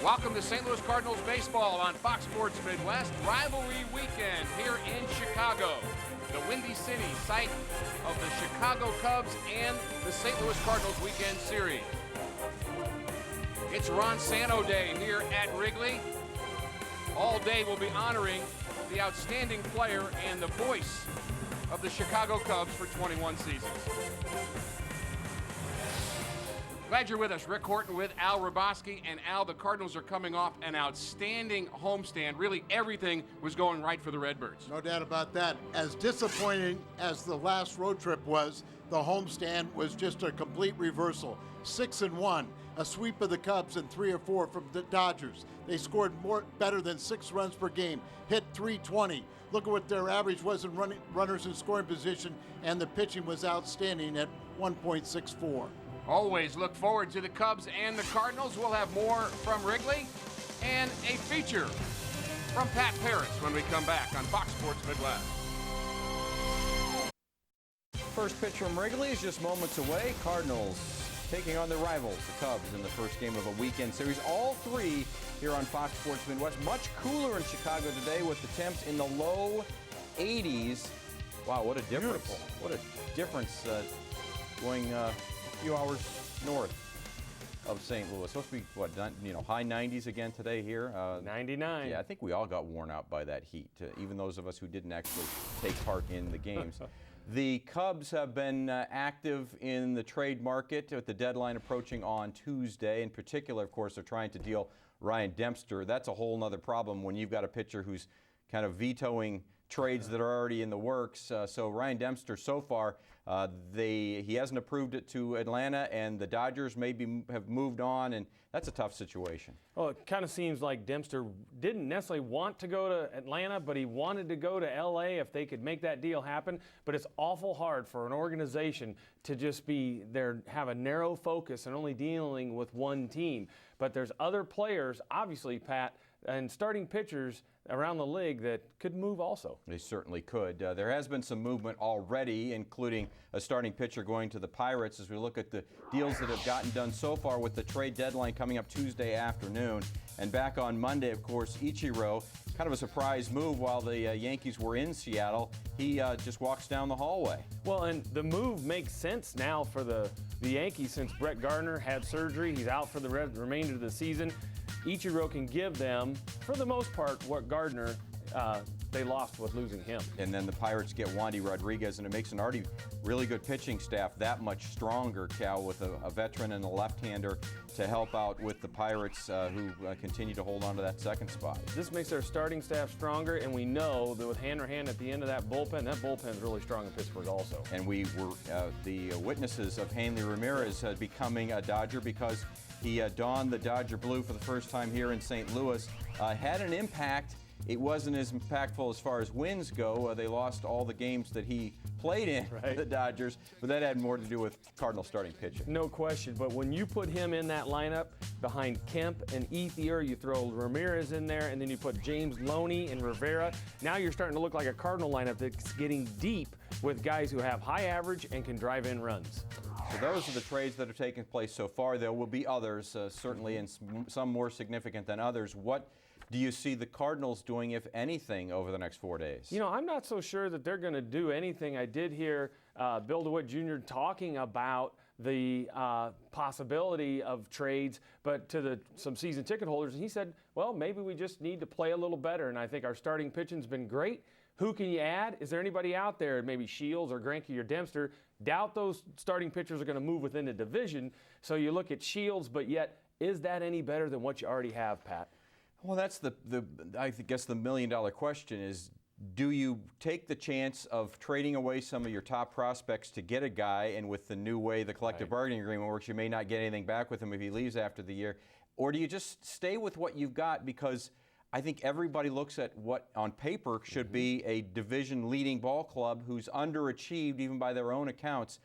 Welcome to St. Louis Cardinals baseball on Fox Sports Midwest Rivalry Weekend here in Chicago, the Windy City site of the Chicago Cubs and the St. Louis Cardinals Weekend Series. It's Ron Santo Day here at Wrigley. All day we'll be honoring the outstanding player and the voice of the Chicago Cubs for 21 seasons. Glad you're with us. Rick Horton with Al Raboski. And Al, the Cardinals are coming off an outstanding homestand. Really, everything was going right for the Redbirds. No doubt about that. As disappointing as the last road trip was, the homestand was just a complete reversal. 6-1, a sweep of the Cubs and 3 or 4 from the Dodgers. They scored better than 6 runs per game, hit .320. Look at what their average was in runners in scoring position, and the pitching was outstanding at 1.64. Always look forward to the Cubs and the Cardinals. We'll have more from Wrigley and a feature from Pat Paris when we come back on Fox Sports Midwest. First pitch from Wrigley is just moments away. Cardinals taking on their rivals, the Cubs, in the first game of a weekend series. All three here on Fox Sports Midwest. Much cooler in Chicago today with the temps in the low 80s. Wow, what a difference. Beautiful. What a difference going a few hours north of St. Louis. Supposed to be, what, high 90s again today here? 99. Yeah, I think we all got worn out by that heat, even those of us who didn't actually take part in the games. The Cubs have been active in the trade market with the deadline approaching on Tuesday. In particular, of course, they're trying to deal Ryan Dempster. That's a whole other problem when you've got a pitcher who's kind of vetoing trades that are already in the works. So Ryan Dempster, so far, he hasn't approved it to Atlanta, and the Dodgers maybe have moved on, and that's a tough situation. Well, it kind of seems like Dempster didn't necessarily want to go to Atlanta, but he wanted to go to L.A. if they could make that deal happen. But it's awful hard for an organization to just be there, have a narrow focus and only dealing with one team. But there's other players, obviously, Pat, and starting pitchers around the league that could move also. They certainly could. There has been some movement already, including a starting pitcher going to the Pirates as we look at the deals that have gotten done so far with the trade deadline coming up Tuesday afternoon. And back on Monday, of course, Ichiro, kind of a surprise move while the Yankees were in Seattle. He just walks down the hallway. Well, and the move makes sense now for the Yankees since Brett Gardner had surgery. He's out for the remainder of the season. Ichiro can give them, for the most part, what Gardner they lost with losing him. And then the Pirates get Wandy Rodriguez, and it makes an already really good pitching staff that much stronger, Cal, with a veteran and a left-hander to help out with the Pirates who continue to hold on to that second spot. This makes their starting staff stronger, and we know that with Hanrahan at the end of that bullpen's really strong in Pittsburgh also. And we were the witnesses of Hanley Ramirez becoming a Dodger because he donned the Dodger blue for the first time here in St. Louis. Had an impact. It wasn't as impactful as far as wins go. They lost all the games that he played in, right, the Dodgers, but that had more to do with Cardinal starting pitching. No question, but when you put him in that lineup behind Kemp and Ethier, you throw Ramirez in there, and then you put James Loney and Rivera, now you're starting to look like a Cardinal lineup that's getting deep with guys who have high average and can drive in runs. So those are the trades that are taking place so far. There will be others, certainly, and some more significant than others. What do you see the Cardinals doing, if anything, over the next 4 days? You know, I'm not so sure that they're going to do anything. I did hear Bill DeWitt Jr. talking about the possibility of trades, but to some season ticket holders, and he said, well, maybe we just need to play a little better, and I think our starting pitching's been great. Who can you add? Is there anybody out there, maybe Shields or Greinke or Dempster? Doubt those starting pitchers are going to move within the division, so you look at Shields, but yet, is that any better than what you already have, Pat? Well, that's I guess the million-dollar question is, do you take the chance of trading away some of your top prospects to get a guy, and with the new way the collective bargaining agreement works, you may not get anything back with him if he leaves after the year, or do you just stay with what you've got? Because I think everybody looks at what on paper should be a division-leading ball club who's underachieved even by their own accounts,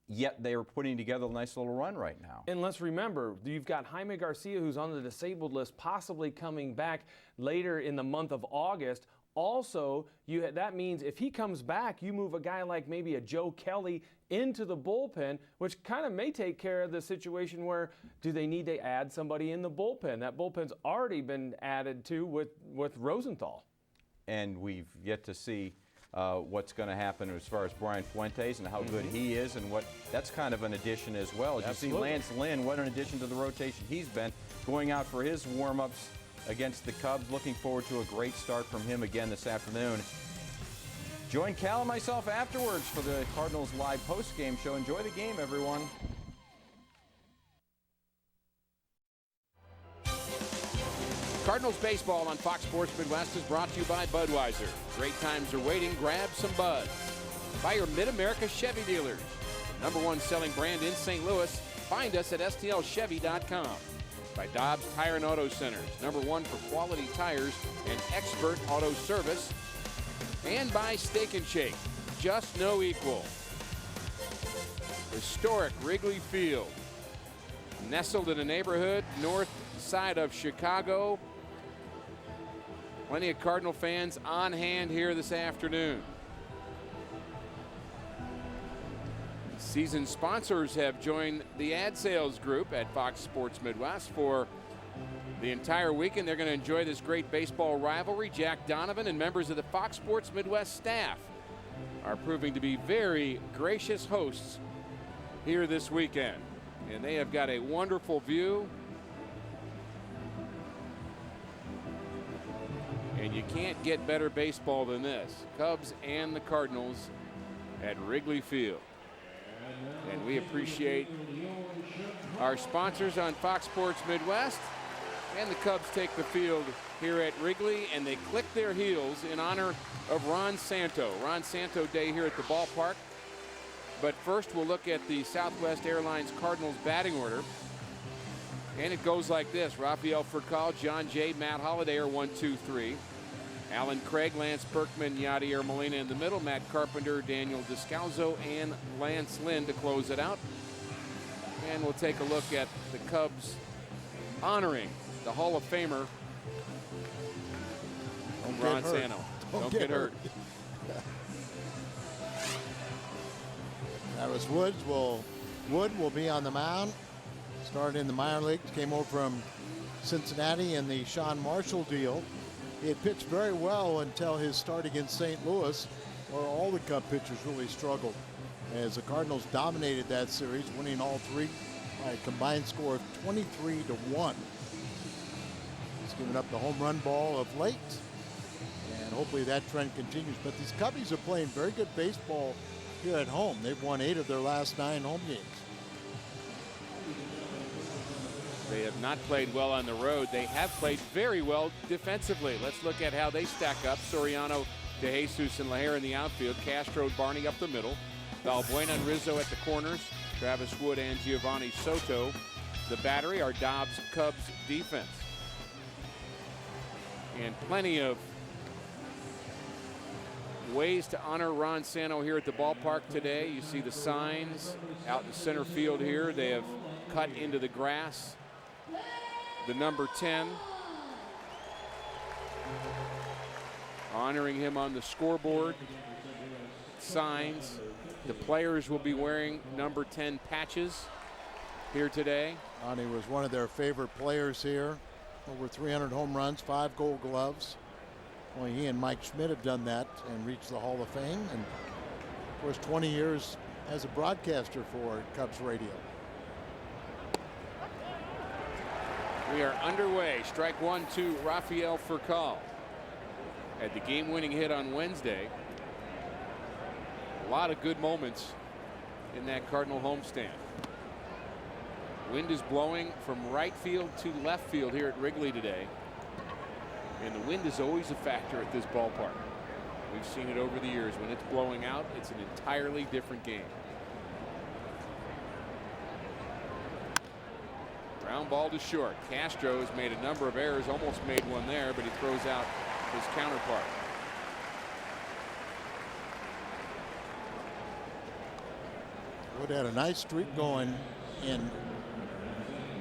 yet they are putting together a nice little run right now. And let's remember, you've got Jaime Garcia, who's on the disabled list, possibly coming back later in the month of August. Also, that means if he comes back, you move a guy like maybe a Joe Kelly into the bullpen, which kind of may take care of the situation where do they need to add somebody in the bullpen? That bullpen's already been added to with Rosenthal. And we've yet to see what's going to happen as far as Brian Fuentes and how good he is, and that's kind of an addition as well. As you see Lance Lynn, what an addition to the rotation he's been, going out for his warm-ups against the Cubs. Looking forward to a great start from him again this afternoon. Join Cal and myself afterwards for the Cardinals live post-game show. Enjoy the game, everyone. Cardinals baseball on Fox Sports Midwest is brought to you by Budweiser. Great times are waiting. Grab some Bud. By your Mid-America Chevy dealers. #1 selling brand in St. Louis. Find us at stlchevy.com. By Dobbs Tire and Auto Centers. #1 for quality tires and expert auto service. And by Steak and Shake. Just no equal. Historic Wrigley Field. Nestled in a neighborhood north side of Chicago. Plenty of Cardinal fans on hand here this afternoon. Season sponsors have joined the ad sales group at Fox Sports Midwest for the entire weekend. They're going to enjoy this great baseball rivalry. Jack Donovan and members of the Fox Sports Midwest staff are proving to be very gracious hosts here this weekend. And they have got a wonderful view. And you can't get better baseball than this. Cubs and the Cardinals at Wrigley Field. And we appreciate our sponsors on Fox Sports Midwest. And the Cubs take the field here at Wrigley, and they click their heels in honor of Ron Santo. Ron Santo Day here at the ballpark. But first we'll look at the Southwest Airlines Cardinals batting order. And it goes like this. Rafael Furcal, John Jay, Matt Holliday are 1, 2, 3. Alan Craig, Lance Berkman, Yadier Molina in the middle. Matt Carpenter, Daniel Descalzo, and Lance Lynn to close it out. And we'll take a look at the Cubs honoring the Hall of Famer, Ron Santo. Don't get hurt. Travis Wood will be on the mound. Started in the minor leagues, came over from Cincinnati in the Sean Marshall deal. He had pitched very well until his start against St. Louis, where all the Cub pitchers really struggled, as the Cardinals dominated that series, winning all three by a combined score of 23-1. He's given up the home run ball of late, and hopefully that trend continues. But these Cubbies are playing very good baseball here at home. They've won 8 of their last 9 home games. They have not played well on the road. They have played very well defensively. Let's look at how they stack up. Soriano, DeJesus, and Lahire in the outfield. Castro, Barney up the middle. Valbuena and Rizzo at the corners. Travis Wood and Giovanni Soto. The battery, our Dobbs Cubs defense. And plenty of ways to honor Ron Santo here at the ballpark today. You see the signs out in center field here. They have cut into the grass the number 10, honoring him on the scoreboard. Signs. The players will be wearing number 10 patches here today. Ronnie was one of their favorite players here. Over 300 home runs, 5 Gold Gloves. Only he and Mike Schmidt have done that and reached the Hall of Fame. And of course, 20 years as a broadcaster for Cubs radio. We are underway. Strike 1 to Rafael Furcal. Had the game-winning hit on Wednesday. A lot of good moments in that Cardinal homestand. Wind is blowing from right field to left field here at Wrigley today. And the wind is always a factor at this ballpark. We've seen it over the years. When it's blowing out, it's an entirely different game. Ground ball to short. Castro has made a number of errors, almost made one there, but he throws out his counterpart. Wood had a nice streak going in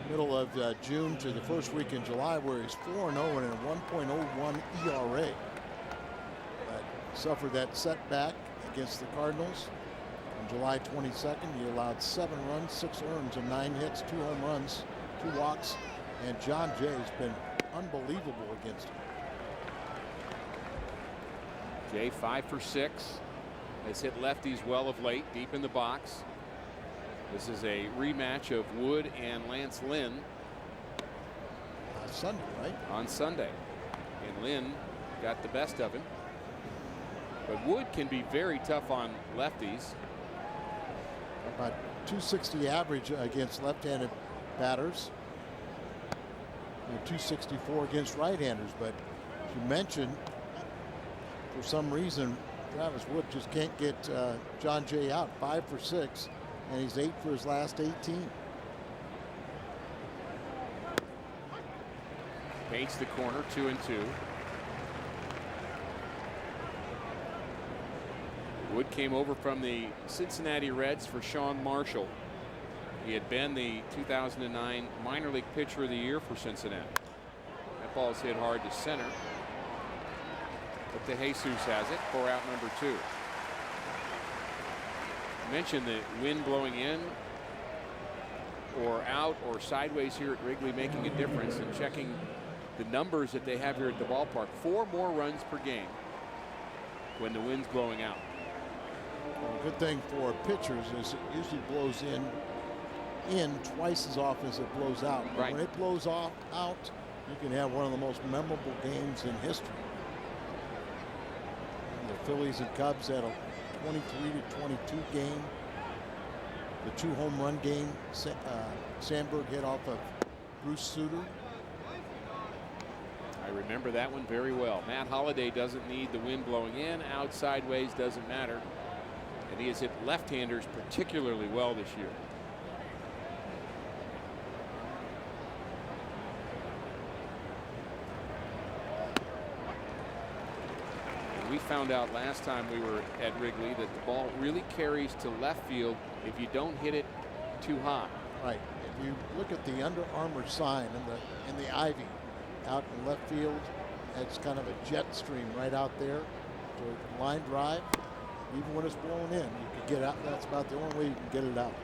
middle of June to the first week in July, where he's 4-0 and a 1.01 ERA. But suffered that setback against the Cardinals. On July 22nd, he allowed 7 runs, 6 earned, and 9 hits, 2 home runs, 2 walks, and John Jay has been unbelievable against him. Jay 5 for 6. Has hit lefties well of late, deep in the box. This is a rematch of Wood and Lance Lynn. Sunday, right? On Sunday. And Lynn got the best of him. But Wood can be very tough on lefties. About 260 average against left-handed batters. And 264 against right-handers. But as you mentioned, for some reason, Travis Wood just can't get John Jay out. 5 for 6, and he's 8 for his last 18. Paints the corner, 2-2. Wood came over from the Cincinnati Reds for Sean Marshall. He had been the 2009 minor league pitcher of the year for Cincinnati. That ball's hit hard to center. But De Jesus has it for out number 2. I mentioned the wind blowing in or out or sideways here at Wrigley making a difference, and checking the numbers that they have here at the ballpark. 4 more runs per game when the wind's blowing out. Well, a good thing for pitchers is it usually blows in twice as often as it blows out. But right. When it blows out, you can have one of the most memorable games in history. And the Phillies and Cubs had a 23-22 game. The 2 home run game, Sandberg hit off of Bruce Sutter. I remember that one very well. Matt Holliday doesn't need the wind blowing in. Out sideways doesn't matter. And he has hit left-handers particularly well this year. And we found out last time we were at Wrigley that the ball really carries to left field if you don't hit it too high. Right. If you look at the Under Armour sign in the ivy out in left field, it's kind of a jet stream right out there. So line drive, even when it's blowing in, you can get out. That's about the only way you can get it out.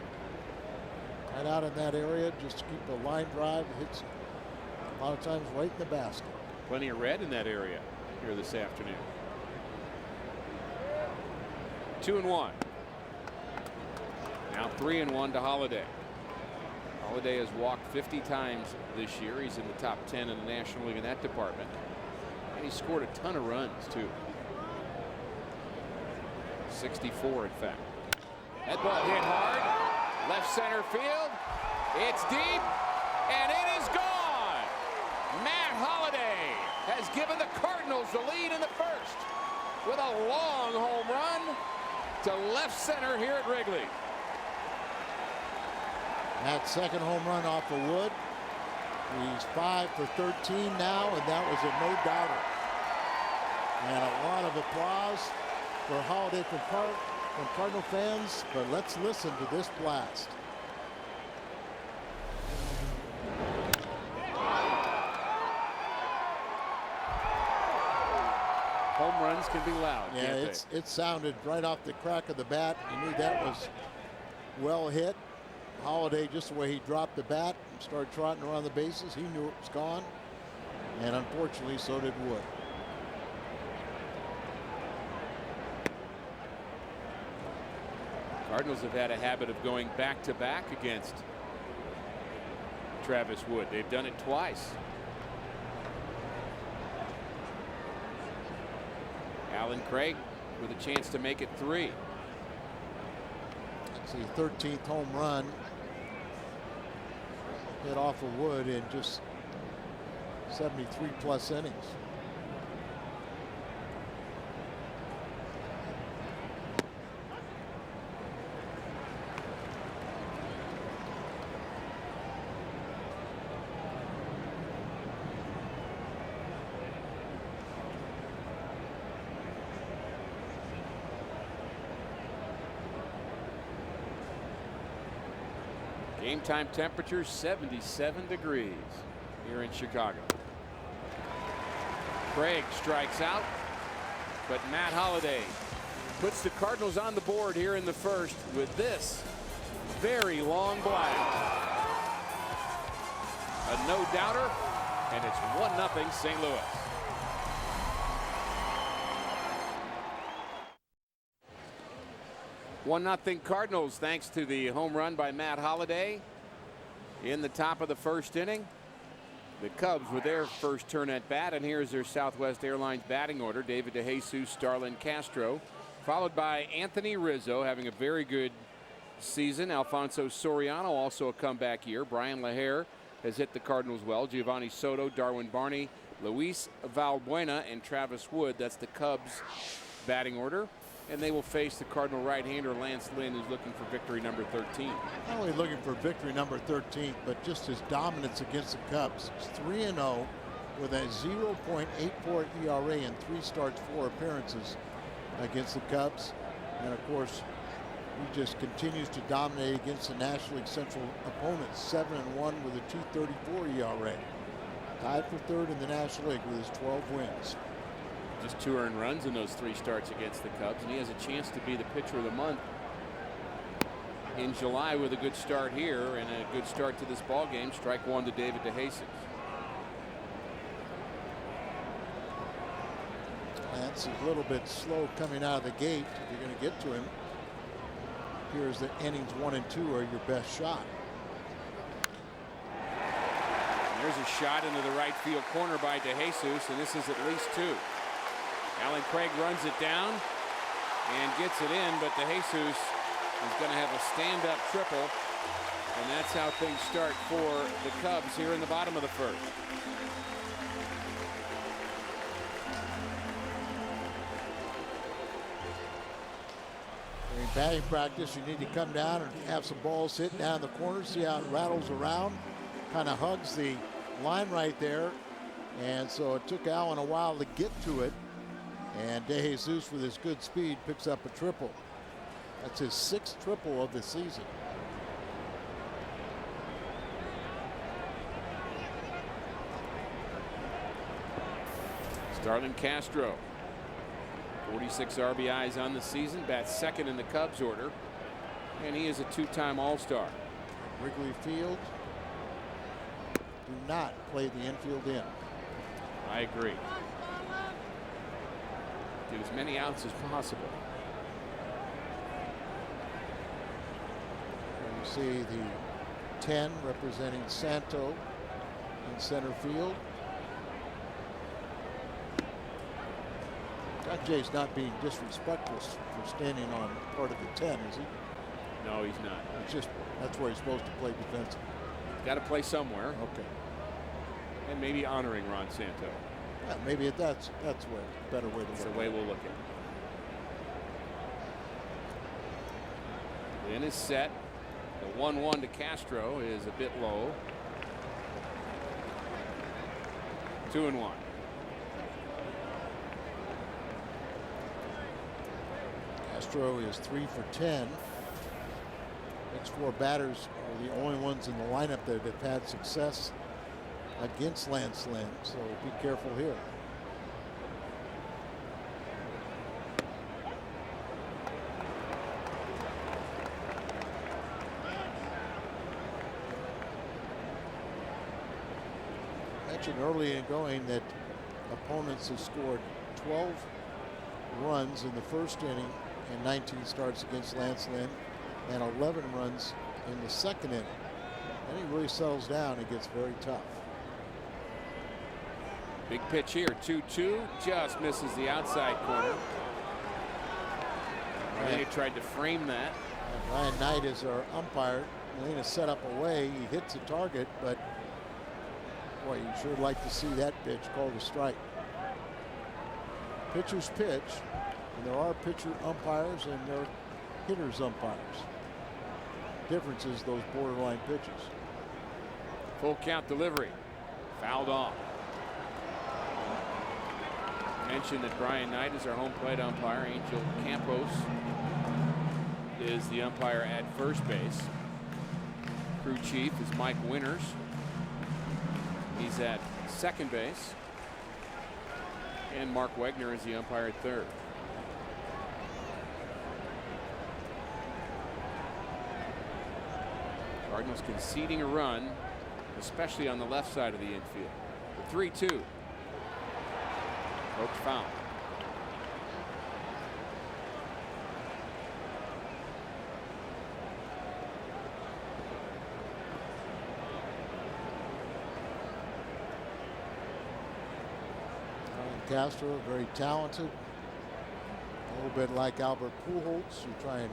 Right out in that area, just to keep the line drive. It hits a lot of times right in the basket. Plenty of red in that area here this afternoon. 2-1. Now 3-1 to Holliday. Holliday has walked 50 times this year. He's in the top 10 in the National League in that department. And he scored a ton of runs, too. 64, in fact. That ball hit hard. Left center field. It's deep. And it is gone. Matt Holliday has given the Cardinals the lead in the first with a long home run to left center here at Wrigley. That second home run off of Wood. He's 5 for 13 now, and that was a no-doubter. And a lot of applause for Holliday from Cardinal fans, but let's listen to this blast. Home runs can be loud. Yeah, it sounded right off the crack of the bat. You knew that was well hit. Holliday, just the way he dropped the bat and started trotting around the bases, he knew it was gone. And unfortunately, so did Wood. Cardinals have had a habit of going back-to-back against Travis Wood. They've done it twice. Alan Craig with a chance to make it 3. It's the 13th home run hit off of Wood in just 73 plus innings. Game time temperature 77 degrees here in Chicago. Craig strikes out, but Matt Holliday puts the Cardinals on the board here in the first with this very long blast. A no-doubter, and it's 1-0 St. Louis. One nothing Cardinals thanks to the home run by Matt Holliday in the top of the first inning. The Cubs with their first turn at bat, and here's their Southwest Airlines batting order. David DeJesus, Starlin Castro, followed by Anthony Rizzo having a very good season. Alfonso Soriano also a comeback year. Brian LaHare has hit the Cardinals well. Giovanni Soto, Darwin Barney, Luis Valbuena, and Travis Wood. That's the Cubs batting order. And they will face the Cardinal right-hander Lance Lynn, who's looking for victory number 13. Not only looking for victory number 13, but just his dominance against the Cubs. He's 3-0 with a 0.84 ERA in 3 starts, 4 appearances against the Cubs. And of course, he just continues to dominate against the National League Central opponents. 7-1 with a 2.34 ERA. Tied for 3rd in the National League with his 12 wins. Just 2 earned runs in those 3 starts against the Cubs, and he has a chance to be the pitcher of the month in July with a good start here and a good start to this ball game. Strike 1 to David DeJesus. Lance is a little bit slow coming out of the gate. If you're going to get to him, appears that innings 1 and 2 are your best shot. And there's a shot into the right field corner by DeJesus, and this is at least 2. Alan Craig runs it down and gets it in, but DeJesus is going to have a stand-up triple, and that's how things start for the Cubs here in the bottom of the first. In batting practice, you need to come down and have some balls hit down the corner, see how it rattles around, kind of hugs the line right there, and so it took Alan a while to get to it. And DeJesus, with his good speed, picks up a triple. That's his 6th triple of the season. Starlin Castro, 46 RBIs on the season, bats 2nd in the Cubs order, and he is a 2-time All-Star. Wrigley Field, do not play the infield in. I agree. Get as many outs as possible. And you see the 10 representing Santo in center field. Jay's not being disrespectful for standing on part of the 10, is he? No, he's not. It's just that's where he's supposed to play defensive. Got to play somewhere. Okay. And maybe honoring Ron Santo. Yeah, maybe that's where a better way to look. That's the way we'll look at it. Lynn is set. The 1-1 to Castro is a bit low. 2-1. Castro is 3 for 10. Next 4 batters are the only ones in the lineup that have had success against Lance Lynn, so be careful here. I mentioned early in going that opponents have scored 12 runs in the first inning in 19 starts against Lance Lynn and 11 runs in the second inning. Then he really settles down and gets very tough. Big pitch here, 2-2, just misses the outside corner. Molina tried to frame that. Ryan Knight is our umpire. Molina set up away. He hits the target, but boy, you sure like to see that pitch called a strike. Pitcher's pitch, and there are pitcher umpires and there are hitters umpires. Difference is those borderline pitches. Full count delivery, fouled off. Mentioned that Brian Knight is our home plate umpire. Angel Campos is the umpire at first base. Crew chief is Mike Winters. He's at second base. And Mark Wegner is the umpire at third. Cardinals conceding a run, especially on the left side of the infield. The 3-2. Hooked foul. Castro, very talented. A little bit like Albert Pujols. You try and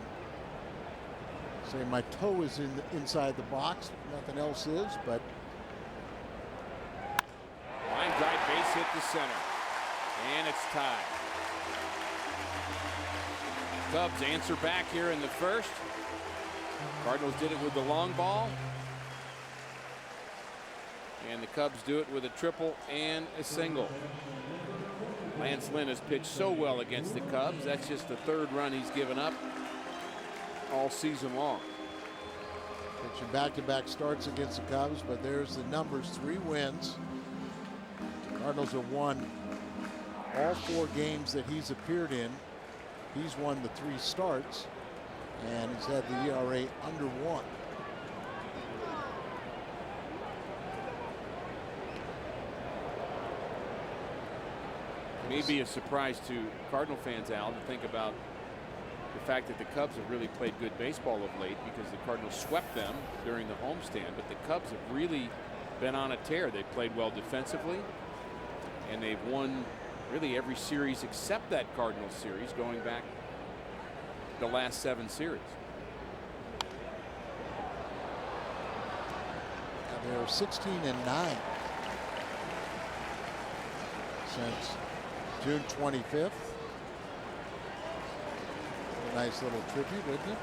say my toe is inside the box, nothing else is, but Line drive, base hit to center, and it's tied. Cubs answer back here in the first. Cardinals did it with the long ball, and the Cubs do it with a triple and a single. Lance Lynn has pitched so well against the Cubs. That's just the third run he's given up all season long. pitching back-to-back starts against the Cubs, but there's the numbers: 3 wins. The Cardinals have won all 4 games that he's appeared in. He's won the 3 starts, and he's had the ERA under 1. Maybe a surprise to Cardinal fans, Al, to think about the fact that the Cubs have really played good baseball of late, because the Cardinals swept them during the homestand. But the Cubs have really been on a tear. They've played well defensively, and they've won really every series except that Cardinals series, going back the last 7 series. And they're 16-9 since June 25th. A nice little tribute, isn't it?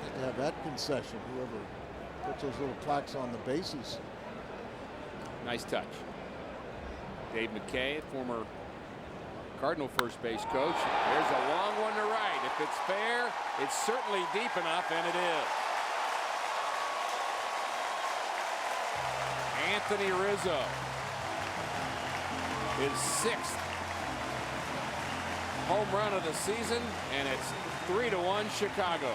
Good to have that concession, whoever puts those little plaques on the bases. Nice touch. Dave McKay, former Cardinal first base coach. There's a long one to right. If it's fair, it's certainly deep enough, and it is. Anthony Rizzo, his 6th home run of the season, and it's 3-1 Chicago.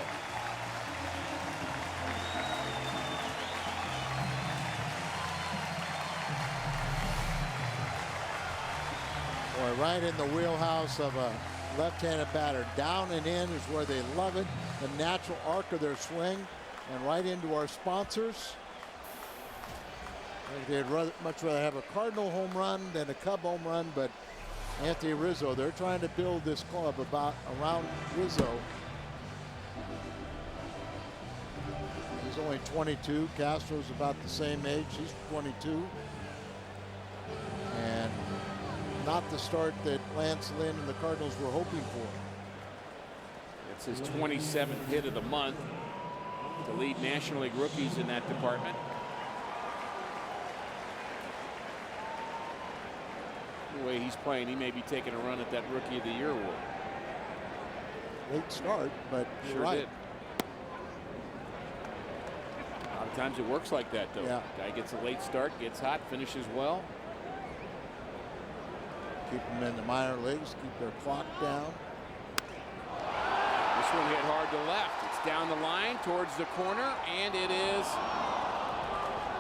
Boy, right in the wheelhouse of a left-handed batter. Down and in is where they love it, the natural arc of their swing, and right into our sponsors. They'd much rather have a Cardinal home run than a Cub home run, but Anthony Rizzo, they're trying to build this club around Rizzo. He's only 22. Castro's about the same age. He's 22. And not the start that Lance Lynn and the Cardinals were hoping for. It's his 27th hit of the month to lead National League rookies in that department. The way he's playing, he may be taking a run at that Rookie of the Year award. Late start, but you're Sure right. did. A lot of times it works like that, though. Yeah. Guy gets a late start, gets hot, finishes well. Keep them in the minor leagues, keep their clock down. This one hit hard to left. It's down the line towards the corner, and it is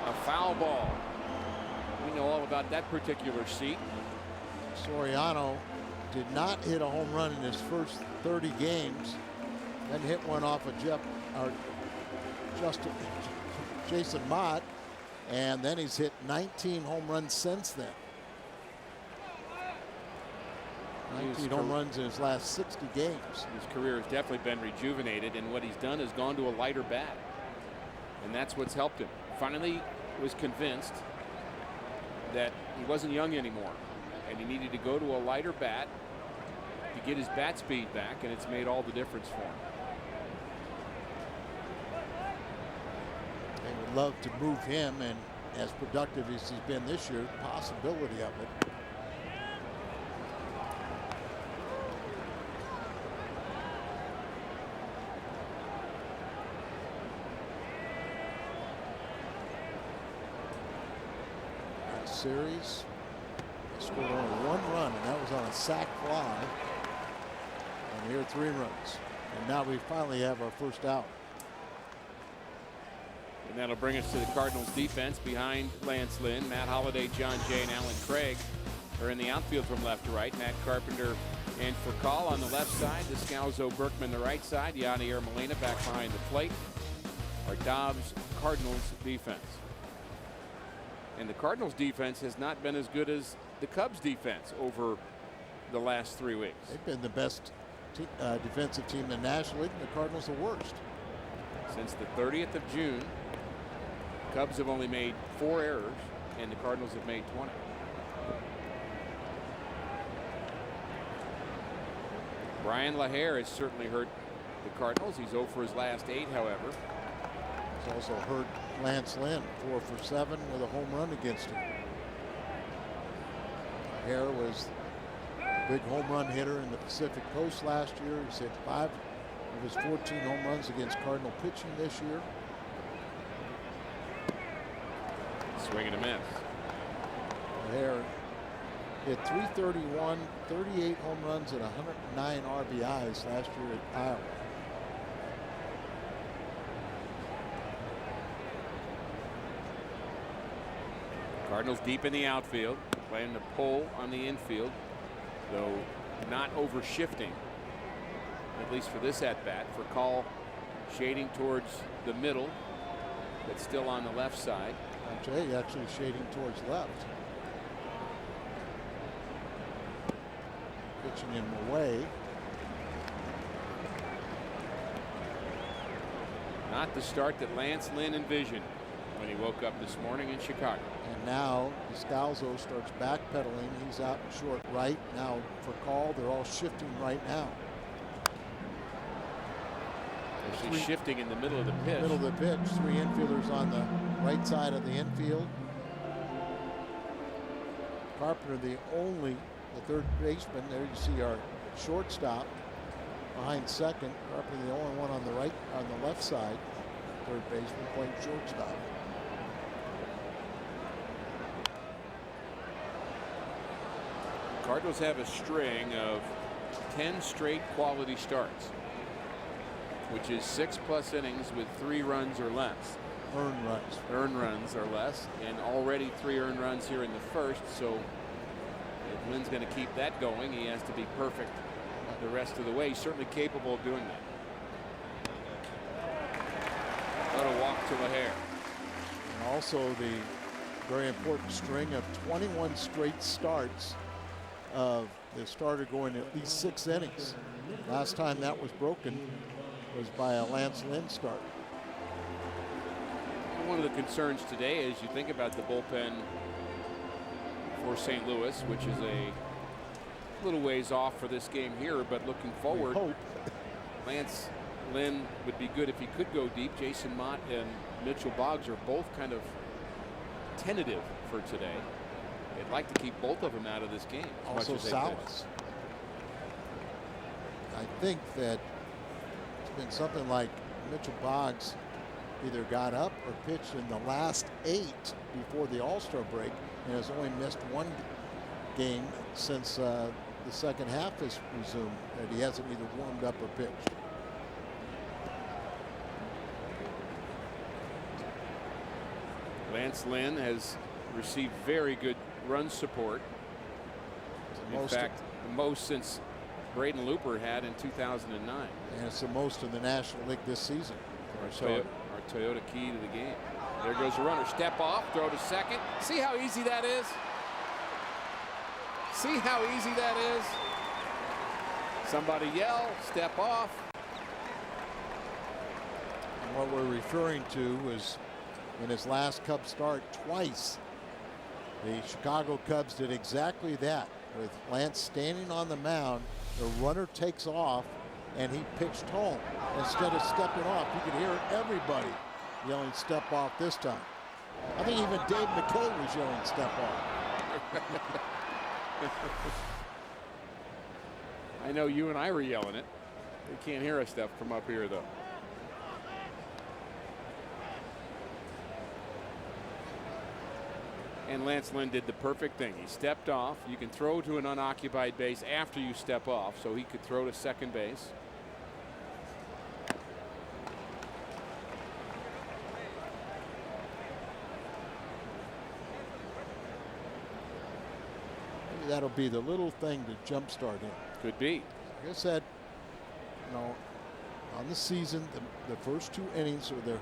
a foul ball. We know all about that particular seat. Soriano did not hit a home run in his first 30 games, then hit one off of Jason Mott, and then he's hit 19 home runs since then. 19 home runs in his last 60 games. His career has definitely been rejuvenated, and what he's done is gone to a lighter bat, and that's what's helped him. Finally was convinced that he wasn't young anymore, and he needed to go to a lighter bat to get his bat speed back, and it's made all the difference for him. They would love to move him, and as productive as he's been this year, possibility of it. Series, they scored only 1 run, and that was on a sac fly. And here 3 runs. And now we finally have our first out. And that'll bring us to the Cardinals defense behind Lance Lynn. Matt Holliday, John Jay, and Alan Craig are in the outfield from left to right. Matt Carpenter and Furcal on the left side. Descalzo, Berkman the right side. Yadier Molina back behind the plate. Our Dobbs Cardinals defense. And the Cardinals defense has not been as good as the Cubs defense over the last 3 weeks. They've been the best defensive team in the National League, and the Cardinals the worst. Since the 30th of June, Cubs have only made 4 errors, and the Cardinals have made 20. Brian LaHare has certainly hurt the Cardinals. He's 0 for his last 8, however. He's also hurt Lance Lynn, 4 for 7 with a home run against him. LaHare was a big home run hitter in the Pacific Coast last year. He's hit 5 of his 14 home runs against Cardinal pitching this year. Swing and a miss. LaHare hit .331, 38 home runs, and 109 RBIs last year at Iowa. Cardinals deep in the outfield, playing the pull on the infield, though not over shifting, at least for this at bat. For call shading towards the middle, but still on the left side. Jay actually shading towards left. Pitching him away. Not the start that Lance Lynn envisioned when he woke up this morning in Chicago. And now Descalzo starts backpedaling. He's out in short right. Now for call, they're all shifting right now. Actually shifting in the middle of the pitch. Middle of the pitch. 3 infielders on the right side of the infield. Carpenter the third baseman. There you see our shortstop behind second. Carpenter the only one on the right, on the left side. Third baseman playing shortstop. Cardinals have a string of 10 straight quality starts, which is 6+ innings with 3 runs or less. Earned runs or less, and already 3 earned runs here in the first. So if Lynn's going to keep that going, he has to be perfect the rest of the way. He's certainly capable of doing that. What a walk to LaHare. And also the very important string of 21 straight starts of the starter going at least 6 innings. Last time that was broken was by a Lance Lynn start. One of the concerns today, as you think about the bullpen for St. Louis, which is a little ways off for this game here, but looking forward, Lance Lynn would be good if he could go deep. Jason Mott and Mitchell Boggs are both kind of tentative for today. They'd like to keep both of them out of this game. Also Salas. I think that it's been something like Mitchell Boggs either got up or pitched in the last 8 before the All-Star break and has only missed 1 game since the second half has resumed, that he hasn't either warmed up or pitched. Lance Lynn has received very good run support. In fact, the most since Braden Looper had in 2009. And it's the most in the National League this season. Our Toyota key to the game. There goes the runner. Step off, throw to second. See how easy that is? See how easy that is? Somebody yell, step off. And what we're referring to is in his last Cubs start twice, the Chicago Cubs did exactly that. With Lance standing on the mound, the runner takes off and he pitched home. Instead of stepping off, you could hear everybody yelling step off this time. I think even Dave McKay was yelling step off. I know you and I were yelling it. They can't hear us stuff from up here though. And Lance Lynn did the perfect thing. He stepped off. You can throw to an unoccupied base after you step off, so he could throw to second base. Maybe that'll be the little thing to jumpstart him. Could be. Like I said, on the season, the first 2 innings are the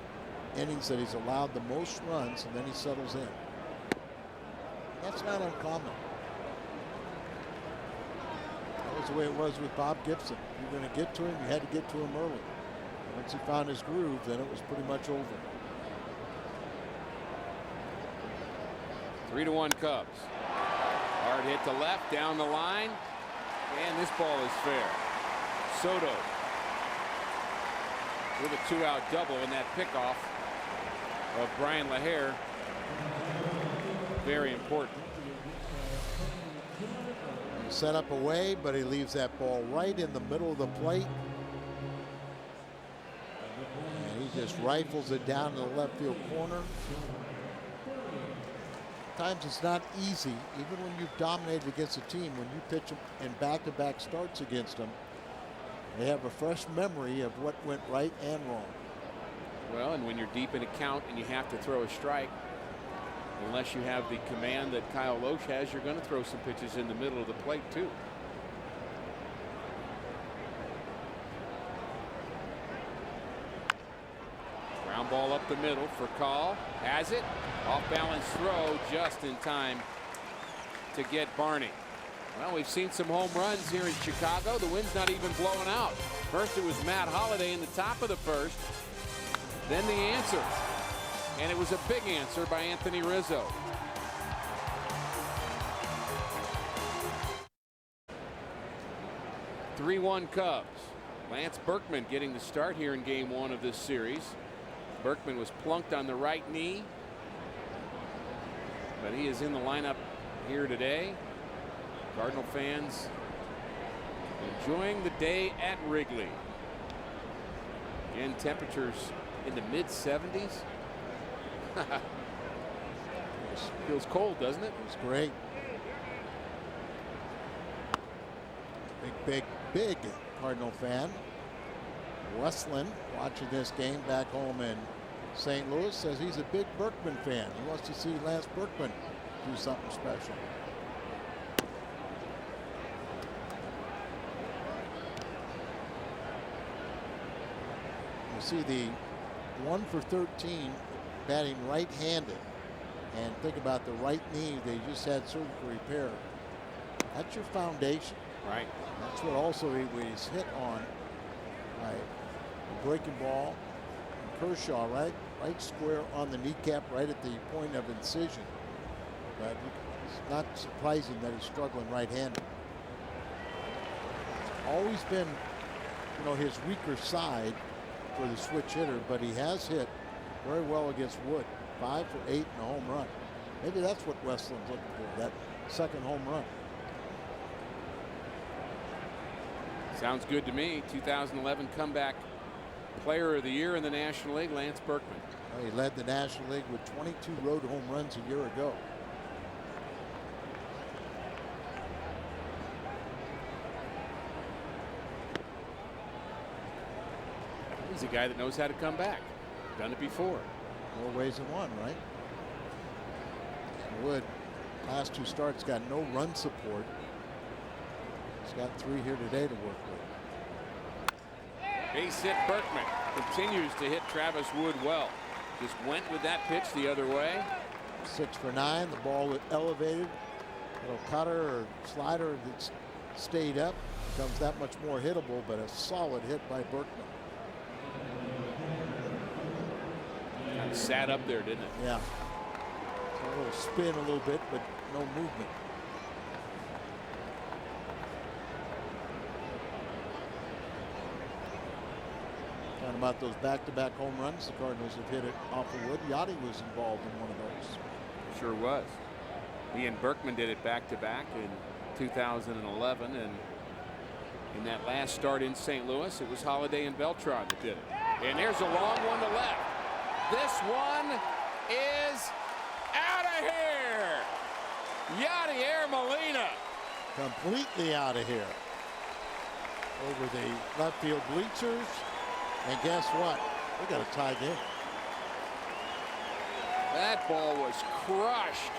innings that he's allowed the most runs, and then he settles in. That's not uncommon. That was the way it was with Bob Gibson. If you were going to get to him, you had to get to him early. Once he found his groove, then it was pretty much over. 3-1 Cubs. Hard hit to left, down the line, and this ball is fair. Soto with a 2-out double, and that pickoff of Brian LaHare, very important. Set up away, but he leaves that ball right in the middle of the plate. And he just rifles it down to the left field corner. Sometimes it's not easy, even when you've dominated against a team, when you pitch them in back-to-back starts against them, they have a fresh memory of what went right and wrong. Well, and when you're deep in a count and you have to throw a strike, unless you have the command that Kyle Loesch has, you're going to throw some pitches in the middle of the plate too. Ground ball up the middle for Call. Has it. Off balance throw just in time to get Barney. Well, we've seen some home runs here in Chicago. The wind's not even blowing out. First it was Matt Holliday in the top of the first. Then the answer. And it was a big answer by Anthony Rizzo. "3-1 Cubs. Lance Berkman getting the start here in game 1 of this series. Berkman was plunked on the right knee, but he is in the lineup here today. Cardinal fans enjoying the day at Wrigley. Again, temperatures in the mid-70s. Feels cold, doesn't it? It's great. Big Cardinal fan. Westland, watching this game back home in St. Louis, says he's a big Berkman fan. He wants to see Lance Berkman do something special. You see the 1 for 13 batting right-handed, and think about the right knee they just had surgical repair. That's your foundation. Right. That's what also he's hit on by the breaking ball. Kershaw, right square on the kneecap, right at the point of incision. But it's not surprising that he's struggling right-handed. It's always been, his weaker side for the switch hitter, but he has hit very well against Wood. 5 for 8 and a home run. Maybe that's what Westland's looking for, that second home run. Sounds good to me. 2011 comeback player of the year in the National League, Lance Berkman. Well, he led the National League with 22 road home runs a year ago. He's a guy that knows how to come back. Done it before. More ways than one, right? Wood, last 2 starts, got no run support. He's got 3 here today to work with. Base hit. Berkman continues to hit Travis Wood well. Just went with that pitch the other way. 6 for 9. The ball elevated. Little cutter or slider that's stayed up becomes that much more hittable, but a solid hit by Berkman. Kind of sat up there, didn't it? Yeah. So a little spin a little bit, but no movement. Talking about those back-to-back home runs the Cardinals have hit it off of Wood. Yachty was involved in one of those. Sure was. He and Berkman did it back-to-back in 2011, and in that last start in St. Louis, it was Holliday and Beltran that did it. And there's a long one to left. This one is out of here. Yadier Molina. Completely out of here. Over the left field bleachers. And guess what? We got a tie game. That ball was crushed.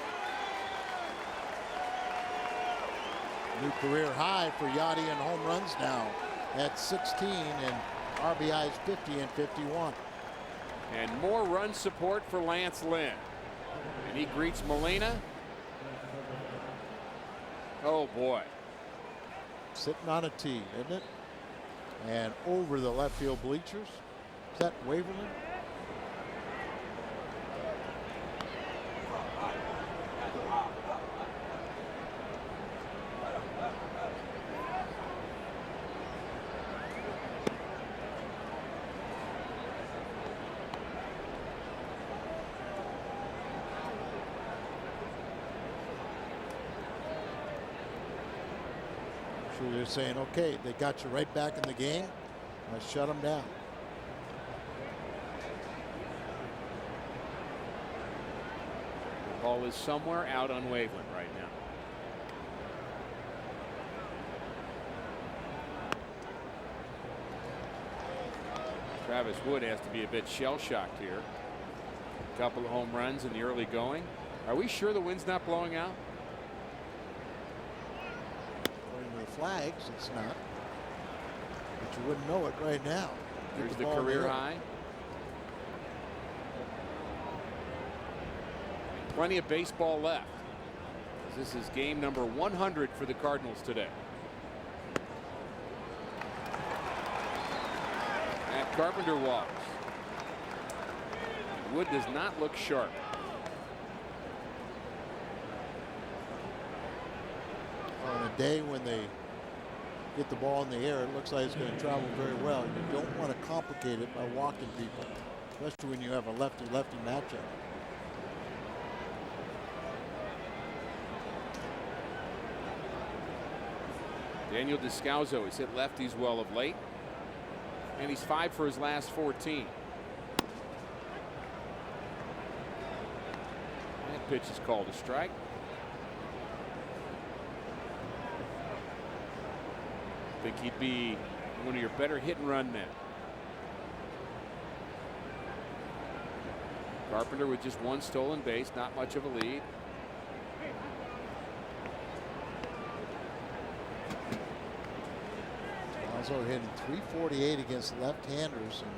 New career high for Yachty in home runs now at 16, and RBIs 50 and 51. And more run support for Lance Lynn. And he greets Molina. Oh boy. Sitting on a tee, isn't it? And over the left field bleachers. Is that Waverly? So they're saying, okay, they got you right back in the game. Let's shut them down. The ball is somewhere out on Waveland right now. Travis Wood has to be a bit shell-shocked here. A couple of home runs in the early going. Are we sure the wind's not blowing out? According to the flags, it's not. But you wouldn't know it right now. Get Here's the ball in career air. high. Plenty of baseball left. This is game number 100 for the Cardinals today. Matt Carpenter walks. Wood does not look sharp. On a day when they get the ball in the air, it looks like it's going to travel very well. You don't want to complicate it by walking people, especially when you have a lefty-lefty matchup. Daniel Descalzo has hit lefties well of late, and he's 5 for his last 14. That pitch is called a strike. I think he'd be one of your better hit and run men. Carpenter with just one stolen base, not much of a lead. Also hitting .348 against left-handers, and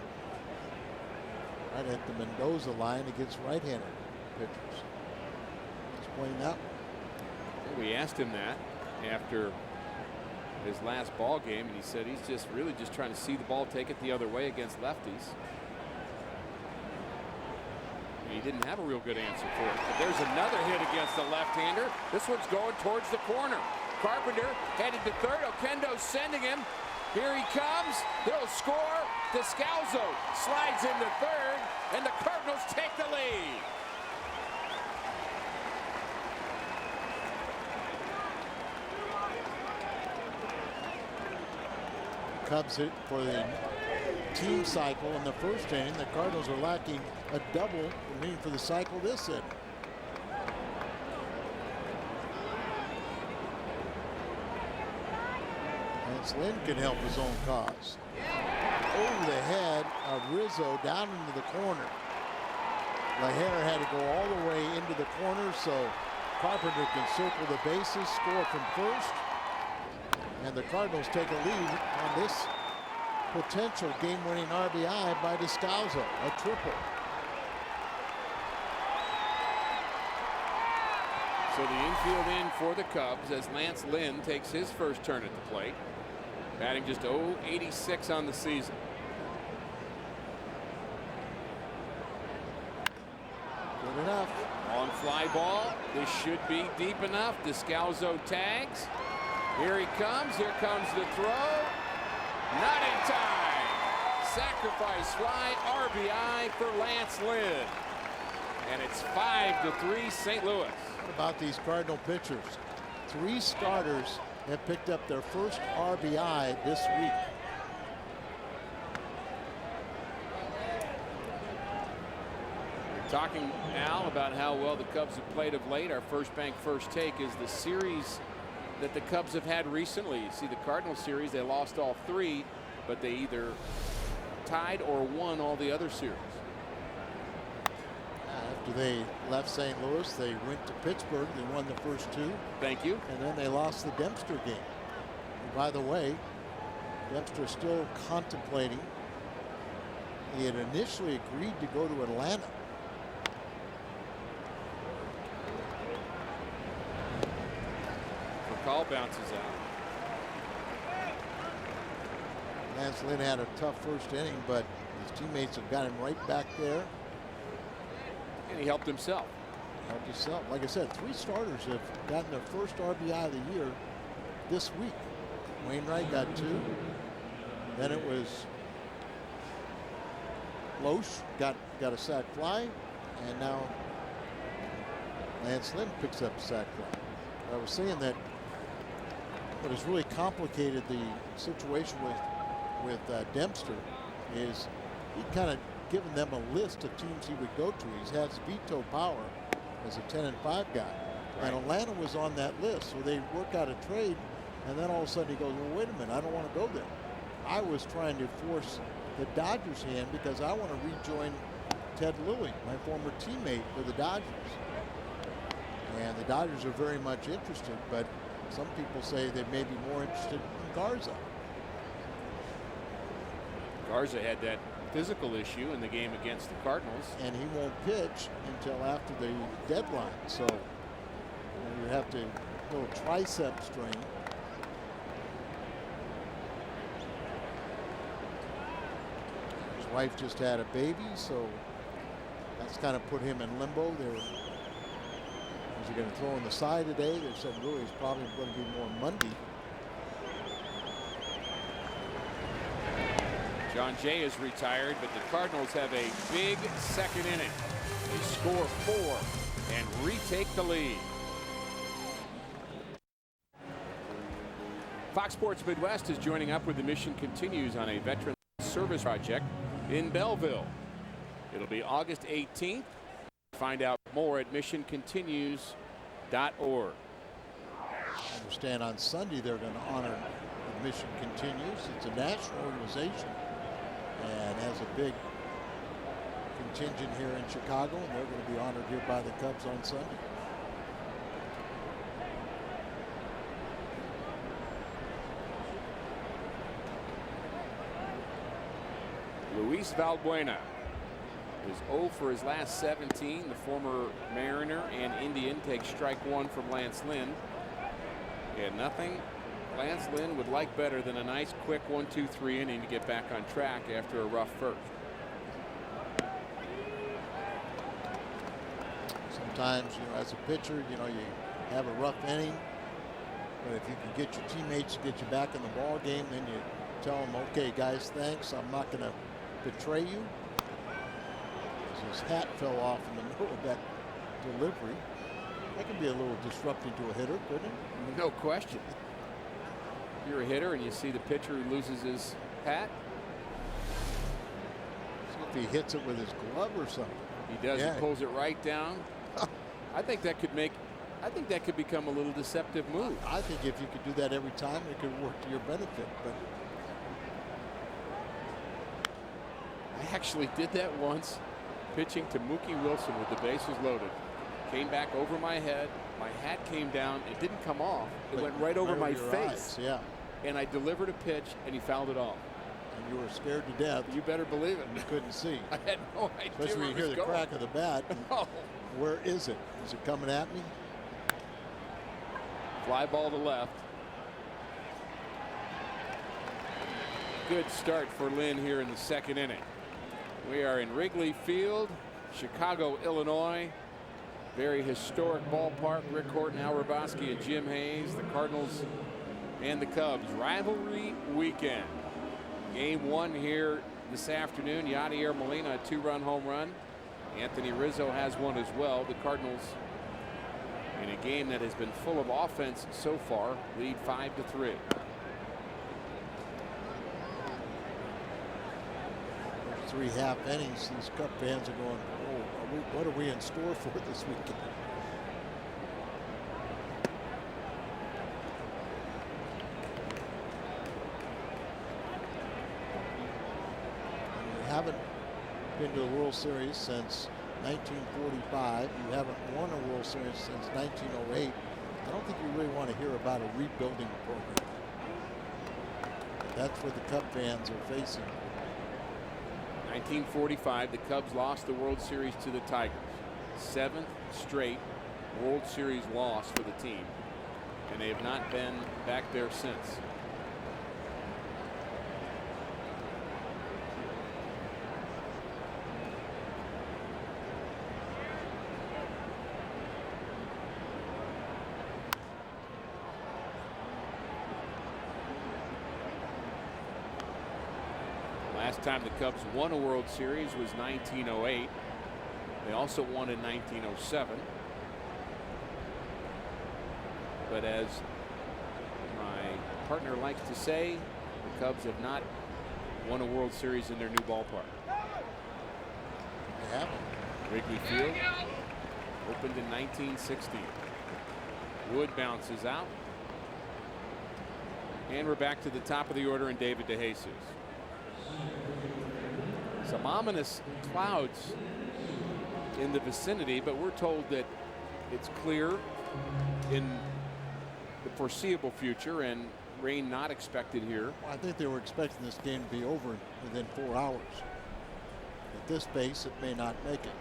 right at the Mendoza line against right-handed pitchers. Just pointing out. We asked him that after his last ball game, and he said he's just really just trying to see the ball take it the other way against lefties. And he didn't have a real good answer for it. But there's another hit against the left-hander. This one's going towards the corner. Carpenter headed to third. Oquendo's sending him. Here he comes. They'll score. Descalzo slides into third, and the Cardinals take the lead. Cubs hit for the team cycle in the first inning. The Cardinals are lacking a double, meaning for the cycle this inning. Lynn can help his own cause. Over the head of Rizzo down into the corner. LaHare had to go all the way into the corner so Carpenter can circle the bases, score from first. And the Cardinals take a lead on this potential game-winning RBI by Descalzo, a triple. So the infield in for the Cubs as Lance Lynn takes his first turn at the plate. Batting just .086 on the season. Good enough. On fly ball. This should be deep enough. Descalzo tags. Here he comes. Here comes the throw. Not in time. Sacrifice fly. RBI for Lance Lynn. And it's 5-3 St. Louis. What about these Cardinal pitchers? 3 starters have picked up their first RBI this week. We're talking, Al, about how well the Cubs have played of late. Our First Bank First Take is the series that the Cubs have had recently. You see the Cardinals series, they lost all 3, but they either tied or won all the other series. After they left St. Louis, they went to Pittsburgh. They won the first 2. Thank you. And then they lost the Dempster game. And by the way, Dempster still contemplating. He had initially agreed to go to Atlanta. Call bounces out. Lance Lynn had a tough first inning, but his teammates have got him right back there. And he helped himself. Helped himself. Like I said, 3 starters have gotten their first RBI of the year this week. Wainwright got 2. Then it was Loesch got a sac fly, and now Lance Lynn picks up a sac fly. I was saying that what has really complicated the situation with Dempster is he kind of given them a list of teams he would go to. He has veto power as a 10-5 guy. Right. And Atlanta was on that list, so they work out a trade, and then all of a sudden he goes, well, wait a minute, I don't want to go there. I was trying to force the Dodgers' hand because I want to rejoin Ted Lilly, my former teammate with the Dodgers. And the Dodgers are very much interested, but some people say they may be more interested in Garza. Garza had that physical issue in the game against the Cardinals. And he won't pitch until after the deadline. So you have to little tricep strain. His wife just had a baby, so that's kind of put him in limbo. Is he going to throw on the side today? They said really it's probably going to be more Monday. John Jay is retired, but the Cardinals have a big second inning. They score 4 and retake the lead. Fox Sports Midwest is joining up with the Mission Continues on a veteran service project in Belleville. It'll be August 18th. Find out more at missioncontinues.org. I understand on Sunday they're going to honor the Mission Continues. It's a national organization and has a big contingent here in Chicago, and they're going to be honored here by the Cubs on Sunday. Luis Valbuena is 0 for his last 17. The former Mariner and Indian takes strike 1 from Lance Lynn. And nothing Lance Lynn would like better than a nice quick 1-2-3 inning to get back on track after a rough first. Sometimes, as a pitcher, you have a rough inning, but if you can get your teammates to get you back in the ball game, then you tell them, okay, guys, thanks. I'm not going to betray you. His hat fell off in the middle of that delivery. That can be a little disrupting to a hitter, couldn't it? No question. If you're a hitter and you see the pitcher who loses his hat. See if he hits it with his glove or something. He does. Yeah. He pulls it right down. I think that could become a little deceptive move. I think if you could do that every time, it could work to your benefit. But I actually did that once, pitching to Mookie Wilson with the bases loaded. Came back over my head. My hat came down. It didn't come off. It went right over my face. Eyes, yeah. And I delivered a pitch, and he fouled it off. And you were scared to death. You better believe it. You couldn't see. I had no idea. Especially when you hear the crack of the bat. Oh. Where is it? Is it coming at me? Fly ball to left. Good start for Lynn here in the second inning. We are in Wrigley Field, Chicago, Illinois. Very historic ballpark. Rick Horton, Al Raboski, and Jim Hayes. The Cardinals and the Cubs rivalry weekend. Game 1 here this afternoon. Yadier Molina, a 2-run home run. Anthony Rizzo has one as well. The Cardinals, in a game that has been full of offense so far, lead 5-3. Three half innings. These Cub fans are going, oh, what are we in store for this weekend? We haven't been to the World Series since 1945. You haven't won a World Series since 1908. I don't think you really want to hear about a rebuilding program. That's what the Cub fans are facing. 1945, the Cubs lost the World Series to the Tigers. 7th straight World Series loss for the team, and they have not been back there since. Last time the Cubs won a World Series was 1908. They also won in 1907. But as my partner likes to say, the Cubs have not won a World Series in their new ballpark. They haven't. Wrigley Field opened in 1960. Wood bounces out. And we're back to the top of the order and David DeJesus. Some ominous clouds in the vicinity, but we're told that it's clear in the foreseeable future and rain not expected here. Well, I think they were expecting this game to be over within 4 hours. At this pace, it may not make it.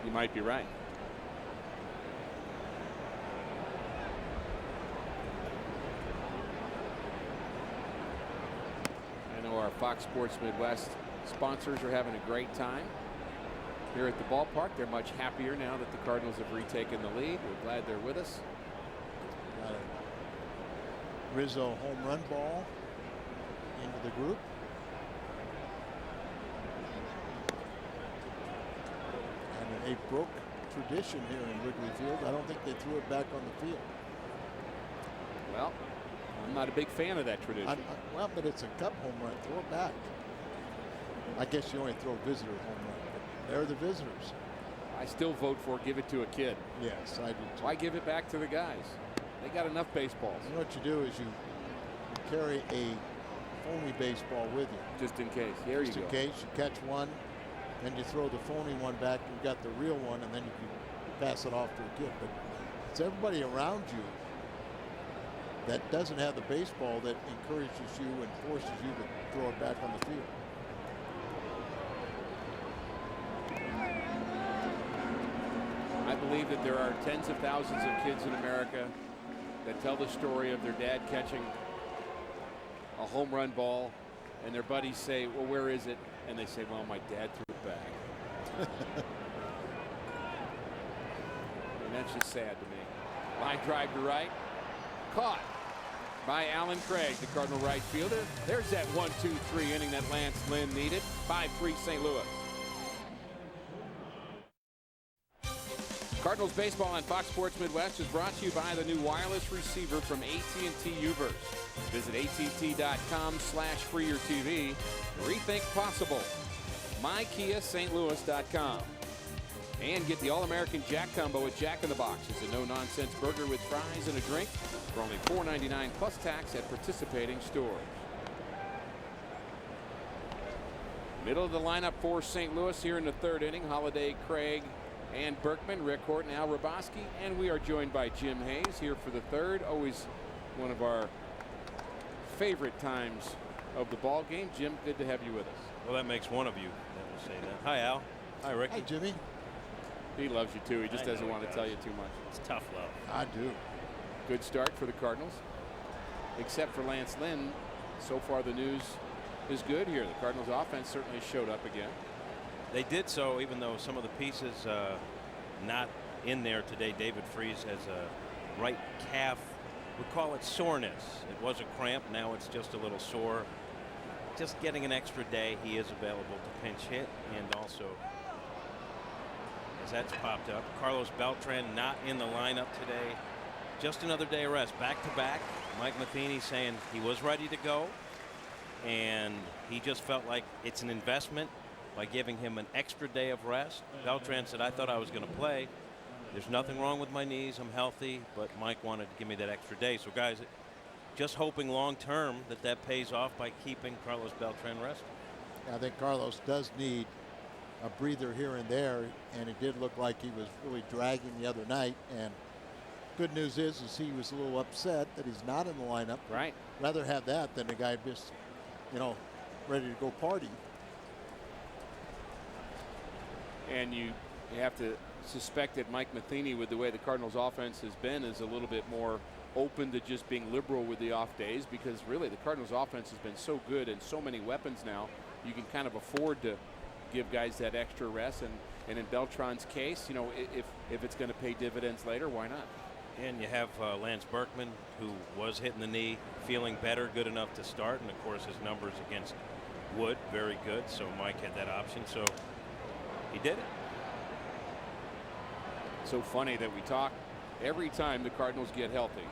You might be right. I know our Fox Sports Midwest sponsors are having a great time here at the ballpark. They're much happier now that the Cardinals have retaken the lead. We're glad they're with us. Got a Rizzo home run ball into the group. And a broke tradition here in Wrigley Field. I don't think they threw it back on the field. Well, I'm not a big fan of that tradition. Well, but it's a Cub home run. Throw it back. I guess you only throw visitor home run, but they're the visitors. I still vote for give it to a kid. Yes, I do too. Why give it back to the guys? They got enough baseballs. You know what you do is you carry a phony baseball with you. Just in case. There you go. Just in case you catch one, then you throw the phony one back, you've got the real one, and then you can pass it off to a kid. But it's everybody around you that doesn't have the baseball that encourages you and forces you to throw it back on the field. I believe that there are tens of thousands of kids in America that tell the story of their dad catching a home run ball, and their buddies say, well, where is it? And they say, well, my dad threw it back. And that's just sad to me. Line drive to right. Caught by Alan Craig, the Cardinal right fielder. There's that 1-2-3 inning that Lance Lynn needed. 5-3 St. Louis. Cardinals baseball on Fox Sports Midwest is brought to you by the new wireless receiver from AT&T Uverse. Visit att.com/freeyourtv. Rethink possible. MyKiaSt.Louis.com. And get the All-American Jack Combo at Jack in the Box. It's a no-nonsense burger with fries and a drink for only $4.99 plus tax at participating stores. Middle of the lineup for St. Louis here in the third inning. Holliday, Craig, and Berkman, Rick Horton, Al Raboski, and we are joined by Jim Hayes here for the third. Always one of our favorite times of the ball game. Jim, good to have you with us. Well, that makes one of you that will say that. Hi, Al. Hi, Rick. Hey, Jimmy. He loves you too. He just doesn't want to tell you too much. It's tough love. I do. Good start for the Cardinals, except for Lance Lynn. So far the news is good here. The Cardinals offense certainly showed up again. They did so, even though some of the pieces not in there today. David Freese has a right calf, we call it soreness. It was a cramp, now it's just a little sore. Just getting an extra day. He is available to pinch hit, and also, as that's popped up, Carlos Beltran not in the lineup today. Just another day of rest, back to back. Mike Matheny saying he was ready to go, and he just felt like it's an investment by giving him an extra day of rest. Beltran said, I thought I was going to play. There's nothing wrong with my knees. I'm healthy, but Mike wanted to give me that extra day. So, guys, just hoping long term that pays off by keeping Carlos Beltran rested. I think Carlos does need a breather here and there, and it did look like he was really dragging the other night. And good news is he was a little upset that he's not in the lineup. Right. Rather have that than a guy just, ready to go party. And you have to suspect that Mike Matheny, with the way the Cardinals offense has been, is a little bit more open to just being liberal with the off days, because really the Cardinals offense has been so good and so many weapons now, you can kind of afford to give guys that extra rest. And in Beltran's case, if it's going to pay dividends later, why not? And you have Lance Berkman, who was hitting the knee, feeling better, good enough to start. And of course his numbers against Wood, very good. So Mike had that option. So he did it. So funny that we talk every time the Cardinals get healthy.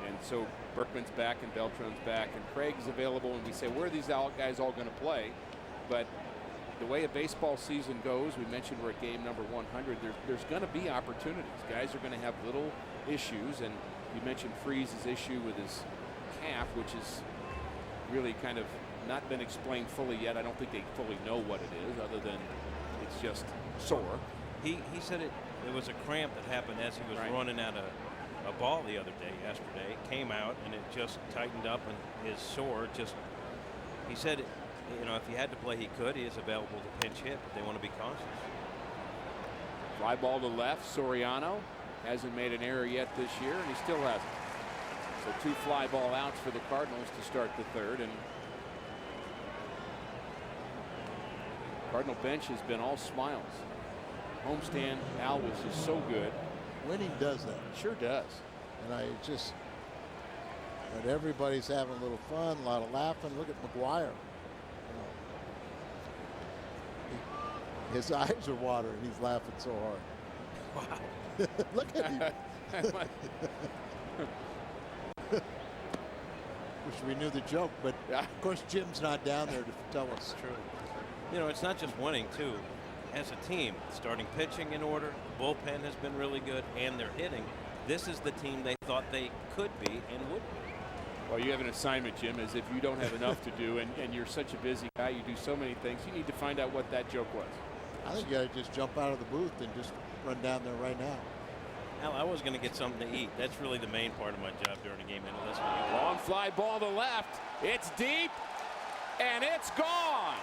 And so Berkman's back and Beltran's back and Craig's available, and we say, where are these guys all going to play? But the way a baseball season goes, we mentioned we're at game number 100. There's going to be opportunities. Guys are going to have little issues, and you mentioned Freeze's issue with his calf, which is really kind of not been explained fully yet. I don't think they fully know what it is, other than it's just sore. He said it was a cramp that happened as he was running out a ball the other day, yesterday. Came out and it just tightened up, and his sore just, he said, if he had to play, he could. He is available to pinch hit, but they want to be cautious. Fly ball to left. Soriano hasn't made an error yet this year, and he still hasn't. So 2 fly ball outs for the Cardinals to start the third, and Cardinal bench has been all smiles. Homestand Al was just so good. Winning does that. Sure does. And but everybody's having a little fun, a lot of laughing. Look at McGuire. His eyes are watering. He's laughing so hard. Wow. Look at him. Wish we knew the joke, but of course Jim's not down there to tell us. True. It's not just winning too. As a team, starting pitching in order, bullpen has been really good, and they're hitting. This is the team they thought they could be and would be. Well, you have an assignment, Jim, as if you don't have enough to do, and you're such a busy guy, you do so many things, you need to find out what that joke was. I think you got to just jump out of the booth and just run down there right now. Al, I was going to get something to eat. That's really the main part of my job during a game. And listen to you. Long fly ball to left. It's deep, and it's gone.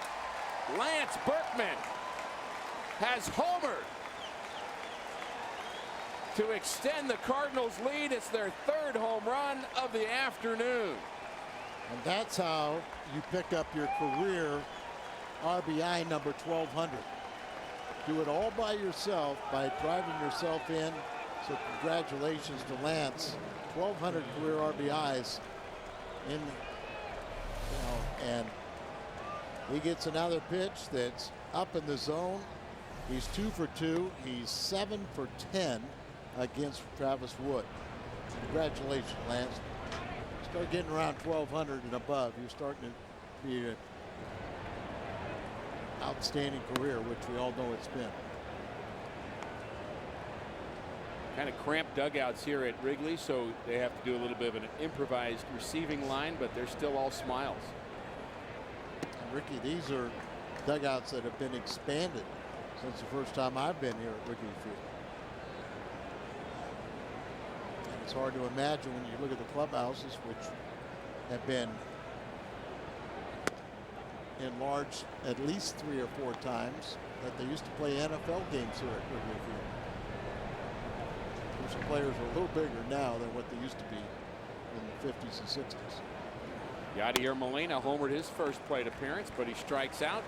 Lance Berkman has homered to extend the Cardinals' lead. It's their 3rd home run of the afternoon. And that's how you pick up your career RBI number 1,200. Do it all by yourself by driving yourself in. So congratulations to Lance. 1,200 career RBIs in, and he gets another pitch that's up in the zone. He's 2 for 2. He's 7 for 10 against Travis Wood. Congratulations, Lance. Start getting around 1,200 and above. You're starting to be an outstanding career, which we all know it's been. Kind of cramped dugouts here at Wrigley, so they have to do a little bit of an improvised receiving line, but they're still all smiles. And Ricky, these are dugouts that have been expanded since the first time I've been here at Wrigley Field. And it's hard to imagine when you look at the clubhouses, which have been enlarged at least 3 or 4 times, that they used to play NFL games here at Wrigley Field. Some players are a little bigger now than what they used to be in the 50s and 60s. Yadier Molina homered his first plate appearance, but he strikes out.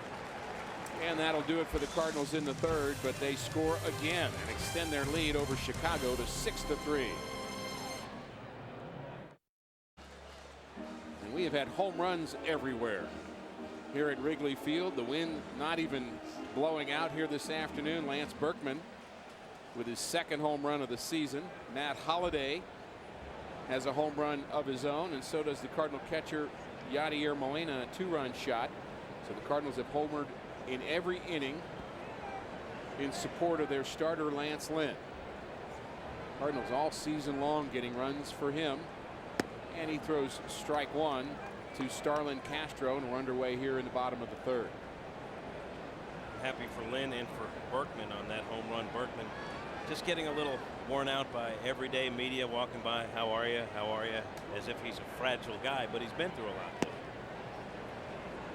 And that'll do it for the Cardinals in the 3rd, but they score again and extend their lead over Chicago to 6-3. And we have had home runs everywhere here at Wrigley Field. The wind not even blowing out here this afternoon. Lance Berkman with his 2nd home run of the season. Matt Holliday has a home run of his own, and so does the Cardinal catcher Yadier Molina, a 2-run shot. So the Cardinals have homered in every inning in support of their starter Lance Lynn. Cardinals all season long getting runs for him, and he throws strike 1 to Starlin Castro, and we're underway here in the bottom of the 3rd. happy for Lynn and for Berkman on that home run. Berkman just getting a little worn out by everyday media walking by. How are you? How are you? As if he's a fragile guy, but he's been through a lot.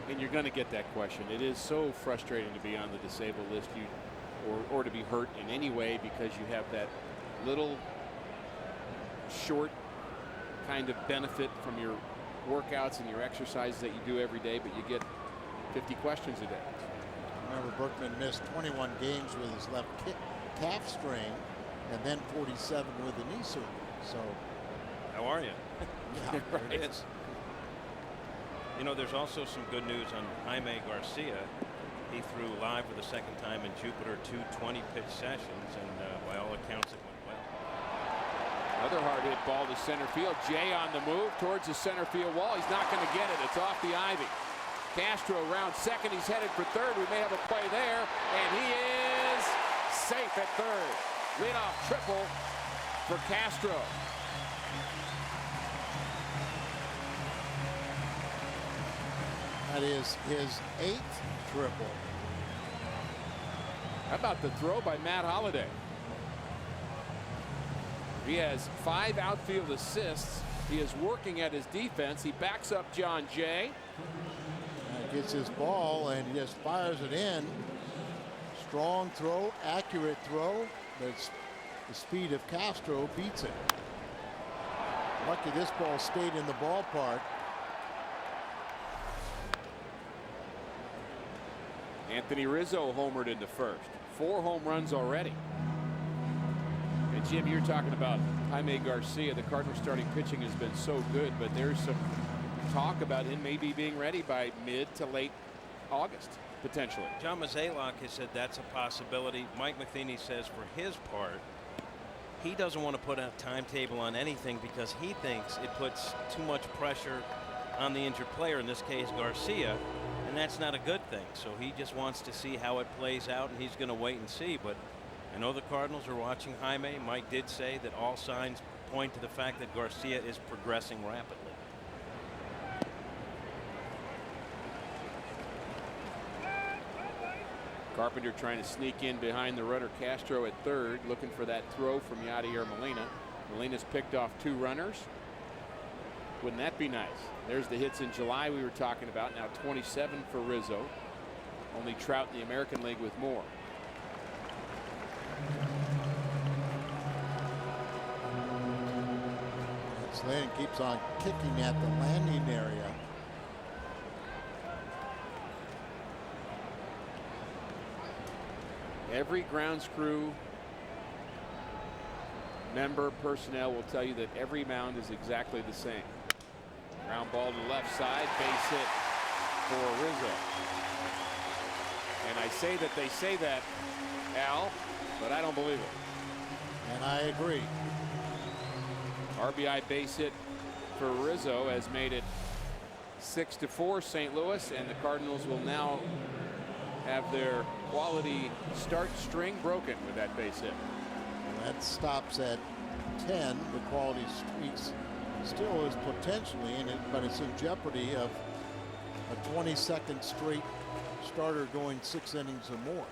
And you're going to get that question. It is so frustrating to be on the disabled list, or to be hurt in any way, because you have that little short kind of benefit from your workouts and your exercises that you do every day, but you get 50 questions a day. Remember, Berkman missed 21 games with his left calf strain, and then 47 with the knee surgery. So, how are you? Yeah, right. It is. You know, there's also some good news on Jaime Garcia. He threw live for the second time in Jupiter 2 20-pitch sessions, and by all accounts, it went well. Another hard hit ball to center field. Jay on the move towards the center field wall. He's not going to get it. It's off the ivy. Castro around second. He's headed for third. We may have a play there, and he is safe at third. Leadoff triple for Castro. that is his 8th triple. How about the throw by Matt Holliday? He has 5 outfield assists. He is working at his defense. He backs up John Jay. Gets his ball and he just fires it in. Strong throw, accurate throw. But the speed of Castro beats it. Lucky this ball stayed in the ballpark. Anthony Rizzo homered into first. 4 home runs already. And Jim, you're talking about Jaime Garcia. The Cardinals starting pitching has been so good, but there's some talk about him maybe being ready by mid to late August, potentially. John Mozeliak has said that's a possibility. Mike Matheny says for his part, he doesn't want to put a timetable on anything because he thinks it puts too much pressure on the injured player, in this case Garcia, and that's not a good thing. So he just wants to see how it plays out, and he's going to wait and see. But I know the Cardinals are watching Jaime. Mike did say that all signs point to the fact that Garcia is progressing rapidly. Carpenter trying to sneak in behind the runner Castro at third, looking for that throw from Yadier Molina. Molina's picked off 2 runners. Wouldn't that be nice? There's the hits in July we were talking about. Now 27 for Rizzo. Only Trout in the American League with more. Slayton keeps on kicking at the landing area. Every grounds crew member personnel will tell you that every mound is exactly the same. Ground ball to the left side, base hit for Rizzo. And I say that they say that, Al, but I don't believe it. And I agree. RBI base hit for Rizzo has made it 6-4 St. Louis, and the Cardinals will now have their quality start string broken with that base hit. And that stops at 10. The quality streaks still is potentially in it, but it's in jeopardy of a 22nd straight starter going 6 innings or more.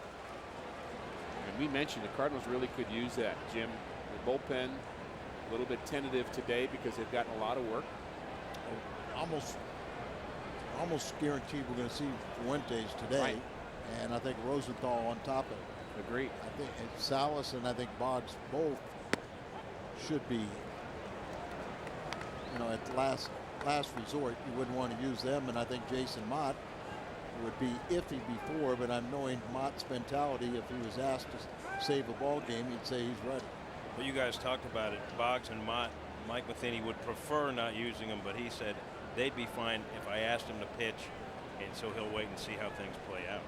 And we mentioned the Cardinals really could use that, Jim. The bullpen a little bit tentative today because they've gotten a lot of work. Almost guaranteed we're going to see Fuentes today. Right. And I think Rosenthal on top of it. Agreed. I think Salas and I think Boggs both should be, at the last resort, you wouldn't want to use them. And I think Jason Mott would be iffy before, but I'm knowing Mott's mentality. If he was asked to save a ball game, he'd say he's ready. Well, you guys talked about it. Boggs and Mott, Mike Matheny would prefer not using them, but he said they'd be fine if I asked him to pitch, and so he'll wait and see how things play out.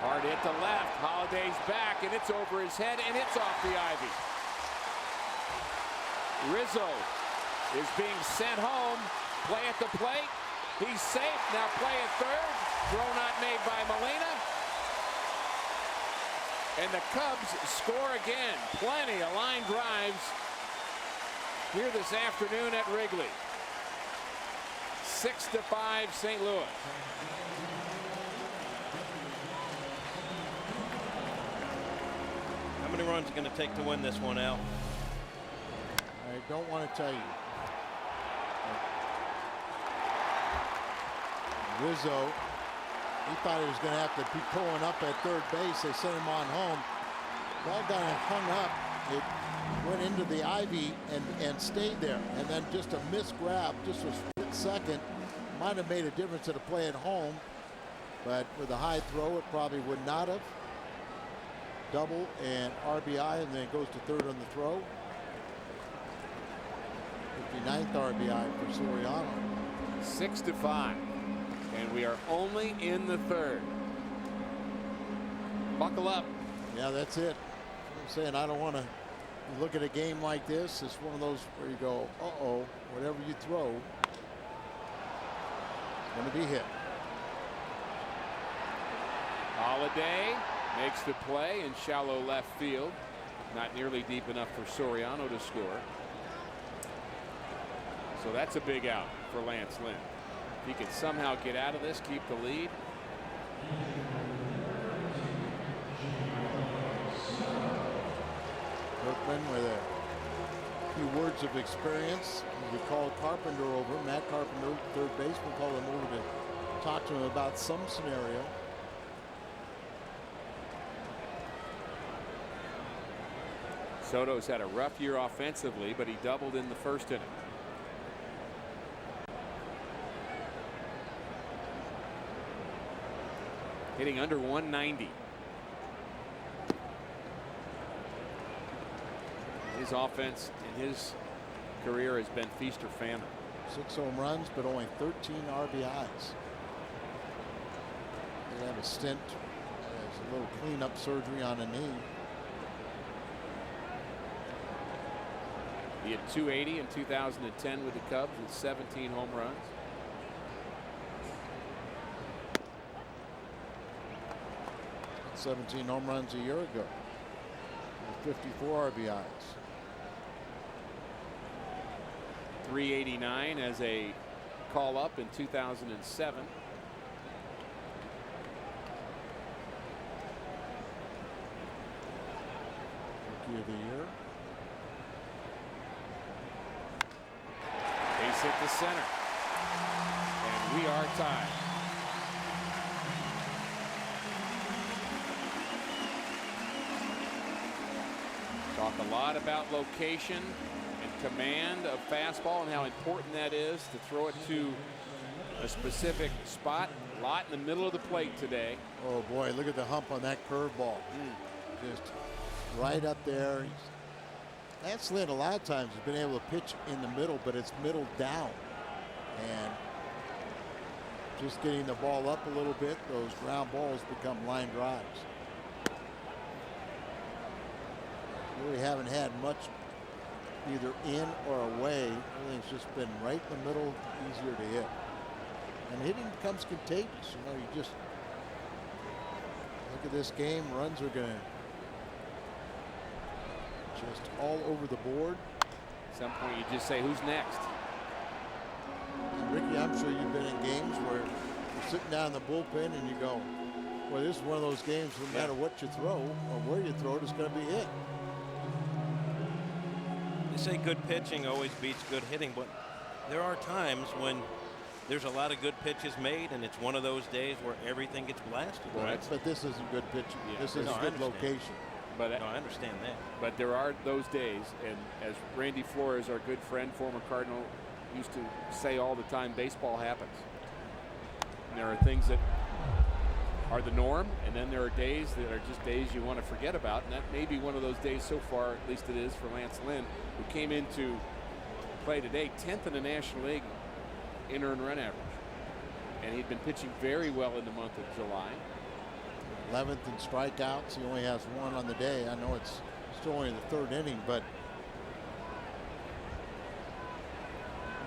Hard hit to left. Holliday's back, and it's over his head, and it's off the ivy. Rizzo is being sent home. Play at the plate. He's safe. Now play at third. Throw not made by Molina. And the Cubs score again. Plenty of line drives here this afternoon at Wrigley. 6-5 St. Louis. runs going to take to win this one, Al? I don't want to tell you. Rizzo, he thought he was going to have to be pulling up at third base. They sent him on home. Ball got hung up. It went into the ivy and stayed there. And then just a missed grab, just a split second, might have made a difference at a play at home. But with a high throw, it probably would not have. Double and RBI, and then it goes to third on the throw. 59th RBI for Soriano. 6-5. And we are only in the third. Buckle up. Yeah, that's it. I'm saying I don't want to look at a game like this. It's one of those where you go, uh-oh, whatever you throw, it's going to be hit. Holiday makes the play in shallow left field. Not nearly deep enough for Soriano to score. So that's a big out for Lance Lynn. If he can somehow get out of this, keep the lead. Berkman with a few words of experience. We called Carpenter over. Matt Carpenter, third baseman, called him over to talk to him about some scenario. Soto's had a rough year offensively, but he doubled in the first inning. Hitting under 190. His offense in his career has been feast or famine. 6 home runs, but only 13 RBIs. They have a stint as a little cleanup surgery on a knee. He had 280 in 2010 with the Cubs with 17 home runs. Had 17 home runs a year ago. With 54 RBIs. 389 as a call up in 2007. Rookie of the year. Base hit to center. And we are tied. Talk a lot about location and command of fastball and how important that is to throw it to a specific spot. A lot in the middle of the plate today. Oh boy, look at the hump on that curveball. Just right up there. Lance Lynn a lot of times has been able to pitch in the middle, but it's middle down. And just getting the ball up a little bit, those ground balls become line drives. Really haven't had much either in or away. Everything's just been right in the middle, easier to hit. And hitting becomes contagious. You know, you just look at this game. Runs are going to just all over the board. At some point you just say, who's next? And Ricky, I'm sure you've been in games where you're sitting down in the bullpen and you go, well, this is one of those games, no matter what you throw or where you throw it, it's going to be hit. They say good pitching always beats good hitting, but there are times when there's a lot of good pitches made, and it's one of those days where everything gets blasted. Right? But this isn't good pitching. Yeah. This is good location. But No, I understand that. But there are those days, and as Randy Flores, our good friend, former Cardinal, used to say all the time, baseball happens. And there are things that are the norm, and then there are days that are just days you want to forget about, and that may be one of those days so far, at least it is for Lance Lynn, who came into play today 10th in the National League in earned run average. And he'd been pitching very well in the month of July. 11th in strikeouts. He only has one on the day. I know it's still only the third inning, but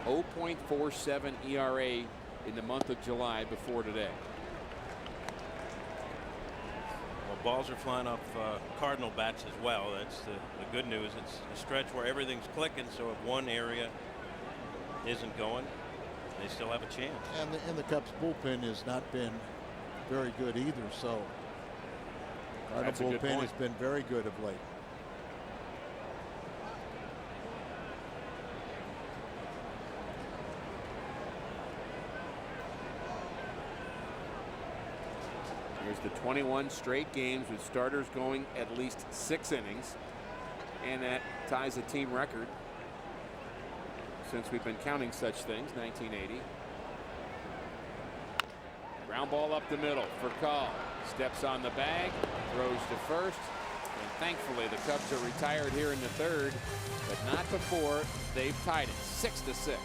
0.47 ERA in the month of July before today. Well, balls are flying off Cardinal bats as well. That's the good news. It's a stretch where everything's clicking, so if one area isn't going, they still have a chance. and the Cubs bullpen has not been very good either. So Cardinal That's a good bullpen point. has been very good of late. 21 straight games with starters going at least 6 innings, and that ties a team record since we've been counting such things, 1980. Ground ball up the middle for Call. Steps on the bag, throws to first, and thankfully the Cubs are retired here in the third, but not before they've tied it 6-6.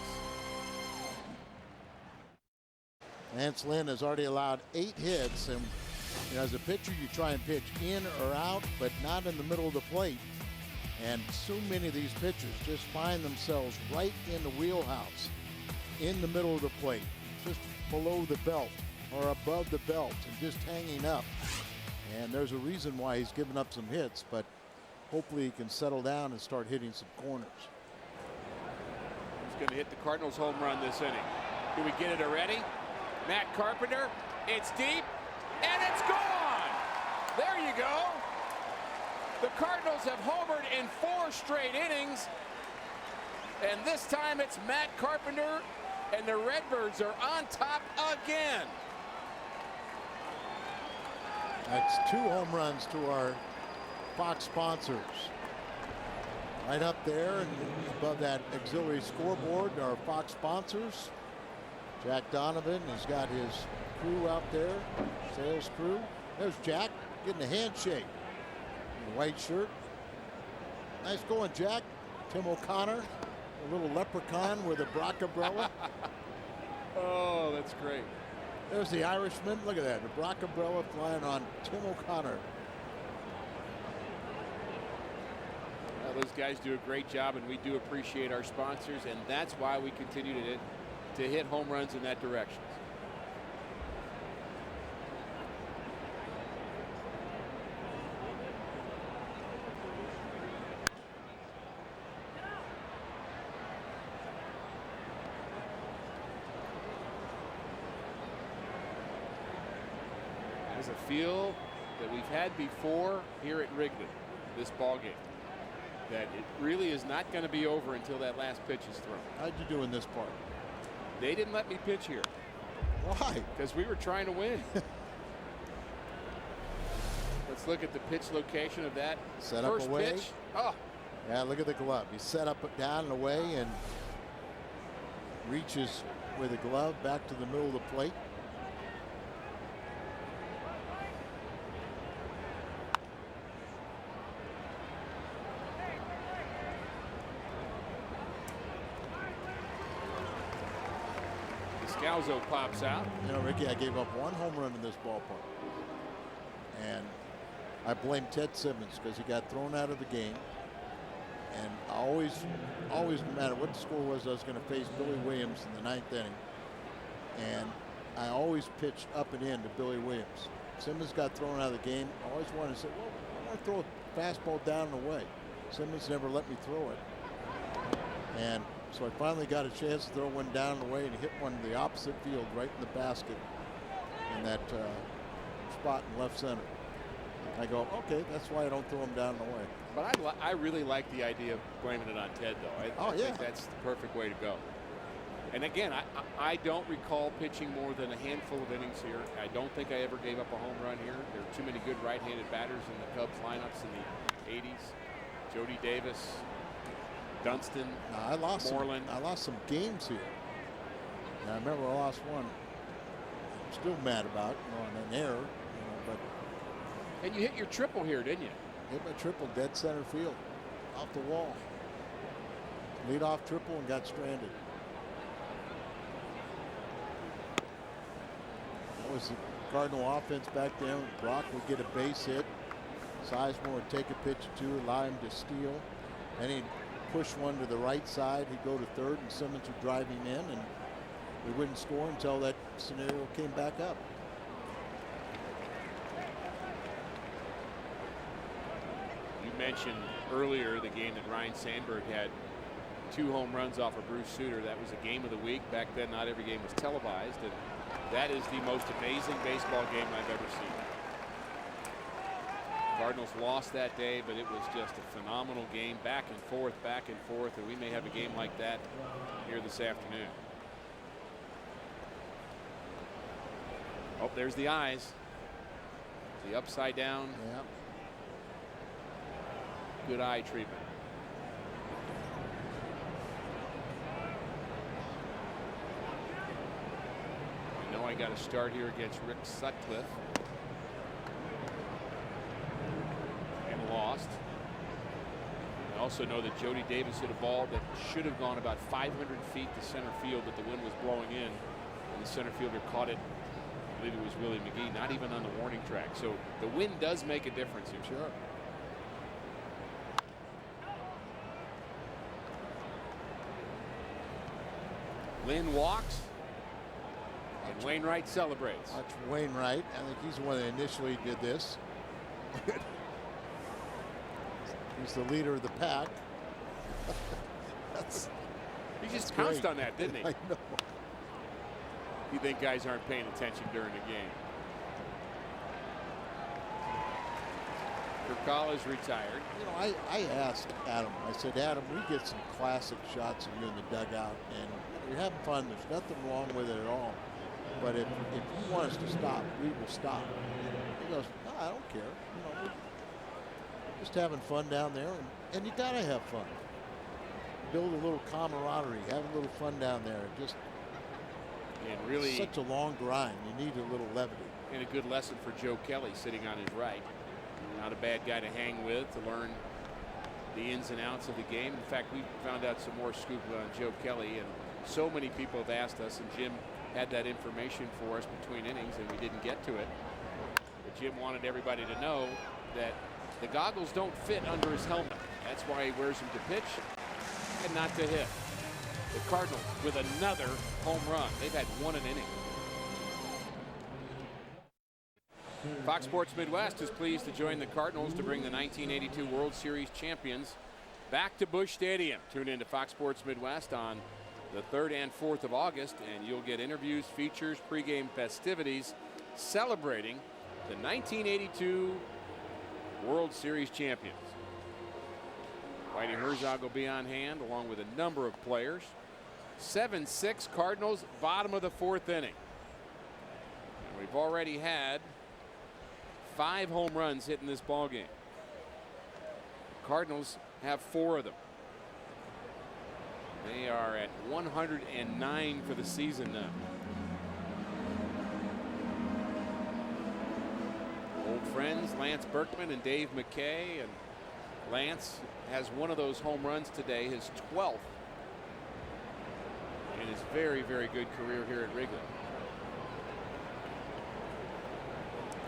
Lance Lynn has already allowed 8 hits, and as a pitcher you try and pitch in or out, but not in the middle of the plate. And so many of these pitchers just find themselves right in the wheelhouse, in the middle of the plate, just below the belt or above the belt and just hanging up. And there's a reason why he's given up some hits, but hopefully he can settle down and start hitting some corners. He's going to hit the Cardinals home run this inning. Do we get it already? Matt Carpenter, it's deep, and it's gone! There you go. The Cardinals have homered in 4 straight innings, and this time it's Matt Carpenter, and the Redbirds are on top again. That's 2 home runs to our Fox sponsors. Right up there and above that auxiliary scoreboard are Fox sponsors. Jack Donovan has got his crew out there, sales crew. There's Jack getting a handshake. In a white shirt. Nice going, Jack. Tim O'Connor, a little leprechaun with a Brock umbrella. Oh, that's great. There's the Irishman. Look at that. The Brock umbrella flying on Tim O'Connor. Well, those guys do a great job, and we do appreciate our sponsors, and that's why we continue to hit home runs in that direction. There's a feel that we've had before here at Wrigley, this ball game, that it really is not going to be over until that last pitch is thrown. How'd you do in this part? They didn't let me pitch here. Why? Because we were trying to win. Let's look at the pitch location of that Set up first away. pitch. Oh, Yeah, look at the glove. He set up, down, and away, and reaches with the glove back to the middle of the plate. Scalzo pops out. You know, Ricky, I gave up 1 home run in this ballpark. And I blame Ted Simmons because he got thrown out of the game. And I always, no matter what the score was, I was going to face Billy Williams in the 9th inning. And I always pitched up and in to Billy Williams. Simmons got thrown out of the game. I always wanted to say, well, I want to throw a fastball down and away. Simmons never let me throw it. And so I finally got a chance to throw one down and away and hit one in the opposite field right in the basket in that spot in left center. I go, okay, that's why I don't throw them down and away. But I really like the idea of blaming it on Ted, though. I think that's the perfect way to go. And again, I don't recall pitching more than a handful of innings here. I don't think I ever gave up a home run here. There are too many good right-handed batters in the Cubs lineups in the 80s. Jody Davis, Dunston, Moreland. I lost some games here. And I remember I lost one. I'm still mad about on an error, but. And you hit your triple here, didn't you? Hit my triple dead center field, off the wall. Lead off triple and got stranded. That was the Cardinal offense back then. Brock would get a base hit. Sizemore would take a pitch or two, allow him to steal. Then he'd push one to the right side. He'd go to third, and Simmons would drive him in, and we wouldn't score until that scenario came back up. You mentioned earlier the game that Ryan Sandberg had 2 home runs off of Bruce Sutter. That was a game of the week. Back then, not every game was televised, and that is the most amazing baseball game I've ever seen. Cardinals lost that day, but it was just a phenomenal game, back and forth, and we may have a game like that here this afternoon. Oh, there's the eyes. The upside down. Yeah. Good eye treatment. I know I got to start here against Rick Sutcliffe. And lost. I also know that Jody Davis hit a ball that should have gone about 500 feet to center field, but the wind was blowing in, and the center fielder caught it. I believe it was Willie McGee, not even on the warning track. So the wind does make a difference here. Sure. Lynn walks, and Wainwright celebrates. Watch Wainwright. I think he's the one that initially did this. He's the leader of the pack. He just pounced great. on that, didn't he? I know. You think guys aren't paying attention during the game. Kurkala's retired. You know, I asked Adam, I said, Adam, we get some classic shots of you in the dugout, and you're having fun. There's nothing wrong with it at all. But if you want us to stop, we will stop. He goes, no, I don't care. You know, we're just having fun down there, and you got to have fun. Build a little camaraderie, have a little fun down there. Just And really, such a long grind. You need a little levity. and a good lesson for Joe Kelly sitting on his right. Not a bad guy to hang with, to learn the ins and outs of the game. In fact, we found out some more scoop on Joe Kelly, and so many people have asked us, and Jim had that information for us between innings, and we didn't get to it. But Jim wanted everybody to know that the goggles don't fit under his helmet. That's why he wears them to pitch and not to hit. The Cardinals with another home run. They've had one an inning. Fox Sports Midwest is pleased to join the Cardinals to bring the 1982 World Series champions back to Busch Stadium. Tune in to Fox Sports Midwest on the 3rd and 4th of August, and you'll get interviews, features, pregame festivities celebrating the 1982 World Series champions. Whitey Herzog will be on hand along with a number of players. 7-6 Cardinals, bottom of the 4th inning. And we've already had 5 home runs hit in this ball game. Cardinals have 4 of them. They are at 109 for the season now. Old friends Lance Berkman and Dave McKay, and Lance has one of those home runs today, his 12th in his very, very good career here at Wrigley.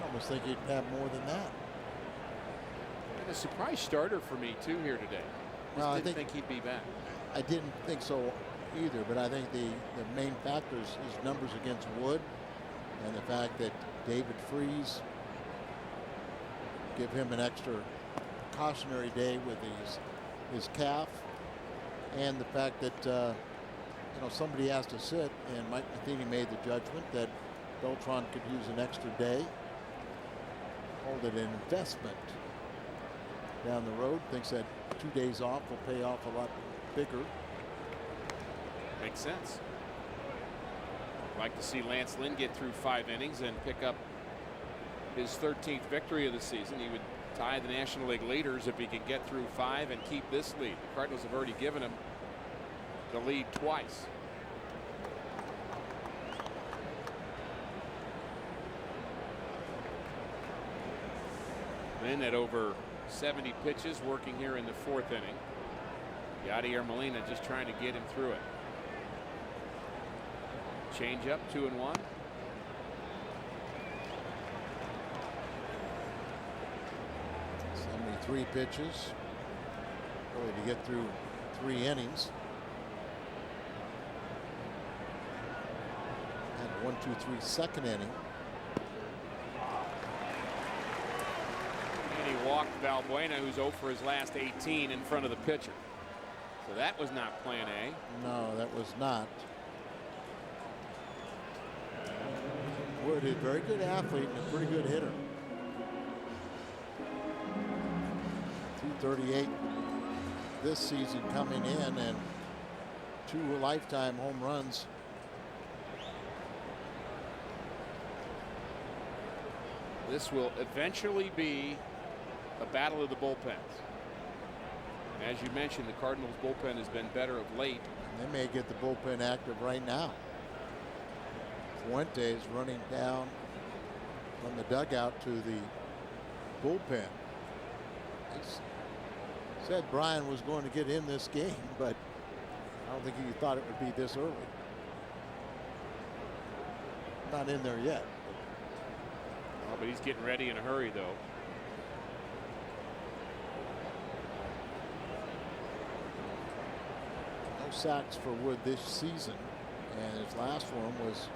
I almost think he'd have more than that. And a surprise starter for me too here today. Well, I didn't think think he'd be back. I didn't think so either, but I think the main factor is his numbers against Wood, and the fact that David Freese give him an extra cautionary day with his calf, and the fact that you know, somebody has to sit, and Mike Matheny made the judgment that Beltran could use an extra day. Called it an investment down the road. Thinks that 2 days off will pay off a lot bigger. Makes sense. Like to see Lance Lynn get through 5 innings and pick up his 13th victory of the season. He would tie the National League leaders if he can get through 5 and keep this lead. The Cardinals have already given him the lead twice. Lynn at over 70 pitches, working here in the 4th inning. Yadier Molina just trying to get him through it. Change up, 2-1. Three pitches really to get through 3 innings. And 1, 2, 3 second inning. And he walked Valbuena, who's 0 for his last 18, in front of the pitcher. So that was not plan A. No, that was not. Wood is a very good athlete and a pretty good hitter. 238 this season coming in, and 2 lifetime home runs. This will eventually be a battle of the bullpens. And as you mentioned, the Cardinals bullpen has been better of late. They may get the bullpen active right now. Fuentes running down from the dugout to the bullpen. It's said Brian was going to get in this game, but I don't think he thought it would be this early. Not in there yet. Oh, but he's getting ready in a hurry, though. No sacks for Wood this season, and his last one was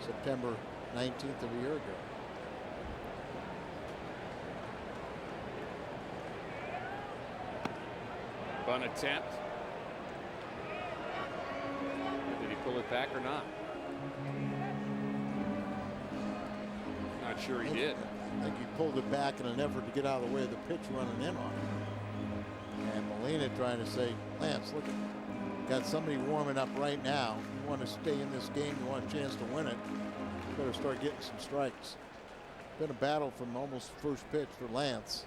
September 19th of a year ago. Bunt attempt. Did he pull it back or not? Not sure he did. I think he pulled it back in an effort to get out of the way of the pitch running in on him. And Molina trying to say, Lance, look, got somebody warming up right now. You want to stay in this game, you want a chance to win it, you better start getting some strikes. Been a battle from almost first pitch for Lance.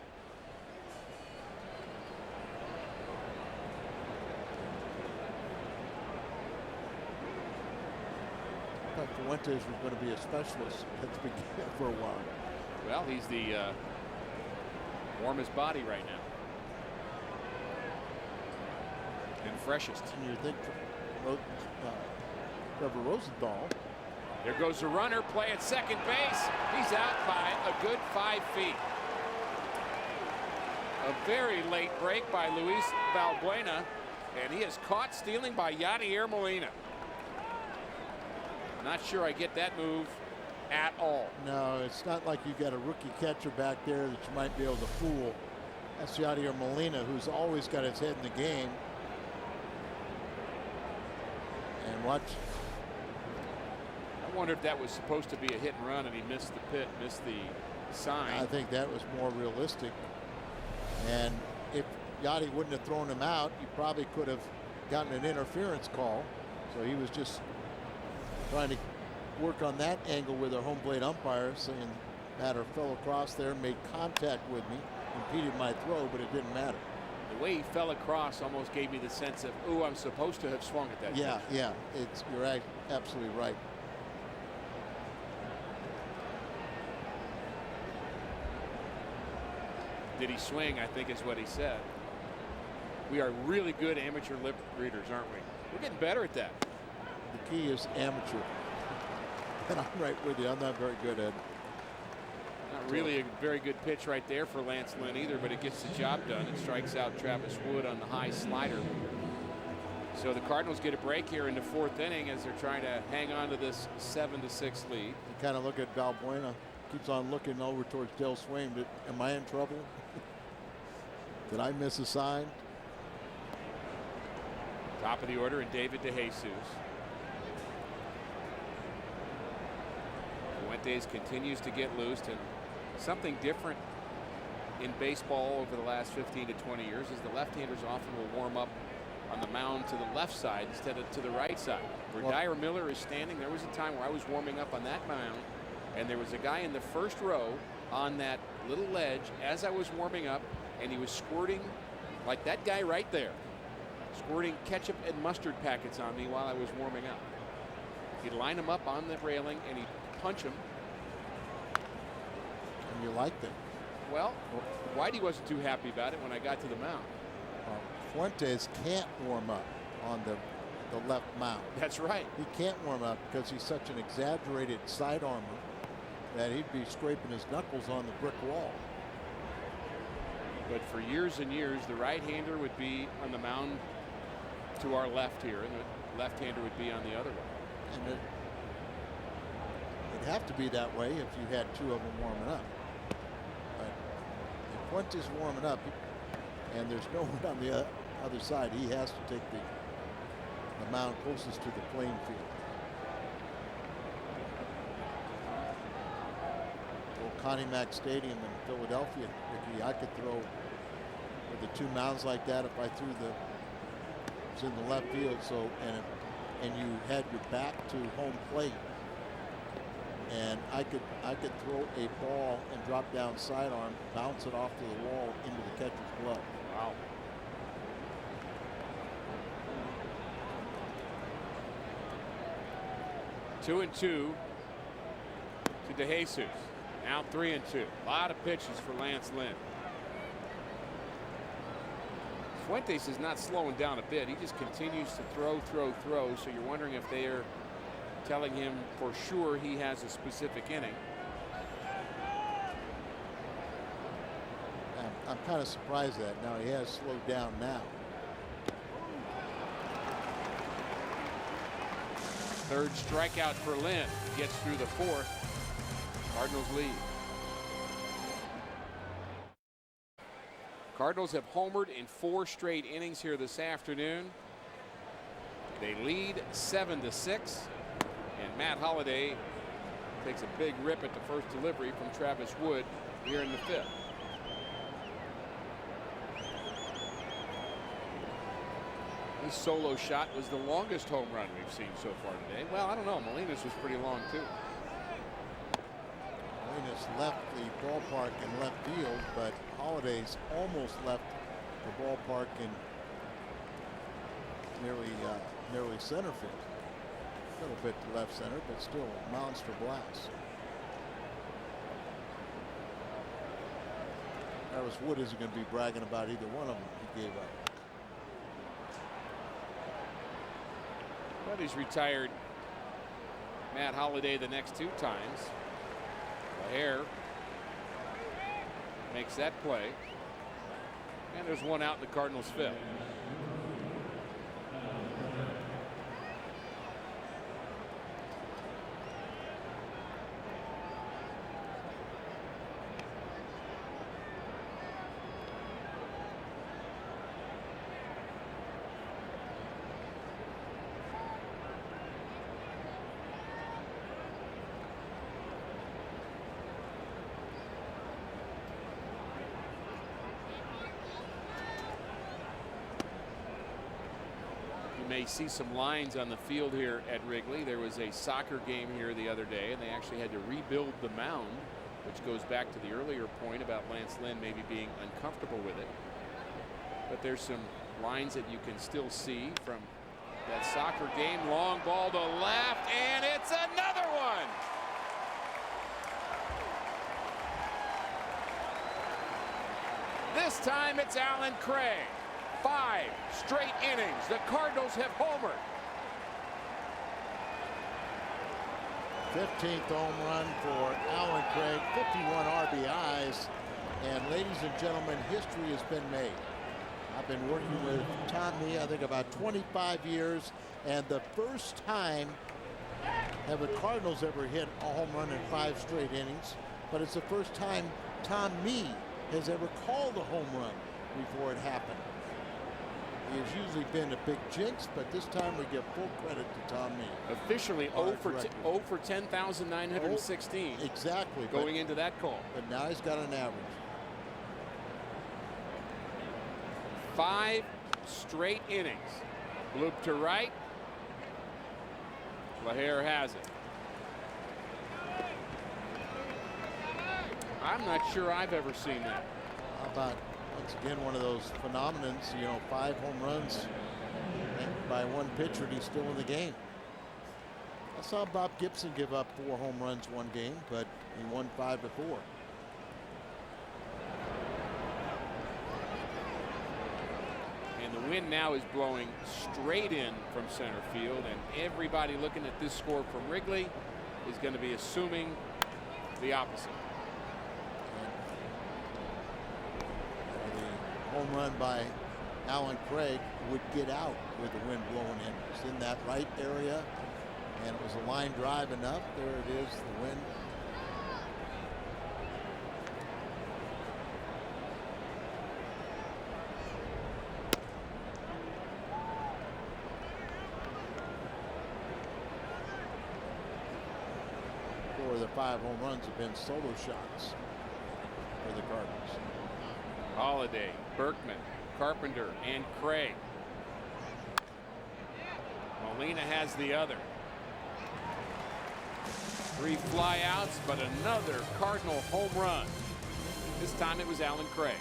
I thought Fuentes was going to be a specialist at the beginning for a while. Well, he's the warmest body right now. And freshest. And you think Trevor Rosenthal. There goes the runner, play at second base. He's out by a good 5 feet. A very late break by Luis Valbuena, and he is caught stealing by Yadier Molina. Not sure I get that move at all. No, it's not like you got a rookie catcher back there that you might be able to fool. That's Yadier Molina, who's always got his head in the game. And watch. I wonder if that was supposed to be a hit and run and he missed the pit, missed the sign. I think that was more realistic. And if Yachty wouldn't have thrown him out, you probably could have gotten an interference call. So he was just trying to work on that angle with our home plate umpire, saying Matter fell across there, made contact with me, impeded my throw, but it didn't matter. The way he fell across almost gave me the sense of, ooh, I'm supposed to have swung at that. Yeah, yeah, you're absolutely right. Did he swing, I think is what he said. We are really good amateur lip readers, aren't we? We're getting better at that. The key is amateur. And I'm right with you. I'm not very good at it. Not really a very good pitch right there for Lance Lynn either, but it gets the job done. It strikes out Travis Wood on the high slider. So the Cardinals get a break here in the 4th inning as they're trying to hang on to this 7-6 lead. You kind of look at Valbuena, keeps on looking over towards Del Swain. Am I in trouble? Did I miss a sign? Top of the order, and David DeJesus. Fuentes continues to get loose, and something different in baseball over the last 15 to 20 years is the left-handers often will warm up on the mound to the left side instead of to the right side. Where Dyer Miller is standing, there was a time where I was warming up on that mound, and there was a guy in the first row on that little ledge as I was warming up, and he was squirting like that guy right there, squirting ketchup and mustard packets on me while I was warming up. He'd line him up on the railing and he'd punch him. And you liked it. Well, Whitey wasn't too happy about it when I got to the mound. Fuentes can't warm up on the left mound. That's right. He can't warm up because he's such an exaggerated side armor that he'd be scraping his knuckles on the brick wall. But for years and years, the right-hander would be on the mound to our left here, and the left-hander would be on the other way. And it'd have to be that way if you had two of them warming up. But if Fuentes warming up, and there's no one on the other side, he has to take the mound closest to the playing field. Connie Mack Stadium in Philadelphia, Ricky, I could throw with the two mounds like that if I threw it's in the left field. So and you had your back to home plate and I could throw a ball and drop down sidearm, bounce it off to the wall into the catcher's glove. Wow. Two and two to DeJesus. Now 3-2. A lot of pitches for Lance Lynn. Fuentes is not slowing down a bit. He just continues to throw. So you're wondering if they are telling him for sure he has a specific inning. I'm kind of surprised that now he has slowed down now. Third strikeout for Lynn. Gets through the fourth. Cardinals lead. Cardinals have homered in 4 straight innings here this afternoon. They lead 7-6. And Matt Holliday takes a big rip at the first delivery from Travis Wood here in the 5th. His solo shot was the longest home run we've seen so far today. Well, I don't know. Molina's was pretty long, too. Molina's left the ballpark in left field, but Holliday's almost left the ballpark in nearly center field. A little bit to left center, but still a monster blast. Travis Wood isn't going to be bragging about either one of them he gave up. But he's retired Matt Holliday the next 2 times. Laher makes that play. And there's one out in the Cardinals' 5th. May see some lines on the field here at Wrigley. There was a soccer game here the other day, and they actually had to rebuild the mound, which goes back to the earlier point about Lance Lynn maybe being uncomfortable with it. But there's some lines that you can still see from that soccer game. Long ball to left, and it's another one. This time it's Alan Craig. 5 straight innings. The Cardinals have homered. 15th home run for Alan Craig, 51 RBIs. And ladies and gentlemen, history has been made. I've been working with Tom Mee, I think about 25 years. And the first time have the Cardinals ever hit a home run in 5 straight innings. But it's the first time Tom Mee has ever called a home run before it happened. He has usually been a big jinx, but this time we give full credit to Tom Mee. Officially 0 for 10,916. Exactly. Going into that call. But now he's got an average. 5 straight innings. Loop to right. Laher has it. I'm not sure I've ever seen that. How about once again one of those phenomenons, you know, 5 home runs by one pitcher and he's still in the game. I saw Bob Gibson give up 4 home runs one game, but he won 5 before. And the wind now is blowing straight in from center field, and everybody looking at this score from Wrigley is going to be assuming the opposite. Home run by Alan Craig would get out with the wind blowing in. It's in that right area, and it was a line drive enough. There it is, the wind. Four of the 5 home runs have been solo shots for the Cardinals. Holliday, Berkman, Carpenter, and Craig. Molina has the other. 3 flyouts, but another Cardinal home run. This time it was Alan Craig.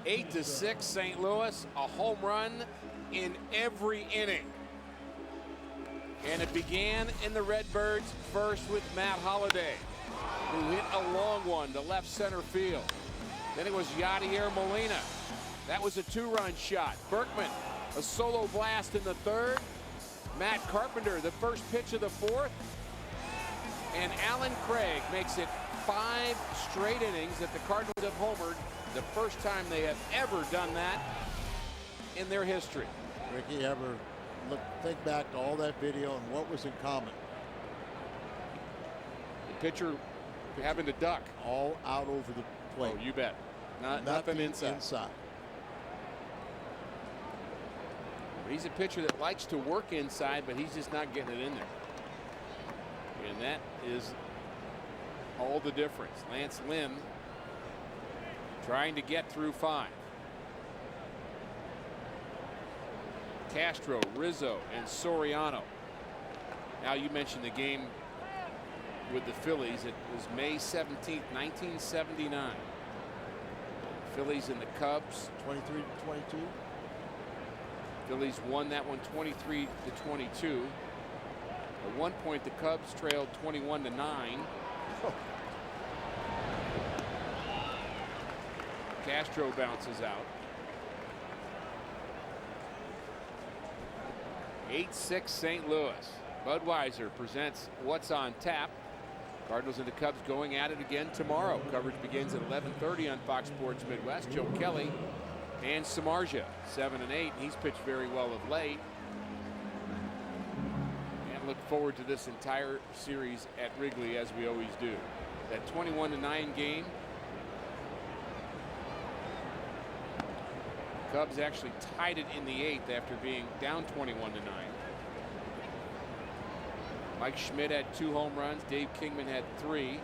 8-6 St. Louis, a home run in every inning. And it began in the Redbirds first with Matt Holliday, who hit a long one to left center field. Then it was Yadier Molina. That was a 2-run shot. Berkman, a solo blast in the 3rd. Matt Carpenter, the first pitch of the 4th. And Alan Craig makes it 5 straight innings that the Cardinals have homered, the first time they have ever done that in their history. Ricky, ever think back to all that video and what was in common? The pitcher having to duck. All out over the plate. Oh, you bet. Nothing inside. But he's a pitcher that likes to work inside, but he's just not getting it in there. And that is all the difference. Lance Lynn trying to get through 5. Castro, Rizzo, and Soriano. Now, you mentioned the game with the Phillies. It was May 17th, 1979. Phillies and the Cubs. 23-22. Phillies won that one 23-22. At one point, the Cubs trailed 21-9. Castro bounces out. 8-6 St. Louis. Budweiser presents What's on Tap. Cardinals and the Cubs going at it again tomorrow. Coverage begins at 11:30 on Fox Sports Midwest. Joe Kelly and Samardzija, 7 and 8. He's pitched very well of late. And look forward to this entire series at Wrigley, as we always do. That 21-9 game. Cubs actually tied it in the 8th after being down 21-9. Mike Schmidt had 2 home runs. Dave Kingman had 3.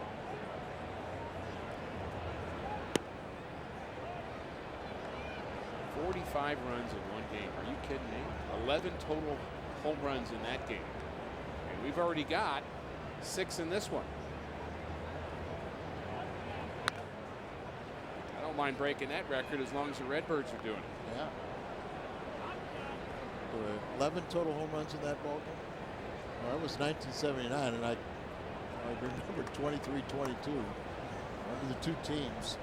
$45 runs in one game. Are you kidding me? 11 total home runs in that game. And we've already got 6 in this one. I don't mind breaking that record as long as the Redbirds are doing it. Yeah. There were 11 total home runs in that ball game. Well, that was 1979, and I remember 23-22. Under the 2 teams.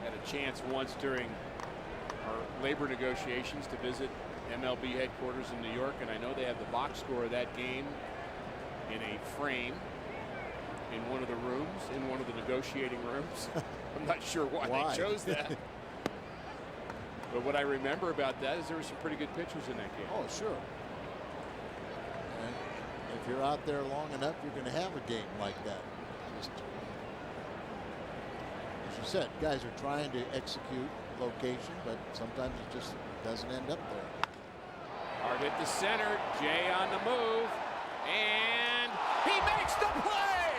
Had a chance once during our labor negotiations to visit MLB headquarters in New York, and I know they have the box score of that game in a frame in one of the rooms, in one of the negotiating rooms. I'm not sure why they chose that. But what I remember about that is there were some pretty good pitchers in that game. Oh, sure. And if you're out there long enough, you're going to have a game like that. Just, as you said, guys are trying to execute location, but sometimes it just doesn't end up there. Hard hit to center. Jay on the move. And he makes the play!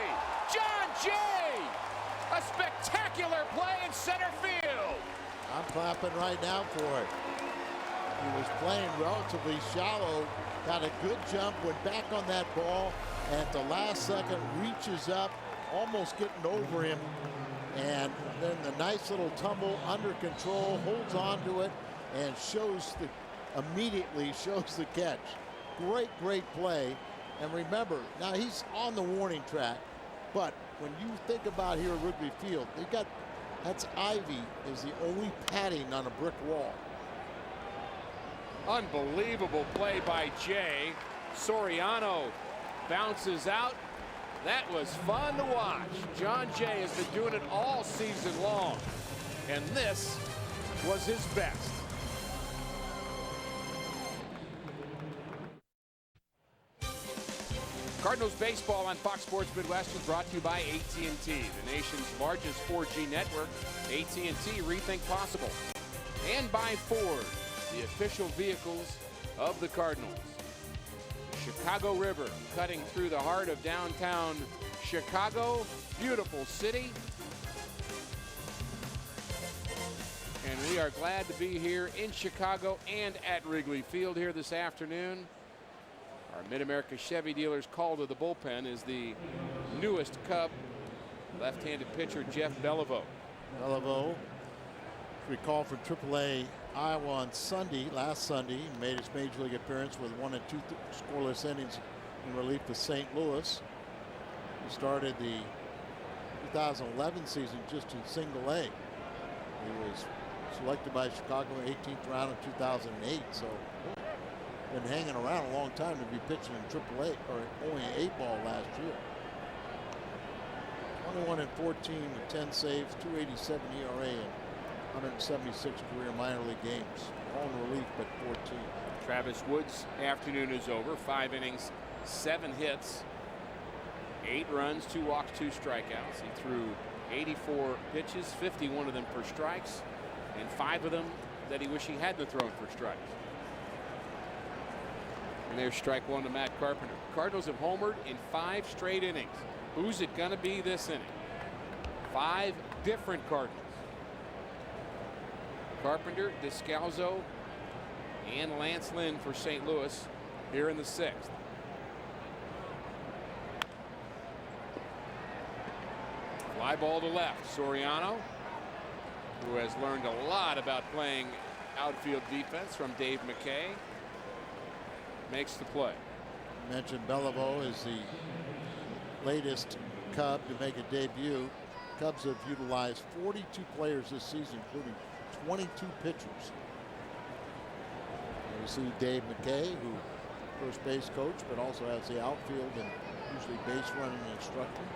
John Jay! A spectacular play in center field. I'm clapping right now for it. He was playing relatively shallow, got a good jump, went back on that ball, and at the last second reaches up, almost getting over him, and then the nice little tumble under control, holds on to it, and immediately shows the catch. Great play. And remember, now he's on the warning track, but when you think about here at Wrigley Field, that's ivy is the only padding on a brick wall. Unbelievable play by Jay. Soriano bounces out. That was fun to watch. John Jay has been doing it all season long, and this was his best. Cardinals baseball on Fox Sports Midwest is brought to you by AT&T, the nation's largest 4G network. AT&T, rethink possible. And by Ford, the official vehicles of the Cardinals. The Chicago River cutting through the heart of downtown Chicago. Beautiful city. We are glad to be here in Chicago and at Wrigley Field here this afternoon. Our Mid-America Chevy dealer's call to the bullpen is the newest Cub, left-handed pitcher Jeff Beliveau. Beliveau, recall from AAA Iowa on Sunday, last Sunday, made his major league appearance with 1 and 2 scoreless innings in relief of St. Louis. He started the 2011 season just in single A. He was selected by Chicago in the 18th round in 2008, so been hanging around a long time to be pitching in AAA, or only an 8-ball last year. 21 and 14 with 10 saves, 2.87 ERA, and 176 career minor league games. All in relief, but 14. Travis Wood's afternoon is over. 5 innings, 7 hits, 8 runs, 2 walks, 2 strikeouts. He threw 84 pitches, 51 of them for strikes, and 5 of them that he wished he hadn't thrown for strikes. And there's strike 1 to Matt Carpenter. Cardinals have homered in 5 straight innings. Who's it going to be this inning? 5 different Cardinals. Carpenter, Descalzo, and Lance Lynn for St. Louis here in the 6th. Fly ball to left. Soriano, who has learned a lot about playing outfield defense from Dave McKay, makes the play. You mentioned Beliveau is the latest Cub to make a debut. Cubs have utilized 42 players this season, including 22 pitchers. And you see Dave McKay, who first base coach, but also has the outfield and usually base running instructor.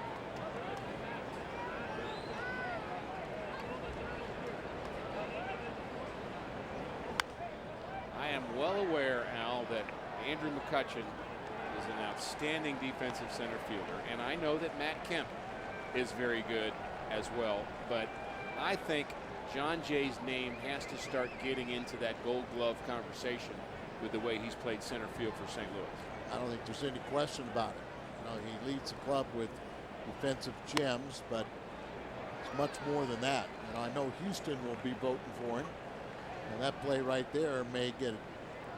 I am well aware, Al, that Andrew McCutchen is an outstanding defensive center fielder, and I know that Matt Kemp is very good as well, but I think John Jay's name has to start getting into that Gold Glove conversation with the way he's played center field for St. Louis. I don't think there's any question about it. You know, he leads the club with defensive gems, but it's much more than that. You know, I know Houston will be voting for him, and that play right there may get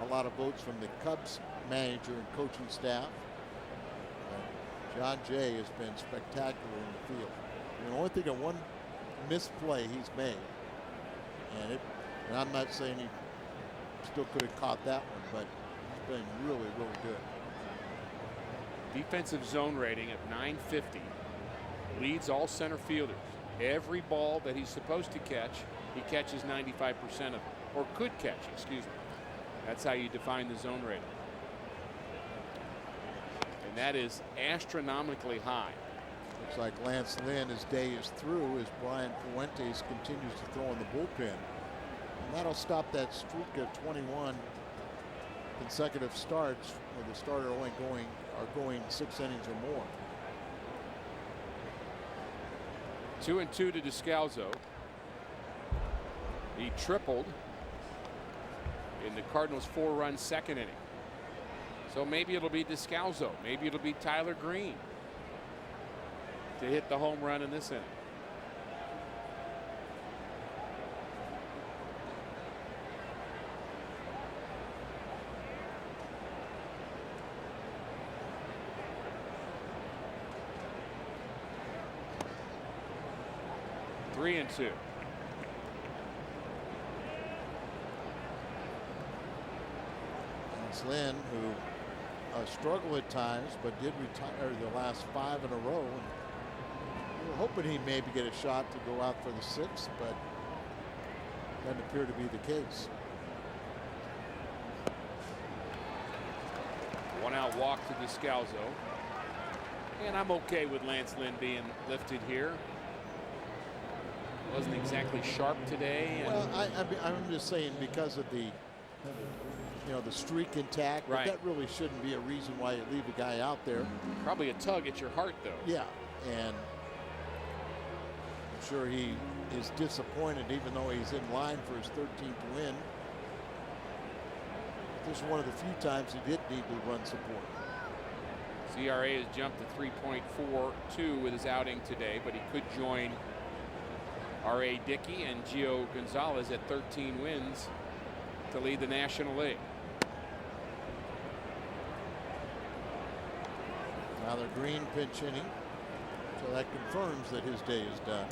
a lot of votes from the Cubs manager and coaching staff. But John Jay has been spectacular in the field. The only thing, one misplay he's made, and I'm not saying he still could have caught that one, but he's been really, really good. Defensive zone rating at 950, leads all center fielders. Every ball that he's supposed to catch, he catches 95% of it, or could catch, excuse me. That's how you define the zone rating. And that is astronomically high. Looks like Lance Lynn, his day is through as Brian Fuentes continues to throw in the bullpen. And that'll stop that streak of 21 consecutive starts where the starter only going 6 innings or more. 2-2 to Descalzo. He tripled in the Cardinals' 4-run second inning. So maybe it'll be Descalzo. Maybe it'll be Tyler Green to hit the home run in this inning. Three and two. Lance Lynn, who struggled at times, but did retire the last 5 in a row. And we were hoping he maybe get a shot to go out for the 6th, but doesn't appear to be the case. 1-out walk to Descalzo. And I'm okay with Lance Lynn being lifted here. Wasn't exactly sharp today. Well, I'm just saying because of the streak intact, right. But that really shouldn't be a reason why you leave a guy out there. Probably a tug at your heart, though. Yeah, and I'm sure he is disappointed, even though he's in line for his 13th win. This is one of the few times he did need to run support. CRA has jumped to 3.42 with his outing today, but he could join R.A. Dickey and Gio Gonzalez at 13 wins to lead the National League. Tyler Green pinch hitting, so that confirms that his day is done.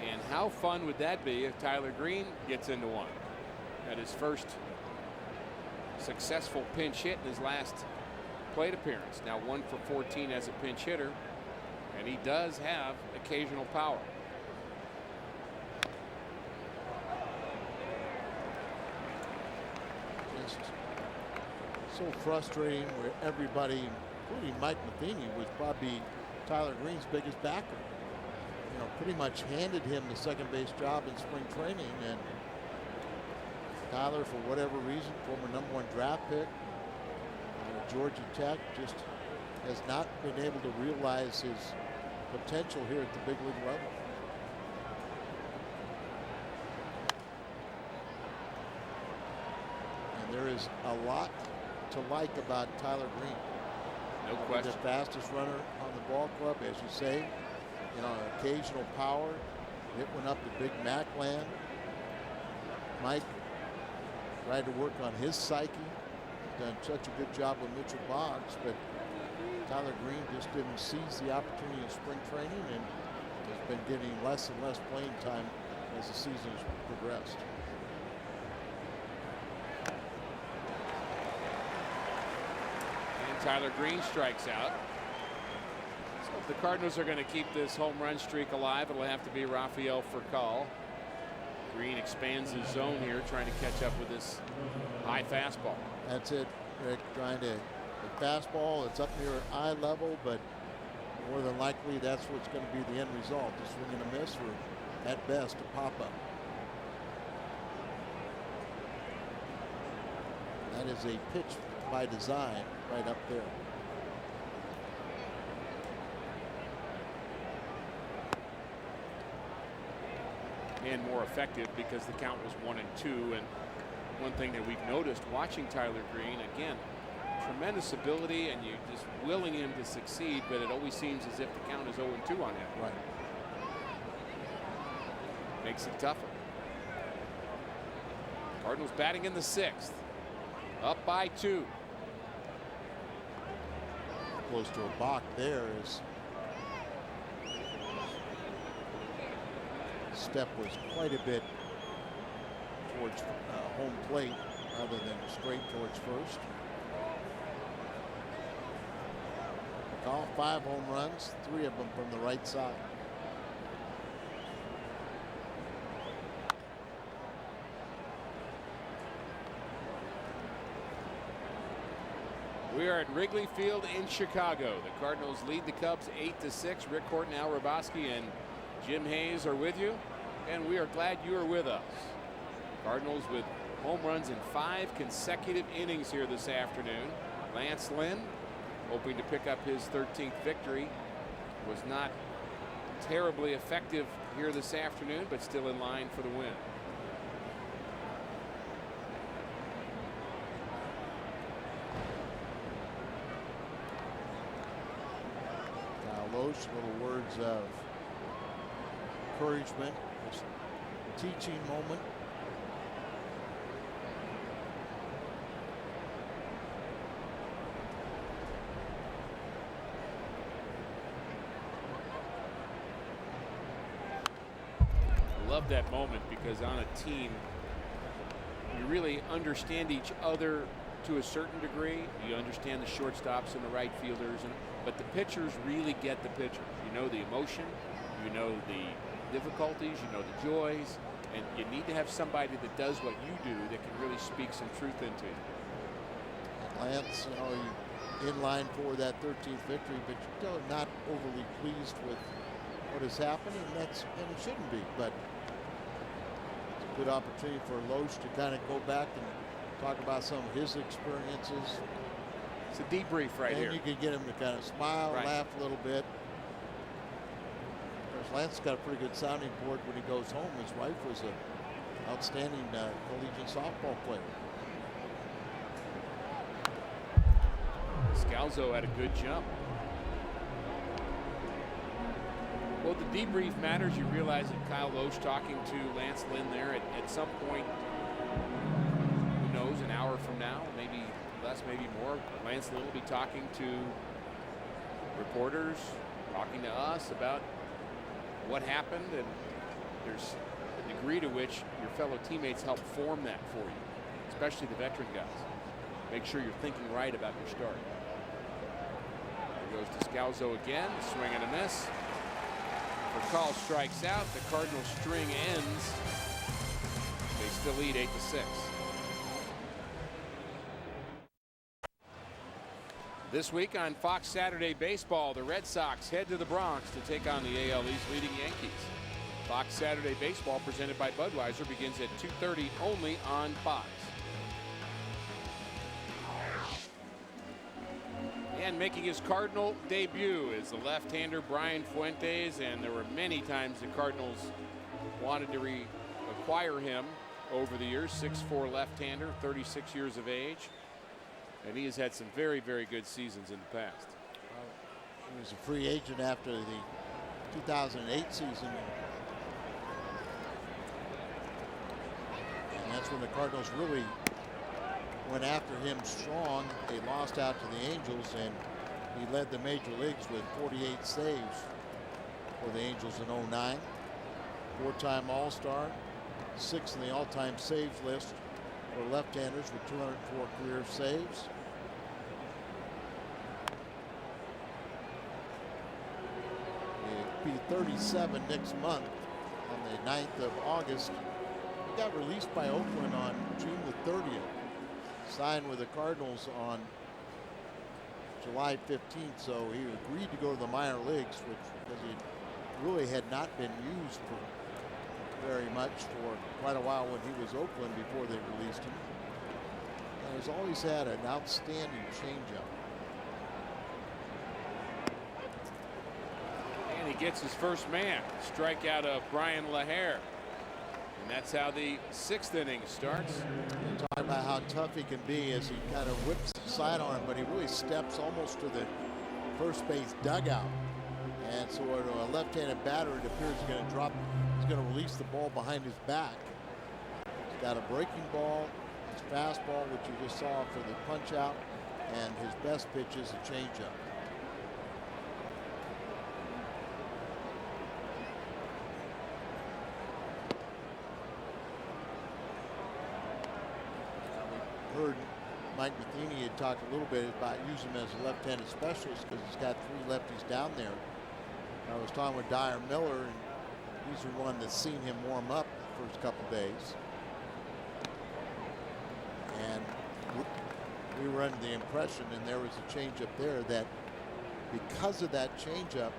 And how fun would that be if Tyler Green gets into one at his first successful pinch hit in his last plate appearance. Now 1 for 14 as a pinch hitter, and he does have occasional power. Just so frustrating where everybody, including Mike Matheny, was probably Tyler Green's biggest backer. You know, pretty much handed him the second base job in spring training, and Tyler, for whatever reason, former #1 draft pick out of Georgia Tech, just has not been able to realize his potential here at the big league level. And there is a lot to like about Tyler Green. No question. The fastest runner on the ball club, as you say. You know, occasional power. Hit one up the Big Mac land. Mike tried to work on his psyche. Done such a good job with Mitchell Boggs, but Tyler Green just didn't seize the opportunity in spring training and has been getting less and less playing time as the season has progressed. And Tyler Green strikes out. So if the Cardinals are going to keep this home run streak alive, it'll have to be Rafael Furcal. Green expands his zone here, trying to catch up with this high fastball. That's it, Rick, trying to, the fastball, it's up near eye level, but more than likely that's what's going to be the end result. A swing and a miss, or at best a pop-up. That is a pitch by design right up there. And more effective because the count was 1-2. And one thing that we've noticed watching Tyler Green, again, tremendous ability, and you're just willing him to succeed, but it always seems as if the count is 0-2 on him. Right. Makes it tougher. Cardinals batting in the 6th. Up by 2. Close to a balk there as step was quite a bit towards home plate rather than straight towards first. All 5 home runs, 3 of them from the right side. We are at Wrigley Field in Chicago. The Cardinals lead the Cubs 8-6. Rick Horton, Al Raboski, and Jim Hayes are with you, and we are glad you are with us. Cardinals with home runs in 5 consecutive innings here this afternoon. Lance Lynn, hoping to pick up his 13th victory, was not terribly effective here this afternoon, but still in line for the win. Loesch, little words of encouragement, this teaching moment. I love that moment because on a team, you really understand each other to a certain degree. You understand the shortstops and the right fielders, but the pitchers really get the pitchers. You know the emotion, you know the difficulties, you know the joys, and you need to have somebody that does what you do that can really speak some truth into you. Lance, you know, in line for that 13th victory, but you're still not overly pleased with what has happened, and it shouldn't be. But it's a good opportunity for Loesch to kind of go back and talk about some of his experiences. It's a debrief right here. And you can get him to kind of smile, Right. laugh a little bit. Of course, Lance has got a pretty good sounding board when he goes home. His wife was an outstanding collegiate softball player. Scalzo had a good jump. Well, the debrief matters. You realize that Kyle Loesch talking to Lance Lynn there at some point, who knows, an hour from now, maybe less, maybe more. Lance Lynn will be talking to reporters, talking to us about what happened, and there's a degree to which your fellow teammates help form that for you, especially the veteran guys. Make sure you're thinking right about your start. There goes to Scalzo again, swing and a miss. McCall strikes out. The Cardinals string ends. They still lead 8-6. This week on Fox Saturday Baseball, the Red Sox head to the Bronx to take on the AL East leading Yankees. Fox Saturday Baseball, presented by Budweiser, begins at 2:30 only on Fox. And making his Cardinal debut is the left-hander Brian Fuentes, and there were many times the Cardinals wanted to acquire him over the years. 6'4" left-hander, 36 years of age, and he has had some very, very good seasons in the past. He was a free agent after the 2008 season, and that's when the Cardinals really went after him strong. They lost out to the Angels, and he led the major leagues with 48 saves for the Angels in 09. Four-time All-Star, sixth in the all-time saves list for left-handers with 204 career saves. He'll be 37 next month on the 9th of August. He got released by Oakland on June the 30th. Signed with the Cardinals on July 15th, so he agreed to go to the minor leagues, which because he really had not been used for very much for quite a while when he was Oakland before they released him. And he's always had an outstanding changeup. And he gets his first man. Strikeout of Brian LaHare. And that's how the 6th inning starts. Talk about how tough he can be as he kind of whips the sidearm, but he really steps almost to the first base dugout. And so a left-handed batter, it appears he's going to drop. He's going to release the ball behind his back. He's got a breaking ball, his fastball, which you just saw for the punch out, and his best pitch is a changeup. Heard Mike Matheny had talked a little bit about using him as a left-handed specialist because he's got 3 lefties down there. I was talking with Dyer Miller, and he's the one that's seen him warm up the first couple days. And we were under the impression, and there was a changeup there, that because of that changeup,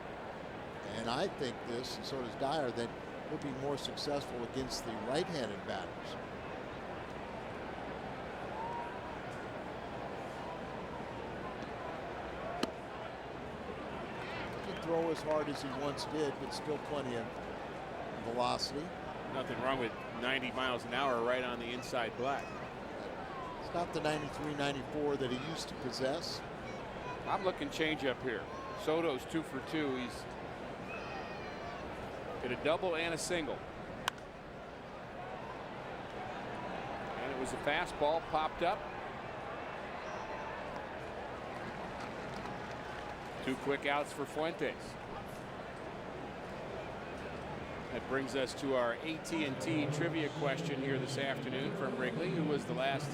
and I think this, and so does Dyer, that he'll be more successful against the right-handed batters. Throw as hard as he once did, but still plenty of velocity. Nothing wrong with 90 miles an hour right on the inside black. It's not the 93, 94 that he used to possess. I'm looking changeup here. Soto's 2 for 2. He's hit a double and a single. And it was a fastball popped up. 2 quick outs for Fuentes. That brings us to our AT&T trivia question here this afternoon from Wrigley, who was the last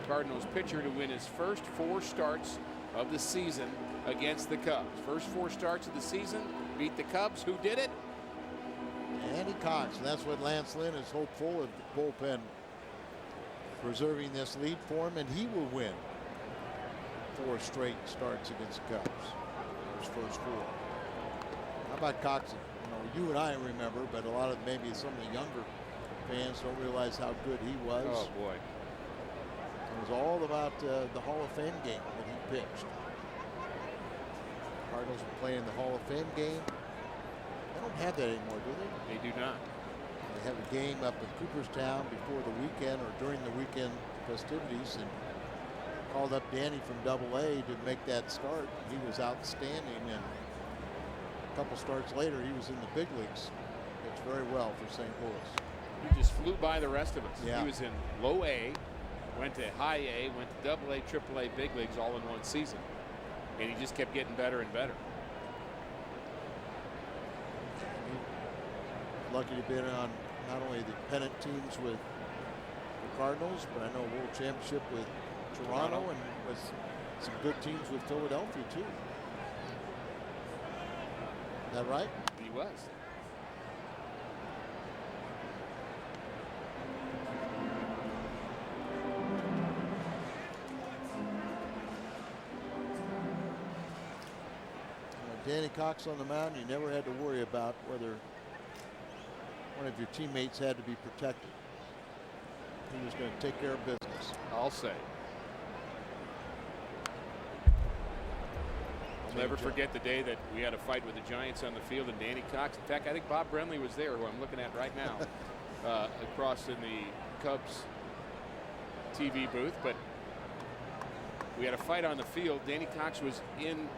Cardinals pitcher to win his first 4 starts of the season against the Cubs. First 4 starts of the season, beat the Cubs. Who did it? Andy Cox. And that's what Lance Lynn is hopeful of the bullpen preserving this lead for him, and he will win 4 straight starts against the Cubs. His first 4. How about Cox? You know, you and I remember, but a lot of maybe some of the younger fans don't realize how good he was. Oh boy. It was all about the Hall of Fame game that he pitched. Cardinals were playing the Hall of Fame game. They don't have that anymore, do they? They do not. They have a game up in Cooperstown before the weekend or during the weekend festivities, and called up Danny from Double-A to make that start. He was outstanding, and couple starts later, he was in the big leagues. Pitched very well for St. Louis. He just flew by the rest of us. Yeah. He was in low A, went to high A, went to double A, triple A, big leagues all in one season. And he just kept getting better and better. Lucky to be on not only the pennant teams with the Cardinals, but I know World Championship with Toronto and with some good teams with Philadelphia too. Is that right? He was. Danny Cox on the mound, you never had to worry about whether one of your teammates had to be protected. He was going to take care of business. I'll say. I'll never forget the day that we had a fight with the Giants on the field and Danny Cox. In fact, I think Bob Brenly was there, who I'm looking at right now, across in the Cubs TV booth. But we had a fight on the field. Danny Cox was in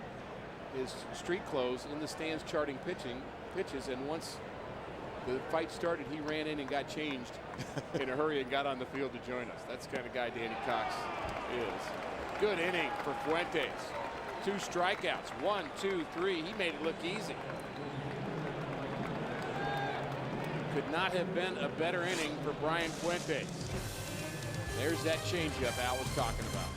his street clothes in the stands charting pitches, and once the fight started, he ran in and got changed in a hurry and got on the field to join us. That's the kind of guy Danny Cox is. Good inning for Fuentes. 2 strikeouts, 1, 2, 3. He made it look easy. Could not have been a better inning for Brian Fuentes. There's that changeup Al was talking about.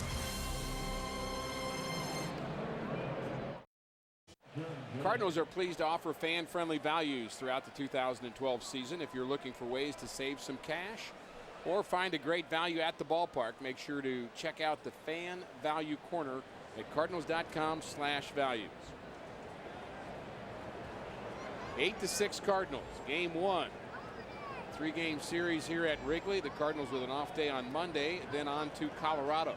Cardinals are pleased to offer fan-friendly values throughout the 2012 season. If you're looking for ways to save some cash or find a great value at the ballpark, make sure to check out the Fan Value Corner at cardinals.com/values. 8-6 Cardinals, game 1. 3-game series here at Wrigley. The Cardinals with an off day on Monday, then on to Colorado.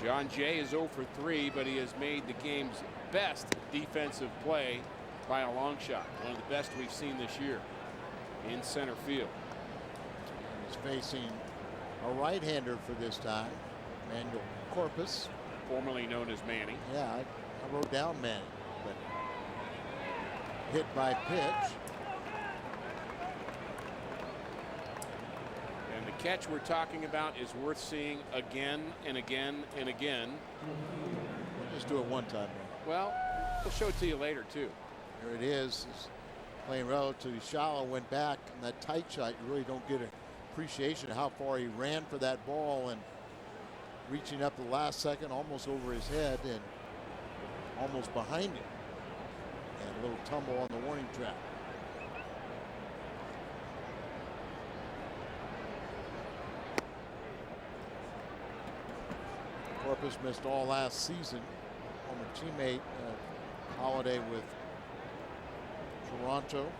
John Jay is 0 for 3, but he has made the game's best defensive play by a long shot. One of the best we've seen this year in center field. He's facing a right-hander for this time, Manuel Corpus. Formerly known as Manny. Yeah, I wrote down Manny, but hit by pitch. And the catch we're talking about is worth seeing again and again and again. We'll just do it one time. Well, we'll show it to you later, too. There it is. He's playing relatively shallow, went back, and that tight shot, you really don't get an appreciation of how far he ran for that ball and reaching up the last second, almost over his head and almost behind him. And a little tumble on the warning track. Corpus missed all last season. Former teammate Holiday with Toronto.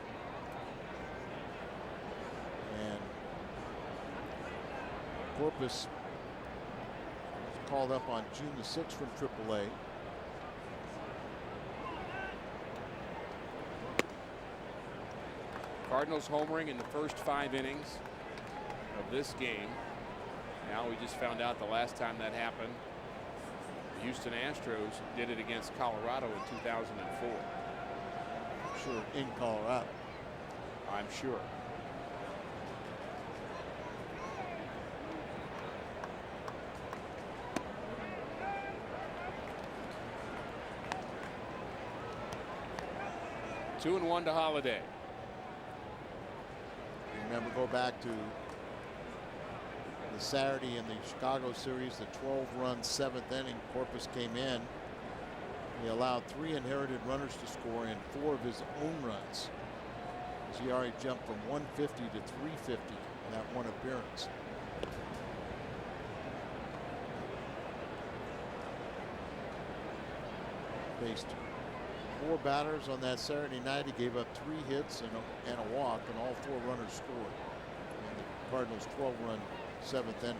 And Corpus was called up on June the 6th from AAA. Cardinals homering in the first 5 innings of this game. Now we just found out the last time that happened, the Houston Astros did it against Colorado in 2004. I'm sure in Colorado. I'm sure. Two and 1 to Holiday. Remember, go back to the Saturday in the Chicago series, the 12-run 7th inning. Corpus came in. He allowed 3 inherited runners to score and 4 of his own runs. He already jumped from 150 to 350 in that one appearance. Faced 4 batters on that Saturday night. He gave up 3 hits and a walk, and all 4 runners scored in the Cardinals' 12-run 7th inning.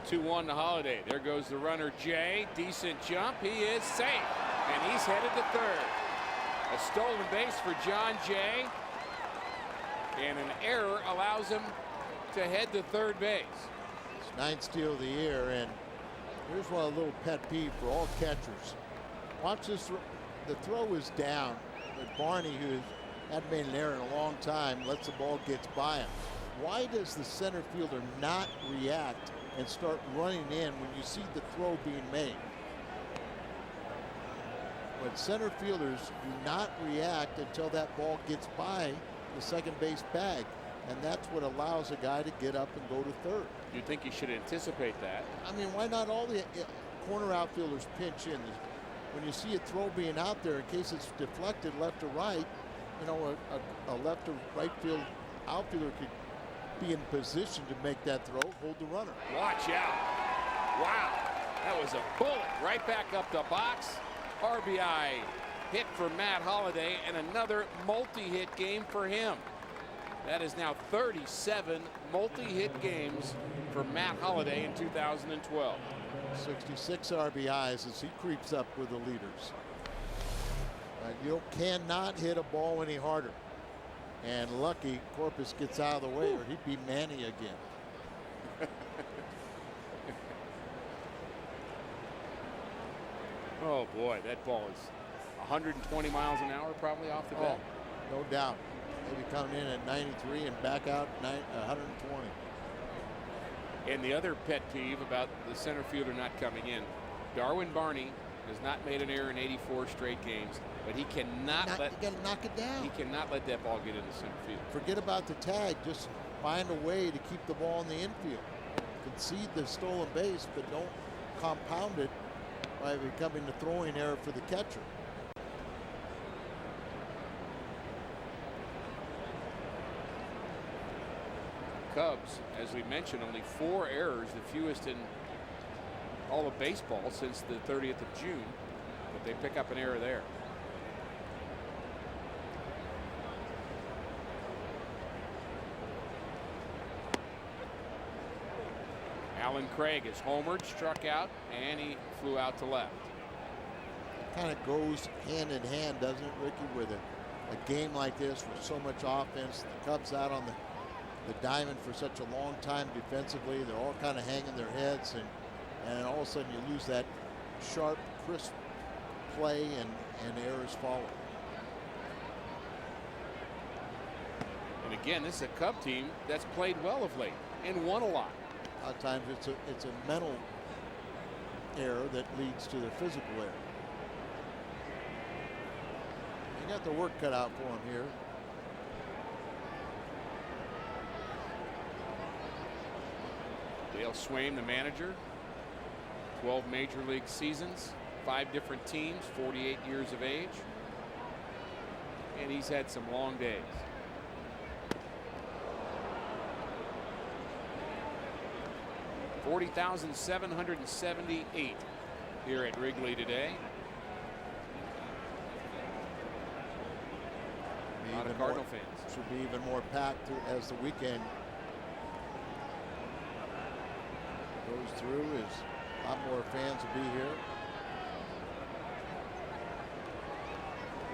Two 2-1 to Holiday. There goes the runner Jay. Decent jump. He is safe, and he's headed to third. A stolen base for John Jay, and an error allows him to head to third base. It's 9th steal of the year, and here's one a little pet peeve for all catchers. Watch this. The throw is down, but Barney, who hadn't made an error in a long time, lets the ball get by him. Why does the center fielder not react and start running in when you see the throw being made? But center fielders do not react until that ball gets by the second base bag, and that's what allows a guy to get up and go to third. You'd think you should anticipate that. I mean, why not all the corner outfielders pinch in? When you see a throw being out there, in case it's deflected left or right, you know, a left or right field outfielder could be in position to make that throw, hold the runner. Watch out. Wow. That was a bullet right back up the box. RBI hit for Matt Holliday, and another multi-hit game for him. That is now 37 multi-hit games for Matt Holliday in 2012. 66 RBIs as he creeps up with the leaders. You cannot hit a ball any harder. And lucky Corpus gets out of the way, or he'd be Manny again. Oh boy, that ball is 120 miles an hour probably off the bat. No doubt. Maybe coming in at 93 and back out 120. And the other pet peeve about the center fielder not coming in, Darwin Barney has not made an error in 84 straight games, but he cannot You gotta knock it down. he cannot let that ball get into center field. Forget about the tag. Just find a way to keep the ball in the infield. Concede the stolen base, but don't compound it by becoming a throwing error for the catcher. Cubs, as we mentioned, only 4 errors, the fewest in all of baseball since the 30th of June, but they pick up an error there. Alan Craig is homered, struck out, and he flew out to left. Kind of goes hand in hand, doesn't it, Ricky, with a game like this with so much offense. The Cubs out on the diamond for such a long time defensively. They're all kind of hanging their heads, and all of a sudden you lose that sharp, crisp play, and errors follow. And again, this is a Cub team that's played well of late and won a lot. A lot of times it's a mental error that leads to the physical error. They got the work cut out for him here. Dale Swaim, the manager, 12 major league seasons, 5 different teams, 48 years of age, and he's had some long days. $40,778 here at Wrigley today. A lot of Cardinal fans. Should be even more packed as the weekend goes through. A lot more fans will be here.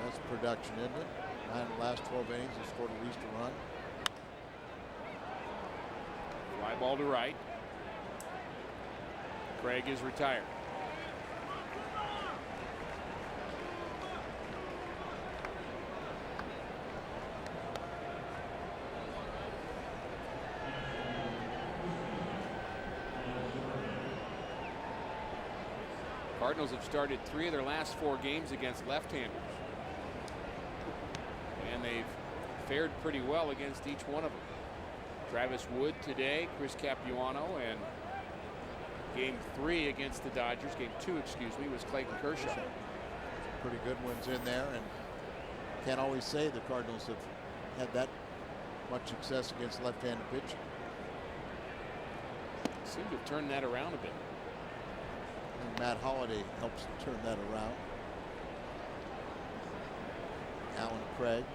That's production, isn't it? 9 of the last 12 innings, he scored at least a run. Fly ball to right. Craig is retired. Cardinals have started 3 of their last 4 games against left-handers, and they've fared pretty well against each one of them. Travis Wood today, Chris Capuano, and game 3 against the Dodgers, game 2, excuse me, was Clayton Kershaw. Pretty good ones in there, and can't always say the Cardinals have had that much success against left-handed pitching. Seem to have turned that around a bit. And Matt Holliday helps turn that around. Alan Craig.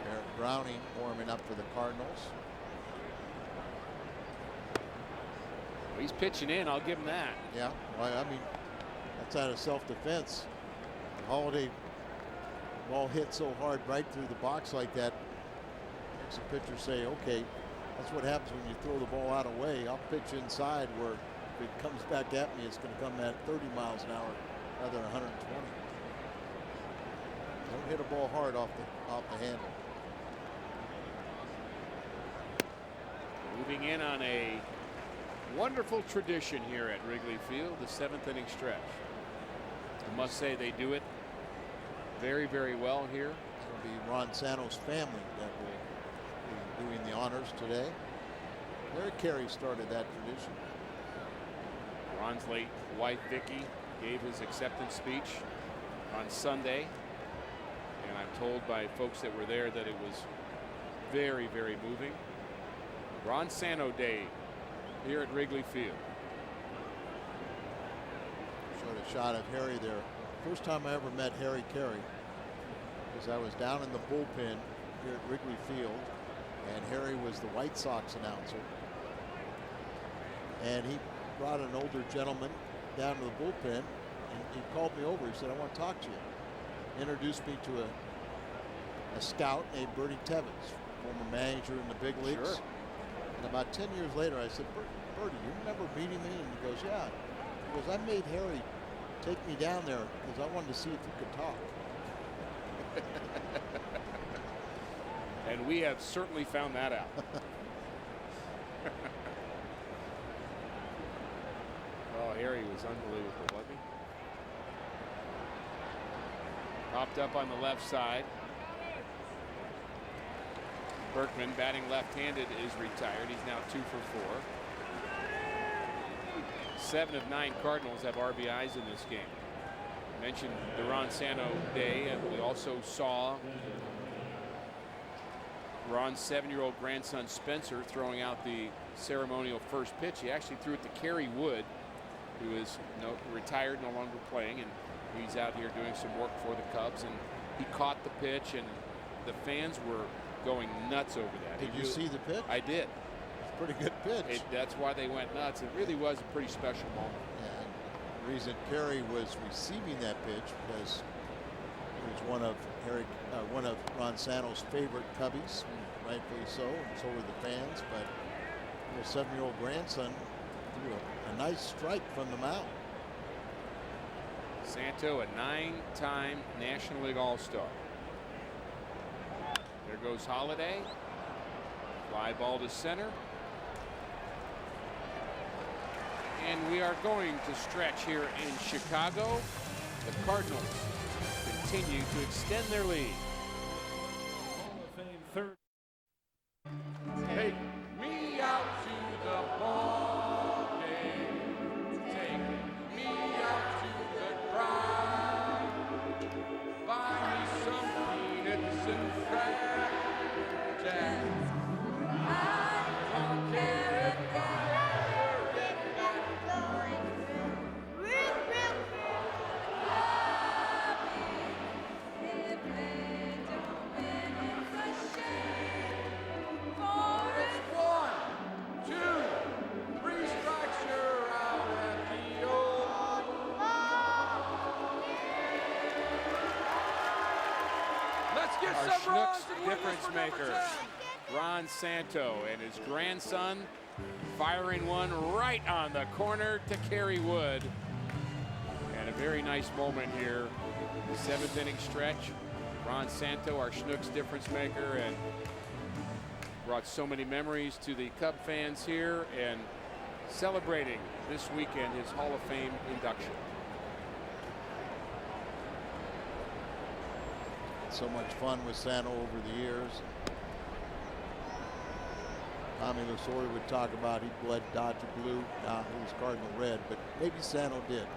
Eric Browning warming up for the Cardinals. Well, he's pitching in, I'll give him that. Yeah, well, I mean, that's out of self-defense. Holiday ball hit so hard right through the box like that makes the pitcher say, okay, that's what happens when you throw the ball out of way. I'll pitch inside where if it comes back at me, it's going to come at 30 miles an hour rather than 120. Don't hit a ball hard off the handle. Moving in on a wonderful tradition here at Wrigley Field, the 7th inning stretch. I must say they do it very, very well here. It'll be Ron Santo's family that will be doing the honors today. Larry Carey started that tradition. Ron's late wife, Vicky, gave his acceptance speech on Sunday. And I'm told by folks that were there that it was very, very moving. Ron Santo Day here at Wrigley Field. Showed a shot of Harry there. First time I ever met Harry Carey because I was down in the bullpen here at Wrigley Field, and Harry was the White Sox announcer. And he brought an older gentleman down to the bullpen, and he called me over. He said, "I want to talk to you." Introduced me to a scout named Bertie Tevins, former manager in the big leagues. Sure. And about 10 years later, I said, "Bertie, you remember meeting me?" And he goes, "Yeah." He goes, "I made Harry take me down there because I wanted to see if you could talk." And we have certainly found that out. Oh, Harry was unbelievable, wasn't he? Popped up on the left side. Berkman, batting left-handed, is retired. He's now 2 for 4. 7 of 9 Cardinals have RBIs in this game. I mentioned the Ron Santo Day, and we also saw Ron's 7-year-old grandson Spencer throwing out the ceremonial first pitch. He actually threw it to Kerry Wood, who is retired, no longer playing, and he's out here doing some work for the Cubs. And he caught the pitch, and the fans were going nuts over that. Did you see the pitch? I did. It's a pretty good pitch. That's why they went nuts. It really was a pretty special moment. And the reason Kerry was receiving that pitch because he was one of Ron Santo's favorite Cubbies, rightfully so, and so were the fans. But his 7-year-old grandson threw a nice strike from the mound. Santo, a 9-time National League All-Star. There goes Holiday. Fly ball to center. And we are going to stretch here in Chicago. The Cardinals continue to extend their lead. Hall of Fame third. Take me out to the ball game. Take me out to the crowd. Buy me some peanuts and crackers. Jack. I don't care if I ever get back. It's 1, 2, 3 strikes, you're out at the old. Let's get Our some runs Schnucks and win this difference for number maker, 10. Ron Santo, and his grandson firing one right on the corner to Kerry Wood. And a very nice moment here. 7th inning stretch. Ron Santo, our Schnucks difference maker, and brought so many memories to the Cub fans here, and celebrating this weekend his Hall of Fame induction. So much fun with Santo over the years. Tommy Lasorda would talk about he bled Dodger blue. Nah, he was Cardinal red, but maybe Santo did. It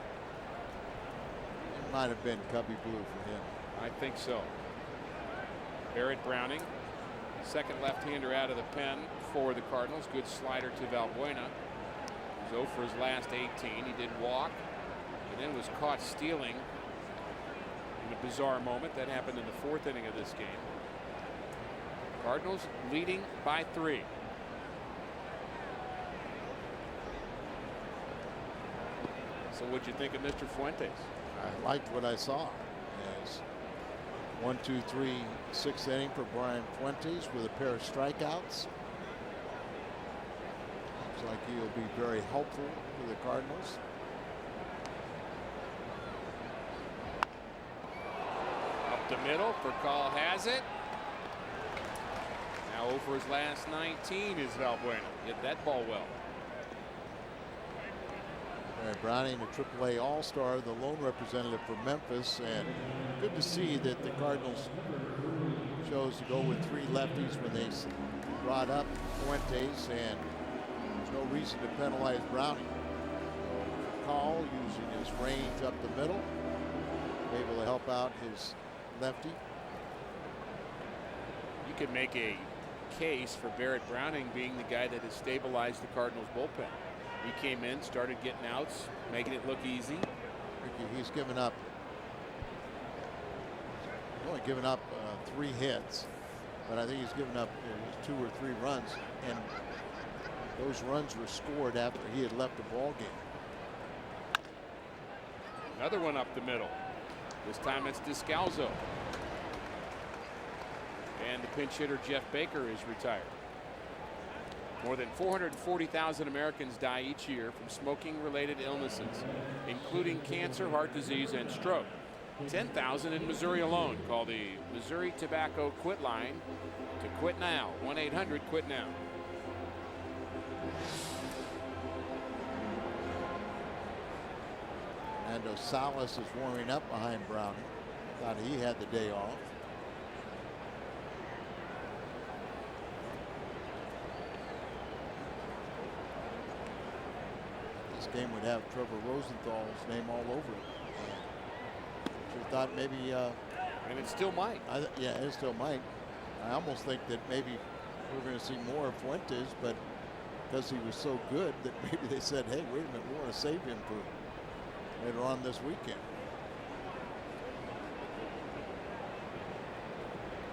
might have been Cubby blue for him. I think so. Barrett Browning, second left-hander out of the pen for the Cardinals. Good slider to Valbuena. He's 0 for his last 18. He did walk and then was caught stealing in a bizarre moment. That happened in the 4th inning of this game. Cardinals leading by 3. So what'd you think of Mr. Fuentes? I liked what I saw. As 1, 2, 3, 6th inning for Brian Fuentes with a pair of strikeouts. Looks like he'll be very helpful to the Cardinals. Up the middle for Call has it. Now over his last 19 is Valbuena. Hit that ball well. Browning, a AAA All-Star, the lone representative for Memphis, and good to see that the Cardinals chose to go with 3 lefties when they brought up Fuentes, and there's no reason to penalize Browning. So Call using his range up the middle, able to help out his lefty. You could make a case for Barrett Browning being the guy that has stabilized the Cardinals bullpen. He came in, started getting outs, making it look easy. He's only given up 3 hits, but I think he's given up 2 or 3 runs, and those runs were scored after he had left the ball game. Another one up the middle. This time it's Descalzo. And the pinch hitter Jeff Baker is retired. More than 440,000 Americans die each year from smoking-related illnesses, including cancer, heart disease, and stroke. 10,000 in Missouri alone. Call the Missouri Tobacco Quit Line to quit now. 1-800-QUIT-NOW. Fernando Salas is warming up behind Browning. Thought he had the day off. This game would have Trevor Rosenthal's name all over it. Should have thought maybe. And it still might. Yeah, it still might. I almost think that maybe we're going to see more of Fuentes, but because he was so good that maybe they said, hey, wait a minute, we want to save him for later on this weekend.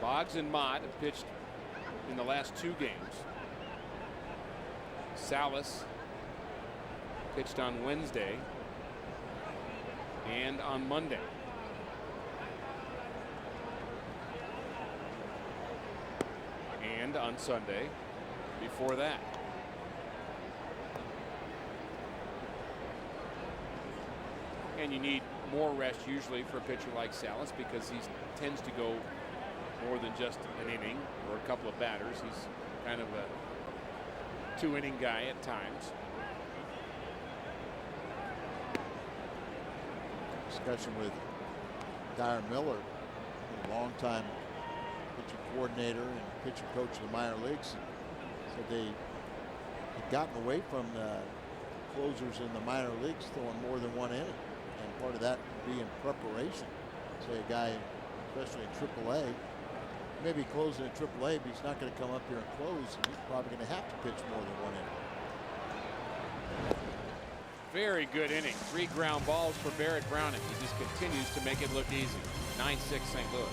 Boggs and Mott have pitched in the last 2 games. Salas pitched on Wednesday and on Monday. And on Sunday before that. And you need more rest usually for a pitcher like Salas because he tends to go more than just an inning or a couple of batters. He's kind of a 2-inning guy at times. Discussion with Dyer Miller, a longtime pitching coordinator and pitching coach of the minor leagues, said they had gotten away from the closers in the minor leagues throwing more than 1 inning, and part of that would be in preparation. Say a guy, especially in AAA, maybe closing in AAA, but he's not going to come up here and close, and he's probably going to have to pitch more than 1 inning. Very good inning. 3 ground balls for Barrett Browning. He just continues to make it look easy. 9-6 St. Louis.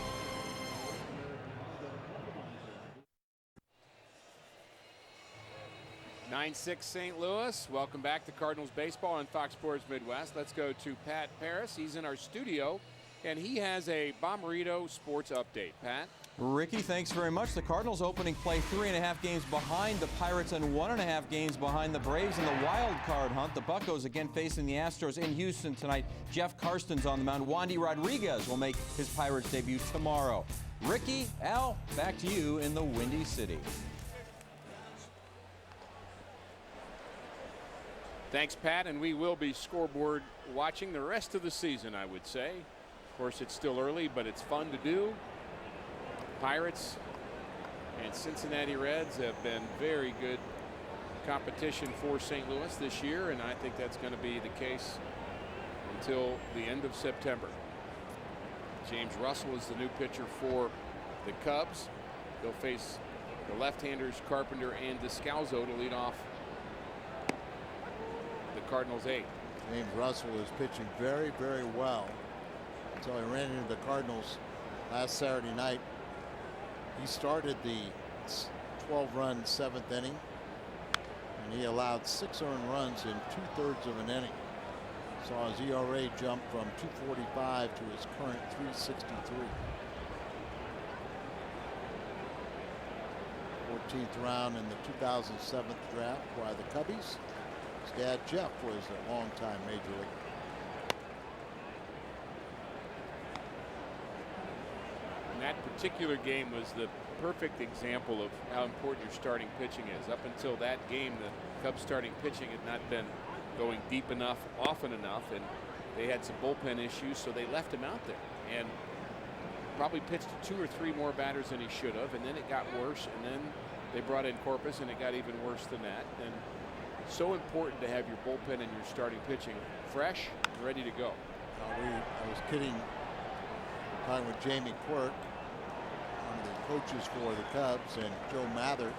St. Louis. Welcome back to Cardinals baseball on Fox Sports Midwest. Let's go to Pat Paris. He's in our studio, and he has a Bommarito sports update. Pat? Ricky, thanks very much. The Cardinals opening play 3.5 games behind the Pirates and 1.5 games behind the Braves in the wild card hunt. The Buccos again facing the Astros in Houston tonight. Jeff Karsten's on the mound. Wandy Rodriguez will make his Pirates debut tomorrow. Ricky, Al, back to you in the Windy City. Thanks, Pat, and we will be scoreboard watching the rest of the season, I would say. Of course, it's still early, but it's fun to do. Pirates and Cincinnati Reds have been very good competition for St. Louis this year, and I think that's going to be the case until the end of September. James Russell is the new pitcher for the Cubs. They'll face the left-handers Carpenter and Descalzo to lead off the Cardinals' 8th. James Russell is pitching very, very well until he ran into the Cardinals last Saturday night. He started the 12-run 7th inning, and he allowed 6 earned runs in 2/3 of an inning. Saw his ERA jump from 2.45 to his current 3.63. 14th round in the 2007 draft by the Cubbies. His dad Jeff was a longtime major league. And that particular game was the perfect example of how important your starting pitching is. Up until that game, the Cubs starting pitching had not been going deep enough, often enough, and they had some bullpen issues, so they left him out there and probably pitched to 2 or 3 more batters than he should have, and then it got worse, and then they brought in Corpus, and it got even worse than that. And so important to have your bullpen and your starting pitching fresh and ready to go. I was kidding, talking with Jamie Quirk, one of the coaches for the Cubs, and Joe Mather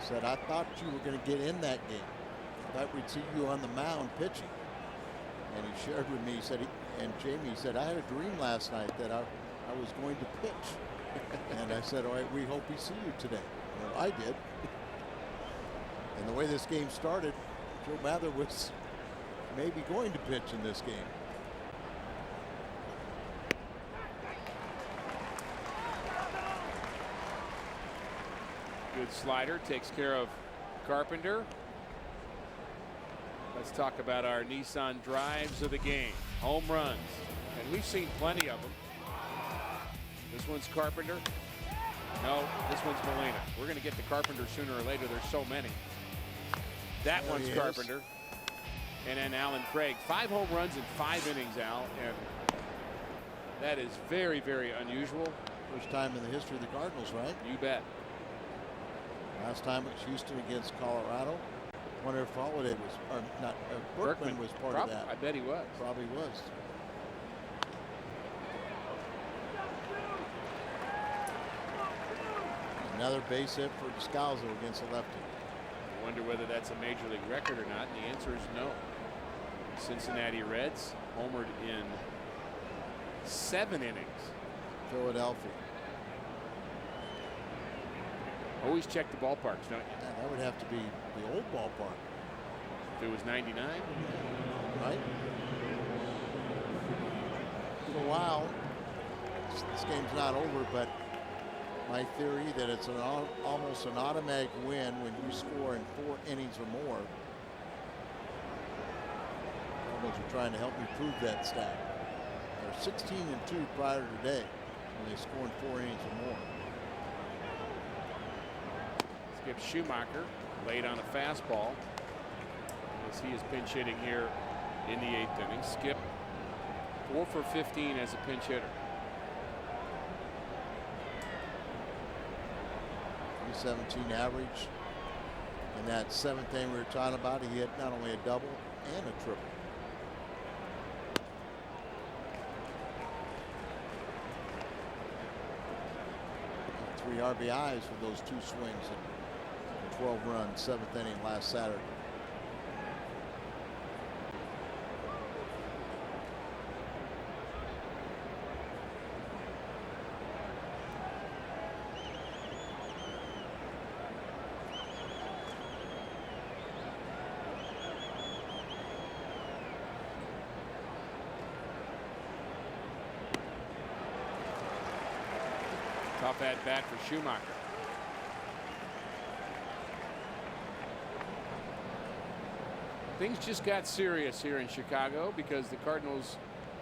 said, I thought you were going to get in that game. I thought we'd see you on the mound pitching. And he shared with me, he said, and Jamie said, I had a dream last night that I was going to pitch. And I said, all right, we hope we see you today. Well, I did. And the way this game started, Joe Mather was maybe going to pitch in this game. Good slider, takes care of Carpenter. Let's talk about our Nissan drives of the game. Home runs. And we've seen plenty of them. This one's Carpenter. No, this one's Molina. We're going to get to Carpenter sooner or later. There's so many. That one's Carpenter. And then Alan Craig. 5 home runs in 5 innings, Al. And that is very, very unusual. First time in the history of the Cardinals, right? You bet. Last time it was Houston against Colorado. Wonder if Holiday was, or not, Berkman was part of that. I bet he was. Probably was. Another base hit for Descalzo against a lefty. I wonder whether that's a major league record or not. And the answer is no. Cincinnati Reds homered in 7 innings. Philadelphia. Always check the ballparks, don't you? Yeah, that would have to be the old ballpark. If it was 99. Right? For a while, this game's not over, but my theory that it's almost an automatic win when you score in 4 innings or more. Cardinals are trying to help me prove that stat. They're 16-2 prior to today when they score in 4 innings or more. Skip Schumacher late on a fastball as he is pinch hitting here in the 8th inning. Skip 4 for 15 as a pinch hitter. 317 average. In that 7th inning we were talking about, he hit not only a double and a triple. And 3 RBIs for those 2 swings and 12-run 7th inning last Saturday. Tough at bat for Schumacher. Things just got serious here in Chicago because the Cardinals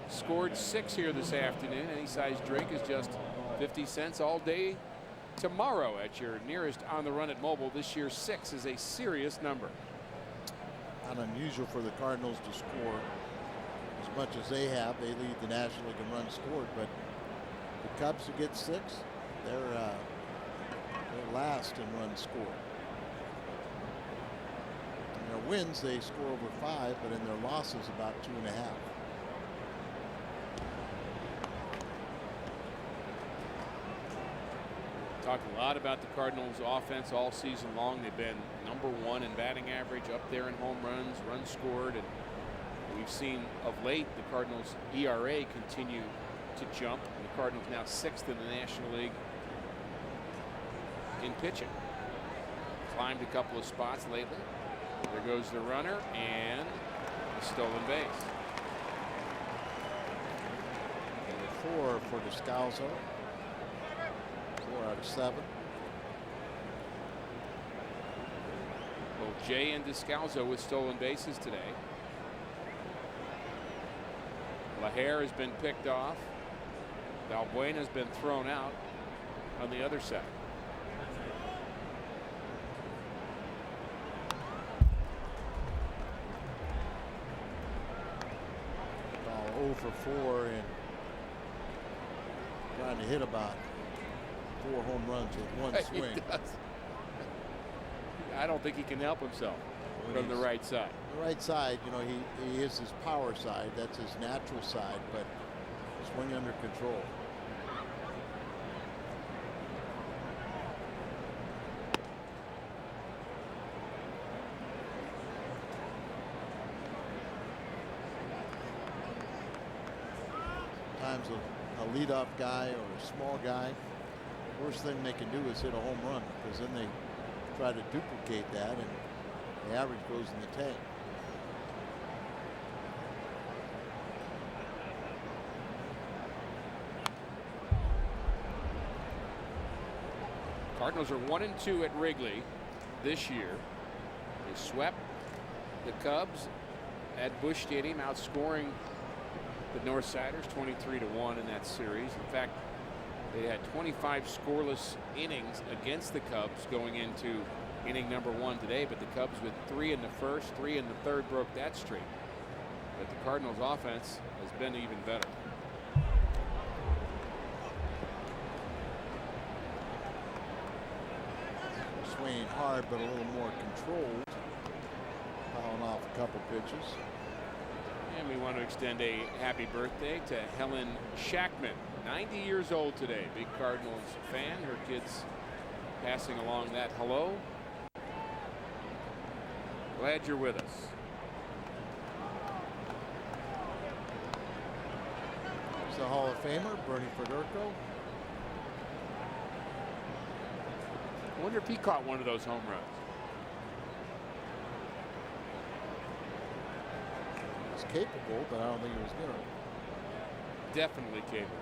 scored 6 here this afternoon. Any size drink is just 50 cents all day tomorrow at your nearest On the Run at Mobile. This year 6 is a serious number. Not unusual for the Cardinals to score as much as they have. They lead the National League in runs scored, but the Cubs who get 6, they're last in runs scored. In their wins, they score over 5, but in their losses, about 2.5. Talked a lot about the Cardinals offense all season long. They've been #1 in batting average, up there in home runs, runs scored, and we've seen of late the Cardinals ERA continue to jump. And the Cardinals now 6th in the National League in pitching. Climbed a couple of spots lately. There goes the runner and a stolen base. 4 for Descalso. 4 out of 7. Both Jay and Descalso with stolen bases today. LaHare has been picked off. Valbuena's been thrown out on the other side. Ball 0 for 4 and trying to hit about 4 home runs with one swing. He does. I don't think he can help himself from the right side. The right side, you know, he is his power side. That's his natural side, but swing under control. Sometimes a leadoff guy or a small guy, worst thing they can do is hit a home run, because then they try to duplicate that and the average goes in the tank. Cardinals are 1-2 at Wrigley this year. They swept the Cubs at Busch Stadium, outscoring the Northsiders 23-1 in that series. In fact, they had 25 scoreless innings against the Cubs going into inning number 1 today, but the Cubs with 3 in the first, 3 in the third broke that streak. But the Cardinals offense has been even better. Swinging hard, but a little more controlled. Fouling off a couple pitches. And we want to extend a happy birthday to Helen Shackman, 90 years old today. Big Cardinals fan. Her kids passing along that hello. Glad you're with us. There's the Hall of Famer, Bernie Federico. I wonder if he caught one of those home runs. He's capable, but I don't think he was going to. Definitely capable.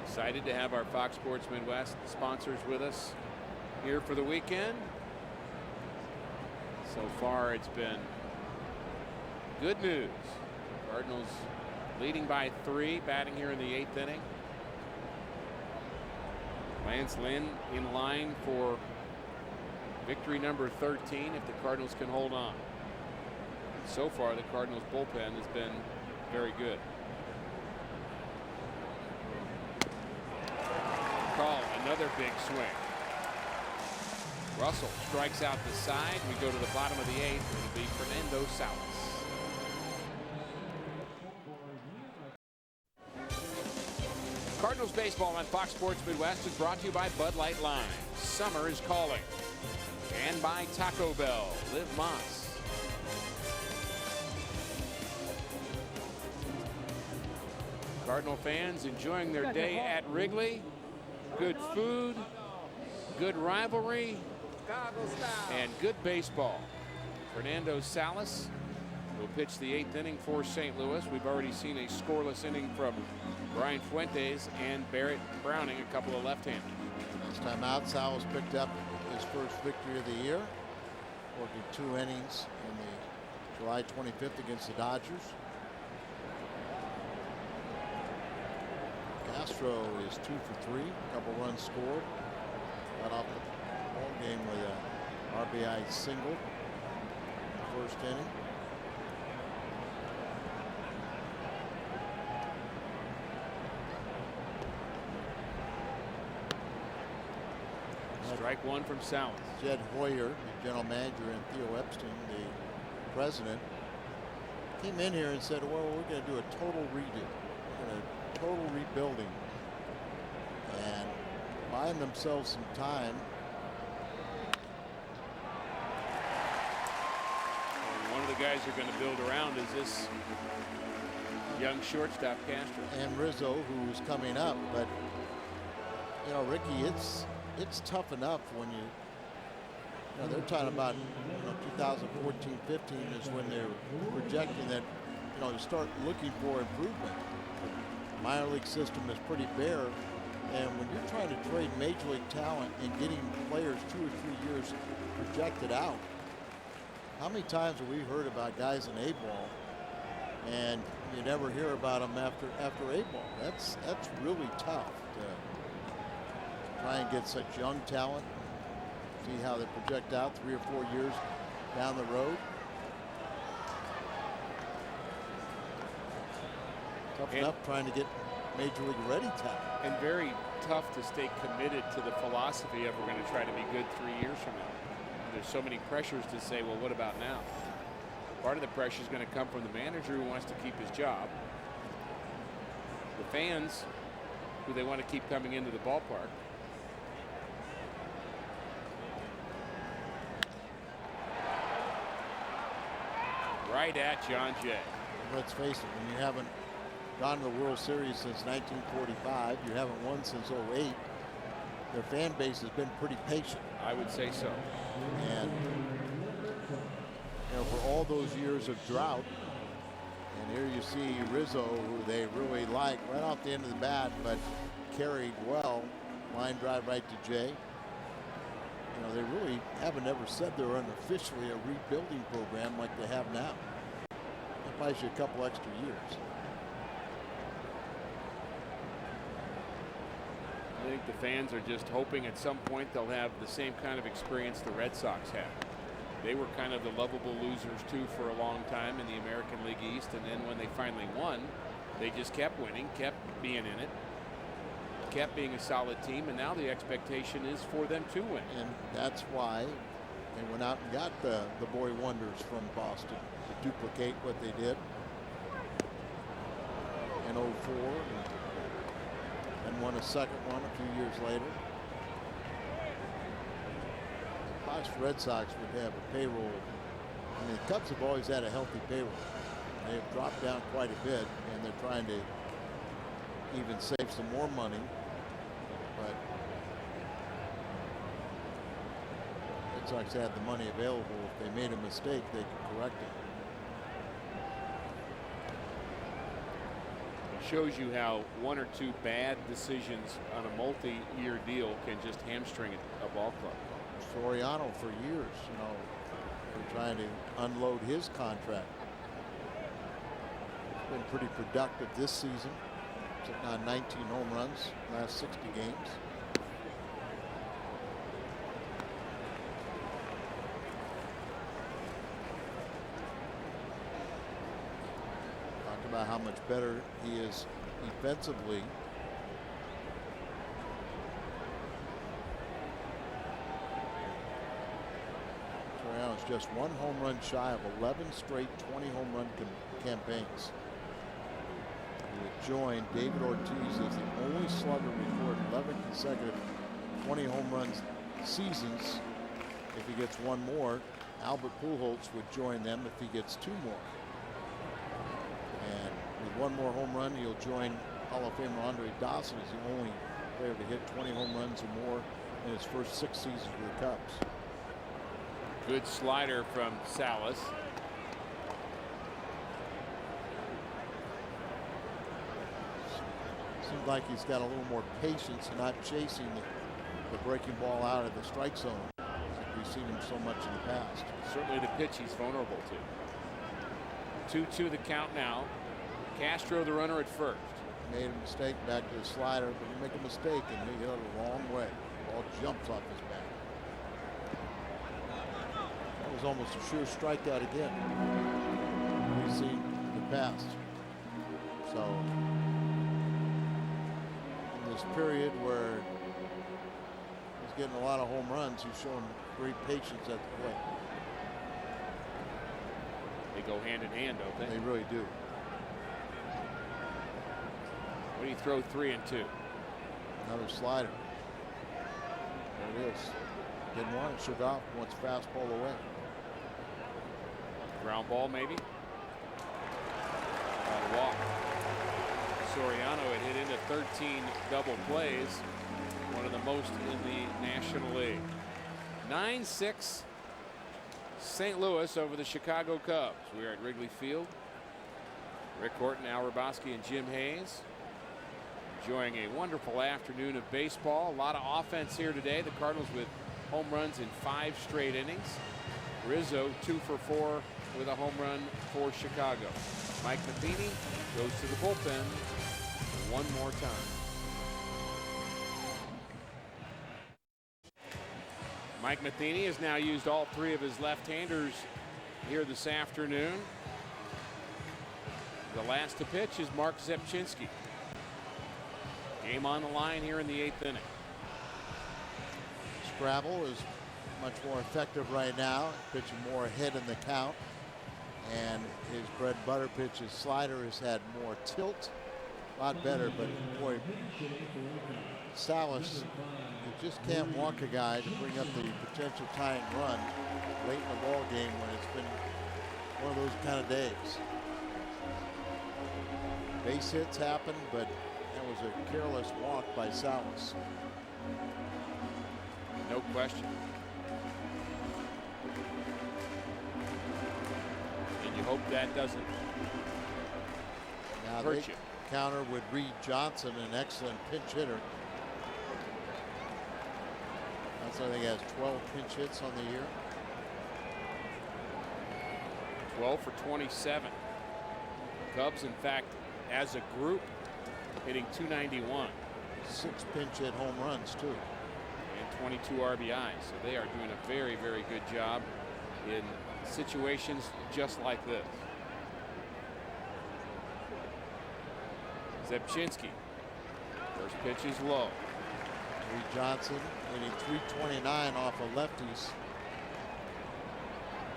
Excited to have our Fox Sports Midwest sponsors with us here for the weekend. So far, it's been good news. Cardinals leading by 3, batting here in the 8th inning. Lance Lynn in line for victory number 13 if the Cardinals can hold on. So far, the Cardinals bullpen has been very good. Call, another big swing. Russell strikes out the side. We go to the bottom of the 8th. It'll be Fernando Salas. Cardinals baseball on Fox Sports Midwest is brought to you by Bud Light Lime. Summer is calling. And by Taco Bell. Liv Moss. Cardinal fans enjoying their day at Wrigley. Good food, good rivalry, and good baseball. Fernando Salas will pitch the 8th inning for St. Louis. We've already seen a scoreless inning from Brian Fuentes and Barrett Browning, a couple of left-handers. This time out, Salas picked up his first victory of the year, working 2 innings in the July 25th against the Dodgers. Castro is 2 for 3, a couple runs scored. Got off the ball game with a RBI single in the first inning. Strike 1 from Salas. Jed Hoyer, the general manager, and Theo Epstein, the president, came in here and said, well, we're going to do a total redo. We're going to total rebuilding and buying themselves some time. And one of the guys they're going to build around is this young shortstop Castro. And Rizzo, who's coming up. But, you know, Ricky, it's tough enough when they're talking about 2014-15 is when they're projecting that, you start looking for improvement. The minor league system is pretty bare. And when you're trying to trade major league talent and getting players 2 or 3 years projected out, how many times have we heard about guys in A-ball and you never hear about them after A-ball? That's really tough to try and get such young talent, see how they project out 3 or 4 years down the road. Tough enough trying to get major league ready talent. And very tough to stay committed to the philosophy of we're going to try to be good 3 years from now. There's so many pressures to say, well, what about now? Part of the pressure is going to come from the manager who wants to keep his job. The fans who they want to keep coming into the ballpark. Right at John Jay. Let's face it, when you haven't gone to the World Series since 1945, you haven't won since '08, their fan base has been pretty patient. I would say so. And for all those years of drought, and here you see Rizzo, who they really like, right off the end of the bat, but carried well. Line drive right to Jay. They really haven't ever said they're unofficially a rebuilding program like they have now. That buys you a couple extra years. I think the fans are just hoping at some point they'll have the same kind of experience the Red Sox had. They were kind of the lovable losers too for a long time in the American League East, and then when they finally won, they just kept winning, kept being in it, kept being a solid team, and now the expectation is for them to win. And that's why they went out and got the boy wonders from Boston to duplicate what they did in '04 and won a second one a few years later. The Boston Red Sox would have a payroll. I mean, the Cubs have always had a healthy payroll. They've dropped down quite a bit, and they're trying to even save some more money. But Red Sox had the money available. If they made a mistake, they could correct it. Shows you how one or two bad decisions on a multi-year deal can just hamstring a ball club. Soriano for years, they're trying to unload his contract. Been pretty productive this season. Sitting on 19 home runs last 60 games. Talked about how much better he is defensively. Soriano's just one home run shy of 11 straight 20 home run campaigns. Join David Ortiz as the only slugger record 11 consecutive 20 home runs seasons. If he gets one more, Albert Pujols would join them if he gets two more. And with one more home run, he'll join Hall of Famer Andre Dawson as the only player to hit 20 home runs or more in his first 6 seasons with the Cubs. Good slider from Salas. Seems like he's got a little more patience and not chasing the breaking ball out of the strike zone like we've seen him so much in the past. Certainly the pitch he's vulnerable to. 2-2 the count now. Castro the runner at first. Made a mistake back to the slider, but he make a mistake and he hit it a long way. Ball jumps off his back. That was almost a sure strikeout again. We've seen in the past. So in this period where he's getting a lot of home runs, he's showing great patience at the plate. They go hand in hand, don't they? They really do. What do you throw 3 and 2? Another slider. There it is. Didn't want it, shook off, wants fastball away. Ground ball maybe. Walk. Soriano had hit into 13 double plays, one of the most in the National League. 9-6 St. Louis over the Chicago Cubs. We are at Wrigley Field. Rick Horton, Al Hrabosky, and Jim Hayes enjoying a wonderful afternoon of baseball. A lot of offense here today. The Cardinals with home runs in 5 straight innings. Rizzo 2 for 4 with a home run for Chicago. Mike Matheny goes to the bullpen one more time. Mike Matheny has now used all 3 of his left-handers here this afternoon. The last to pitch is Mark Zepchinski. Game on the line here in the 8th inning. Scrabble is much more effective right now, pitching more ahead in the count. And his bread and butter pitch, his slider, has had more tilt. A lot better, but boy, Salas, you just can't walk a guy to bring up the potential tying run late in the ball game when it's been one of those kind of days. Base hits happen, but that was a careless walk by Salas. No question. And you hope that doesn't hurt you. Counter with Reed Johnson, an excellent pinch hitter. That's, I think, has 12 pinch hits on the year. 12 for 27. Cubs, in fact, as a group, hitting .291. 6 pinch hit home runs, too. And 22 RBIs. So they are doing a very, very good job in situations just like this. Zepchinski. First pitch is low. Reed Johnson hitting .329 off of lefties.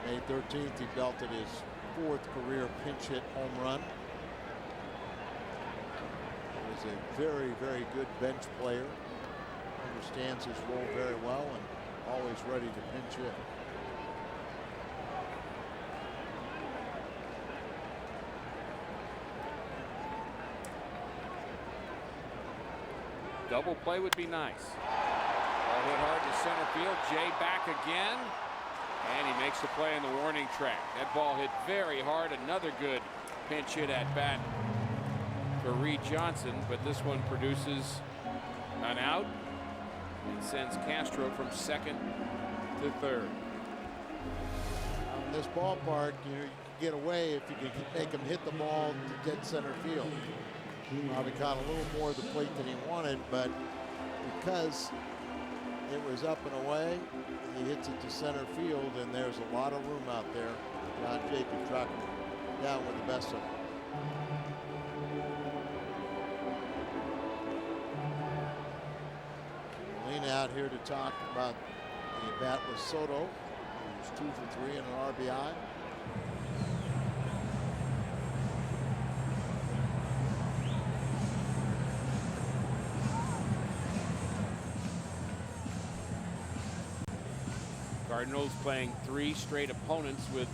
May 13th, he belted his 4th career pinch hit home run. He is a very, very good bench player. Understands his role very well and always ready to pinch hit. Double play would be nice. Ball hit hard to center field. Jay back again. And he makes the play in the warning track. That ball hit very hard. Another good pinch hit at bat for Reed Johnson. But this one produces an out and sends Castro from second to third. In this ballpark, you can get away if you can make him hit the ball to dead center field. Probably caught a little more of the plate than he wanted, but because it was up and away, he hits it to center field, and there's a lot of room out there. John Jacob tracking down with the best of them. Lean out here to talk about the at-bat with Soto, who's 2 for 3 and an RBI. Cardinals playing 3 straight opponents with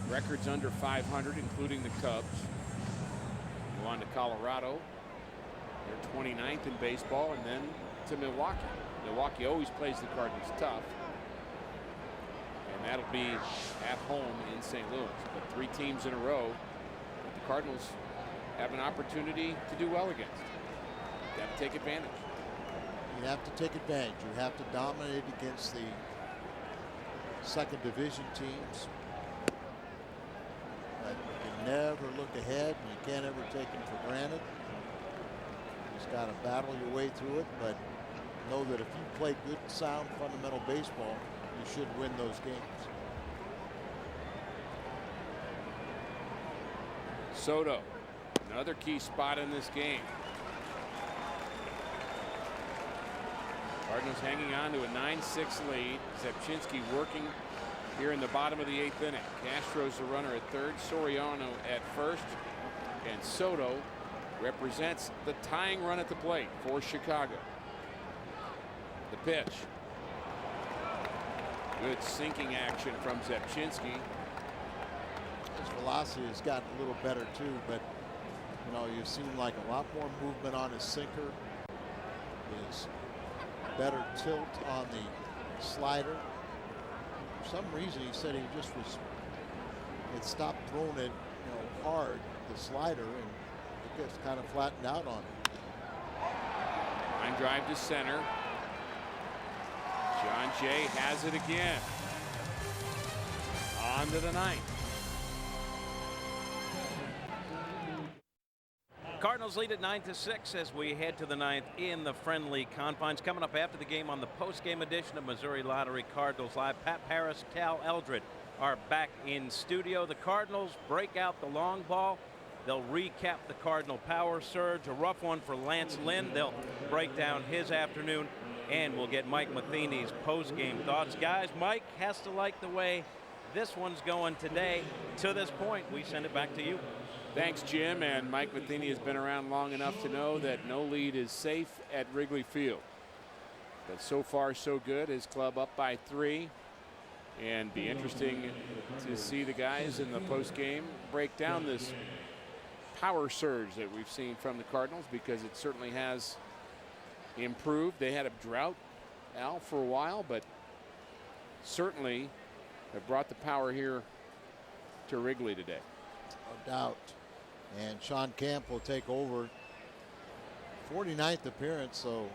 records under 500, including the Cubs. Go on to Colorado. They're 29th in baseball, and then to Milwaukee. Milwaukee always plays the Cardinals tough. And that'll be at home in St. Louis. But 3 teams in a row that the Cardinals have an opportunity to do well against. You have to take advantage. You have to take advantage. You have to dominate against the second division teams. But you can never look ahead, and you can't ever take them for granted. You just got to battle your way through it, but know that if you play good, sound, fundamental baseball, you should win those games. Soto, another key spot in this game. Cardinals hanging on to a 9-6 lead. Zepchinski working here in the bottom of the 8th inning. Castro's the runner at third, Soriano at first, and Soto represents the tying run at the plate for Chicago. The pitch. Good sinking action from Zepchinski. His velocity has gotten a little better too, but You know, you've seen like a lot more movement on his sinker, his better tilt on the slider. For some reason, he said he just had stopped throwing it, hard, the slider, and it gets kind of flattened out on him. Line drive to center. John Jay has it again. On to the ninth. Cardinals lead at 9-6 as we head to the ninth in the friendly confines. Coming up after the game on the post-game edition of Missouri Lottery Cardinals Live, Pat Paris, Cal Eldred are back in studio. The Cardinals break out the long ball. They'll recap the Cardinal power surge, a rough one for Lance Lynn. They'll break down his afternoon, and we'll get Mike Matheny's post-game thoughts. Guys, Mike has to like the way this one's going today. To this point, we send it back to you. Thanks, Jim. And Mike Matheny has been around long enough to know that no lead is safe at Wrigley Field. But so far, so good. His club up by 3. And be interesting to see the guys in the post-game break down this power surge that we've seen from the Cardinals, because it certainly has improved. They had a drought, Al, for a while, but certainly have brought the power here to Wrigley today. No doubt. And Sean Camp will take over. 49th appearance, so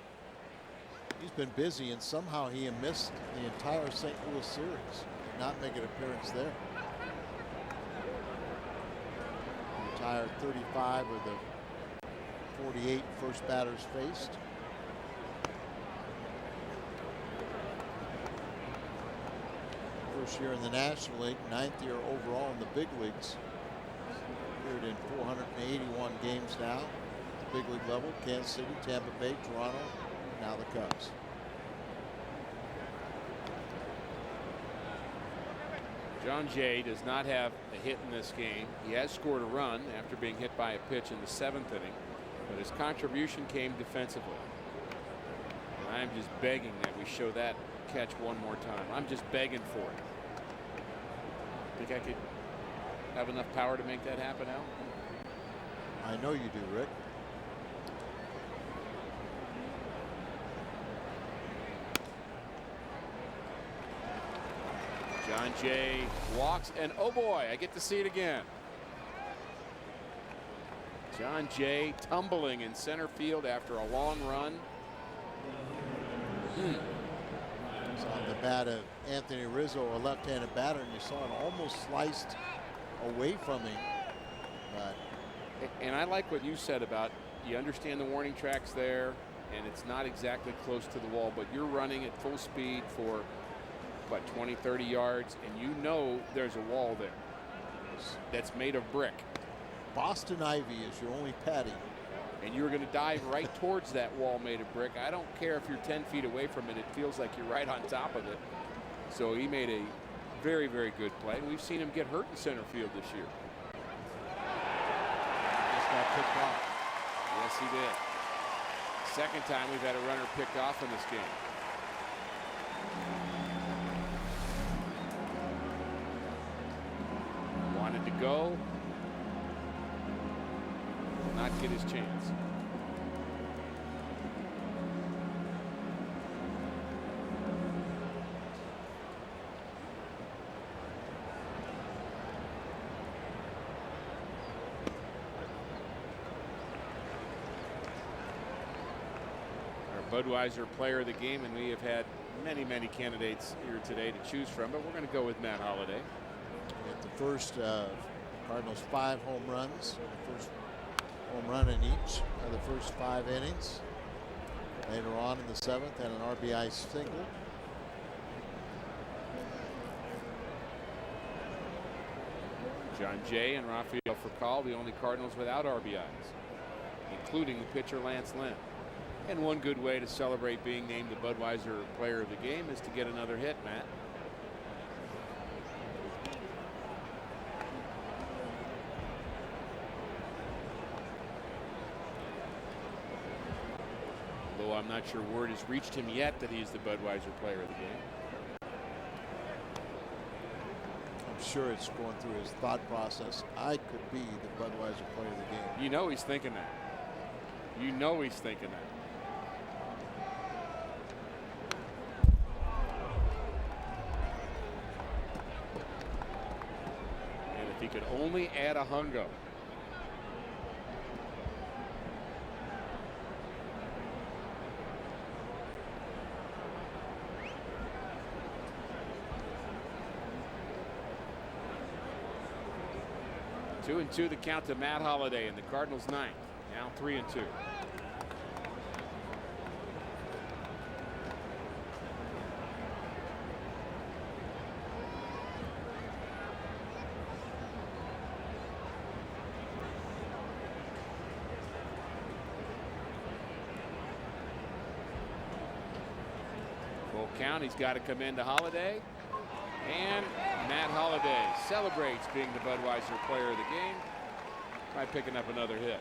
he's been busy, and somehow he missed the entire St. Louis series. Did not make an appearance there. Retired 35 of the 48 first batters faced. First year in the National League, 9th year overall in the big leagues. Appeared in 481 games now. The big league level: Kansas City, Tampa Bay, Toronto, now the Cubs. John Jay does not have a hit in this game. He has scored a run after being hit by a pitch in the 7th inning, but his contribution came defensively. And I'm just begging that we show that catch one more time. I'm just begging for it. Think I could have enough power to make that happen, Al? I know you do, Rick. John Jay walks, and oh boy, I get to see it again. John Jay tumbling in center field after a long run. It's on the bat of Anthony Rizzo, a left-handed batter, and you saw it almost sliced away from him. But and I like what you said about, you understand the warning tracks there, and it's not exactly close to the wall, but you're running at full speed for what, 20, 30 yards, and you know there's a wall there that's made of brick. Boston Ivy is your only patty. And you're going to dive right towards that wall made of brick. I don't care if you're 10 feet away from it. It feels like you're right on top of it. So he made a very, very good play. We've seen him get hurt in center field this year. Just got picked off. Yes, he did. Second time we've had a runner picked off in this game. Wanted to go. Will not get his chance. Our Budweiser player of the game, and we have had many, many candidates here today to choose from, but we're going to go with Matt Holliday. At the first Cardinals 5 home runs, the first home run in each of the first 5 innings. Later on in the 7th, and an RBI single. John Jay and Rafael Furcal, the only Cardinals without RBIs, including the pitcher Lance Lynn. And one good way to celebrate being named the Budweiser player of the game is to get another hit, Matt. Though I'm not sure word has reached him yet that he's the Budweiser player of the game. I'm sure it's going through his thought process. I could be the Budweiser player of the game. You know he's thinking that. You know he's thinking that. And if he could only add a hungo. Two and two the count to Matt Holliday in the Cardinals' ninth. Now 3-2. Full count. He's got to come into Holliday. And Matt Holliday celebrates being the Budweiser player of the game by picking up another hit.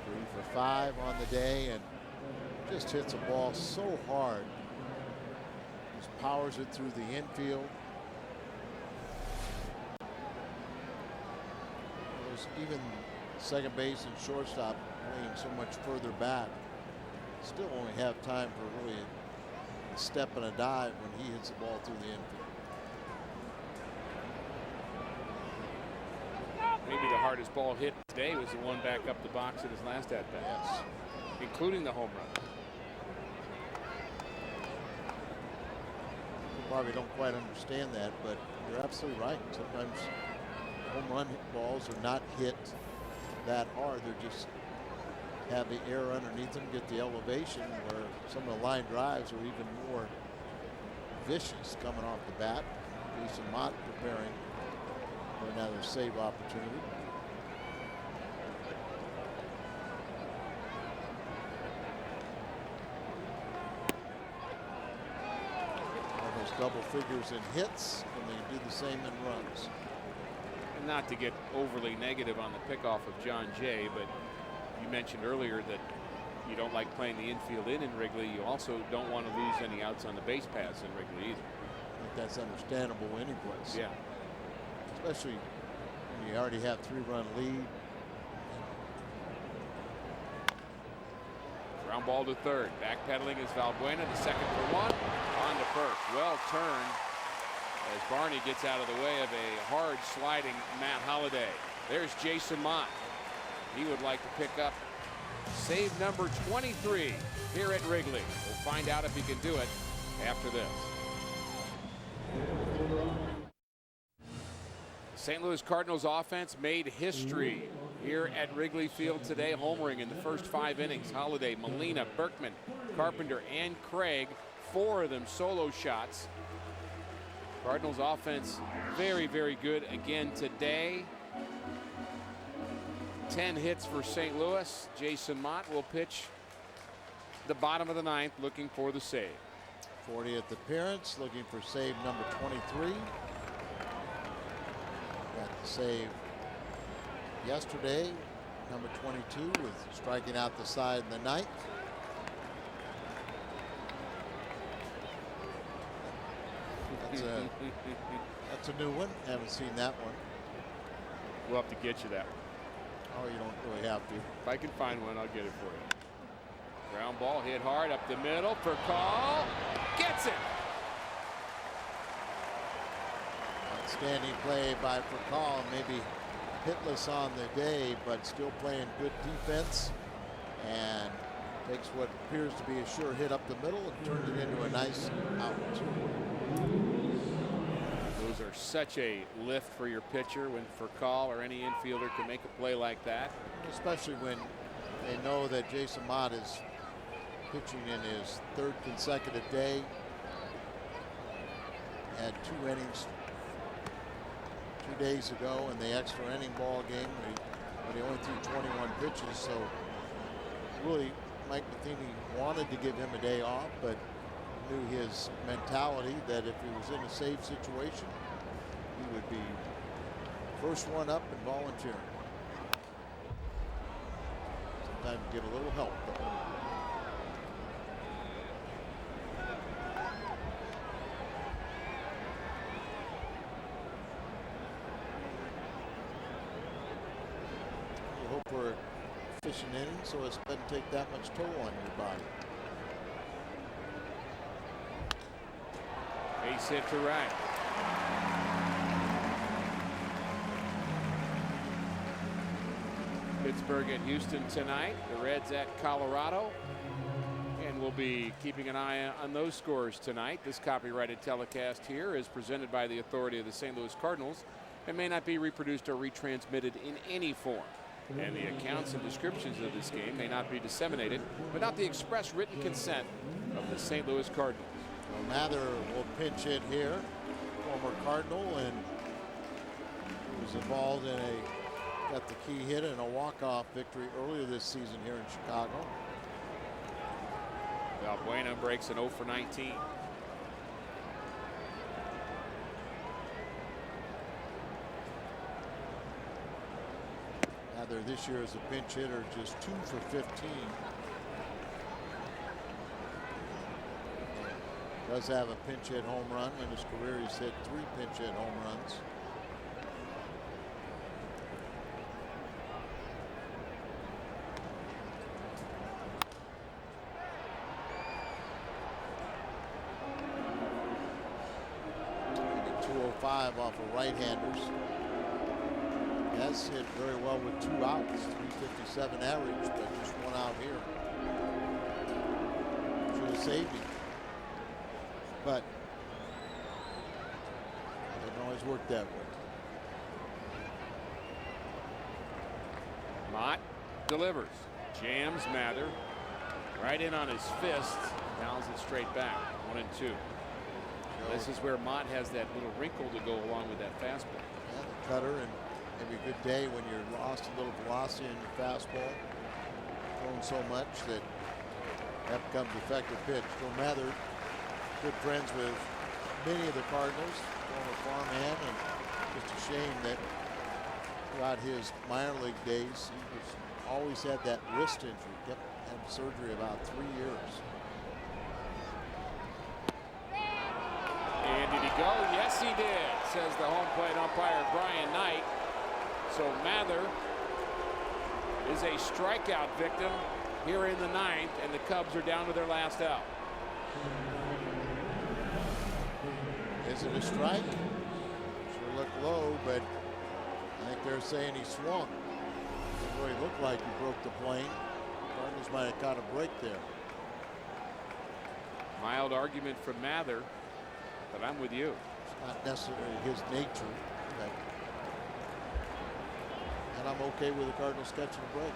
Three for 5 on the day, and just hits a ball so hard. Just powers it through the infield. Even second base and shortstop playing so much further back. Still only have time for really a step and a dive when he hits the ball through the infield. Maybe the hardest ball hit today was the one back up the box in his last at bat. Yes. Including the home run. You probably don't quite understand that, but you're absolutely right. Sometimes home run balls are not hit that hard. They're just have the air underneath them, get the elevation, where some of the line drives are even more vicious coming off the bat. Jason Mott preparing for another save opportunity. Almost double figures in hits, and they do the same in runs. And not to get overly negative on the pickoff of John Jay, but you mentioned earlier that you don't like playing the infield in Wrigley. You also don't want to lose any outs on the base paths in Wrigley either. I think that's understandable any place. Yeah. Especially when you already have 3-run lead. Ground ball to third. Backpedaling is Valbuena. The second for one. On to first. Well turned as Barney gets out of the way of a hard sliding Matt Holliday. There's Jason Mott. He would like to pick up save number 23 here at Wrigley. We'll find out if he can do it after this. St. Louis Cardinals offense made history here at Wrigley Field today, homering in the first 5 innings. Holliday, Molina, Berkman, Carpenter, and Craig, 4 of them solo shots. Cardinals offense very, very good again today. 10 hits for St. Louis. Jason Mott will pitch the bottom of the 9th, looking for the save. 40th appearance, looking for save number 23. Got the save yesterday, number 22, with striking out the side in the 9th. That's a new one. Haven't seen that one. We'll have to get you that one. Oh, you don't really have to. If I can find one, I'll get it for you. Ground ball hit hard up the middle for Call. Gets it. Outstanding play by Furcal. Maybe hitless on the day, but still playing good defense. And takes what appears to be a sure hit up the middle and turns it into a nice out. Those are such a lift for your pitcher when Furcal or any infielder can make a play like that. Especially when they know that Jason Mott is pitching in his 3rd consecutive day. Had 2 innings 2 days ago in the extra inning ball game, but he only threw 21 pitches. So really, Mike Matheny wanted to give him a day off, but knew his mentality that if he was in a safe situation, he would be first one up and volunteering. Sometimes you get a little help. exhibition inning, so it doesn't take that much toll on your body. Base hit to right. Pittsburgh at Houston tonight. The Reds at Colorado. And we'll be keeping an eye on those scores tonight. This copyrighted telecast here is presented by the authority of the St. Louis Cardinals and may not be reproduced or retransmitted in any form. And the accounts and descriptions of this game may not be disseminated without the express written consent of the St. Louis Cardinals. Well, Mather will pinch hit here, former Cardinal, and was involved in got the key hit in a walk-off victory earlier this season here in Chicago. Valbuena breaks an 0 for 19. Mather this year as a pinch hitter, just 2 for 15. Does have a pinch hit home run. In his career, he's hit 3 pinch hit home runs. Off of right-handers. Has hit very well with 2 outs, 357 average, but just 1 out here. Should have saved him. But it doesn't always work that way. Mott delivers. Jams Mather. Right in on his fist. Fouls it straight back. 1-2. This is where Mott has that little wrinkle to go along with that fastball. Yeah, the cutter, and maybe a good day when you're lost a little velocity in your fastball, thrown so much that becomes effective pitch. Joe Mather, good friends with many of the Cardinals, former farmhand, and just a shame that throughout his minor league days, he was always had that wrist injury. Kept having surgery about 3 years. And did he go? Yes, he did, says the home plate umpire, Brian Knight. So Mather is a strikeout victim here in the 9th, and the Cubs are down to their last out. Is it a strike? Sure looked low, but I think they're saying he swung. It really looked like he broke the plane. Cardinals might have caught a break there. Mild argument from Mather, but I'm with you. It's not necessarily his nature. And I'm okay with the Cardinals catching a break.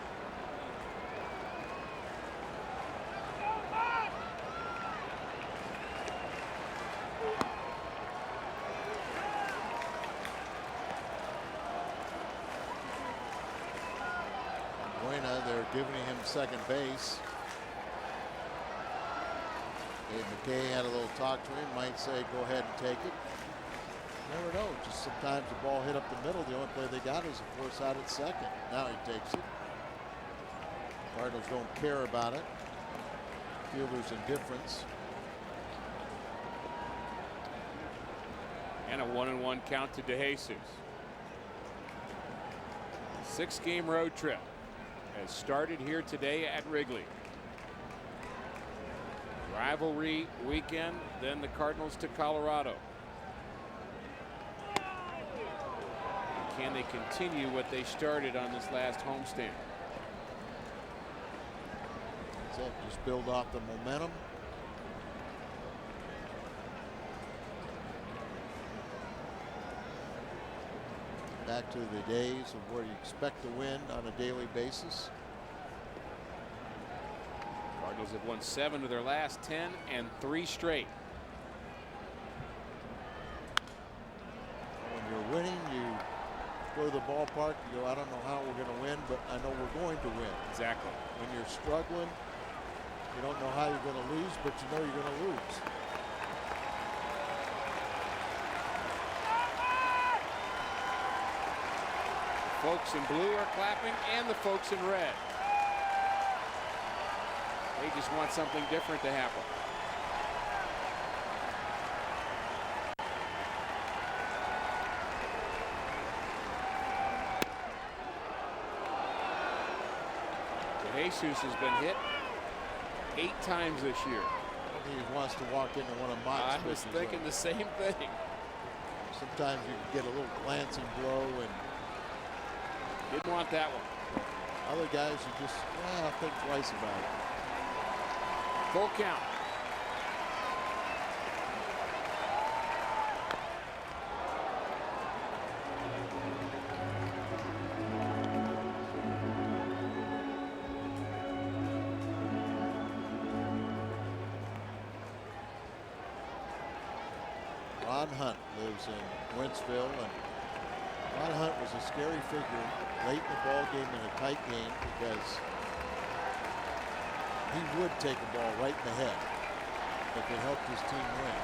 Buena, they're giving him second base. Dave McKay had a little talk to him, might say go ahead and take it. Never know, just sometimes the ball hit up the middle. The only play they got is a force out at second. Now he takes it. Cardinals don't care about it. Fielder's indifference. And a 1-1 count to DeJesus. 6-game road trip has started here today at Wrigley. Rivalry weekend, then the Cardinals to Colorado. Can they continue what they started on this last homestand? So just build off the momentum. Back to the days of where you expect to win on a daily basis. Cardinals have won 7 of their last 10 and 3 straight. When you're winning, you go to the ballpark, you go, I don't know how we're going to win, but I know we're going to win. Exactly. When you're struggling, you don't know how you're going to lose, but you know you're going to lose. The folks in blue are clapping, and the folks in red. They just want something different to happen. Jesus has been hit 8 times this year. He wants to walk into one of Mott's I was pitches. thinking the same thing. Sometimes you can get a little glancing blow, and Didn't want that one. other guys you just think twice about it. Full count. Ron Hunt lives in Wentzville, and Ron Hunt was a scary figure late in the ball game in a tight game because he would take a ball right in the head if it helped his team win.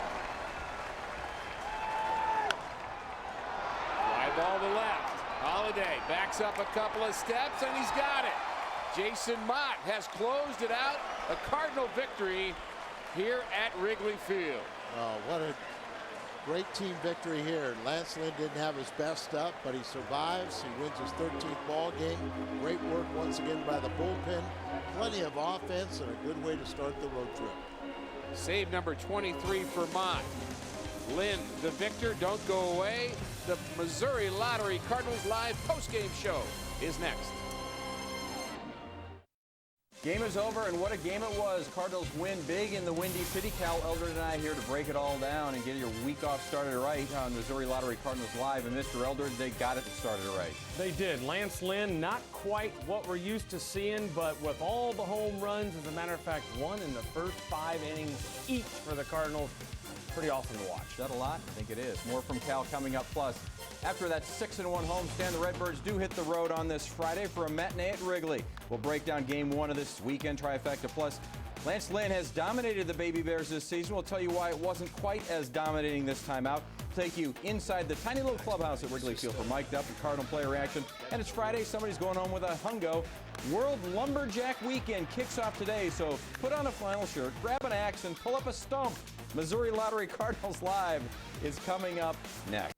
Fly ball to left. Holiday backs up a couple of steps, and he's got it. Jason Mott has closed it out. A Cardinal victory here at Wrigley Field. Oh, what a great team victory here. Lance Lynn didn't have his best stuff, but he survives. He wins his 13th ball game. Great work once again by the bullpen. Plenty of offense and a good way to start the road trip. Save number 23 for Mott. Lynn, the victor, don't go away. The Missouri Lottery Cardinals Live postgame show is next. Game is over, and what a game it was. Cardinals win big in the Windy City. Cal Eldred and I here to break it all down and get your week off started right on Missouri Lottery Cardinals Live. And Mr. Eldred, they got it started right. They did. Lance Lynn, not quite what we're used to seeing, but with all the home runs, as a matter of fact, one in the first 5 innings each for the Cardinals. Pretty awesome to watch. Is that a lot? I think it is. More from Cal coming up. Plus, after that 6-1 homestand, the Redbirds do hit the road on this Friday for a matinee at Wrigley. We'll break down game 1 of this weekend trifecta. Plus, Lance Lynn has dominated the Baby Bears this season. We'll tell you why it wasn't quite as dominating this time out. Take you inside the tiny little clubhouse at Wrigley Field for Mic'd Up and Cardinal player reaction. And it's Friday. Somebody's going home with a hungo. World Lumberjack Weekend kicks off today, so put on a flannel shirt, grab an axe, and pull up a stump. Missouri Lottery Cardinals Live is coming up next.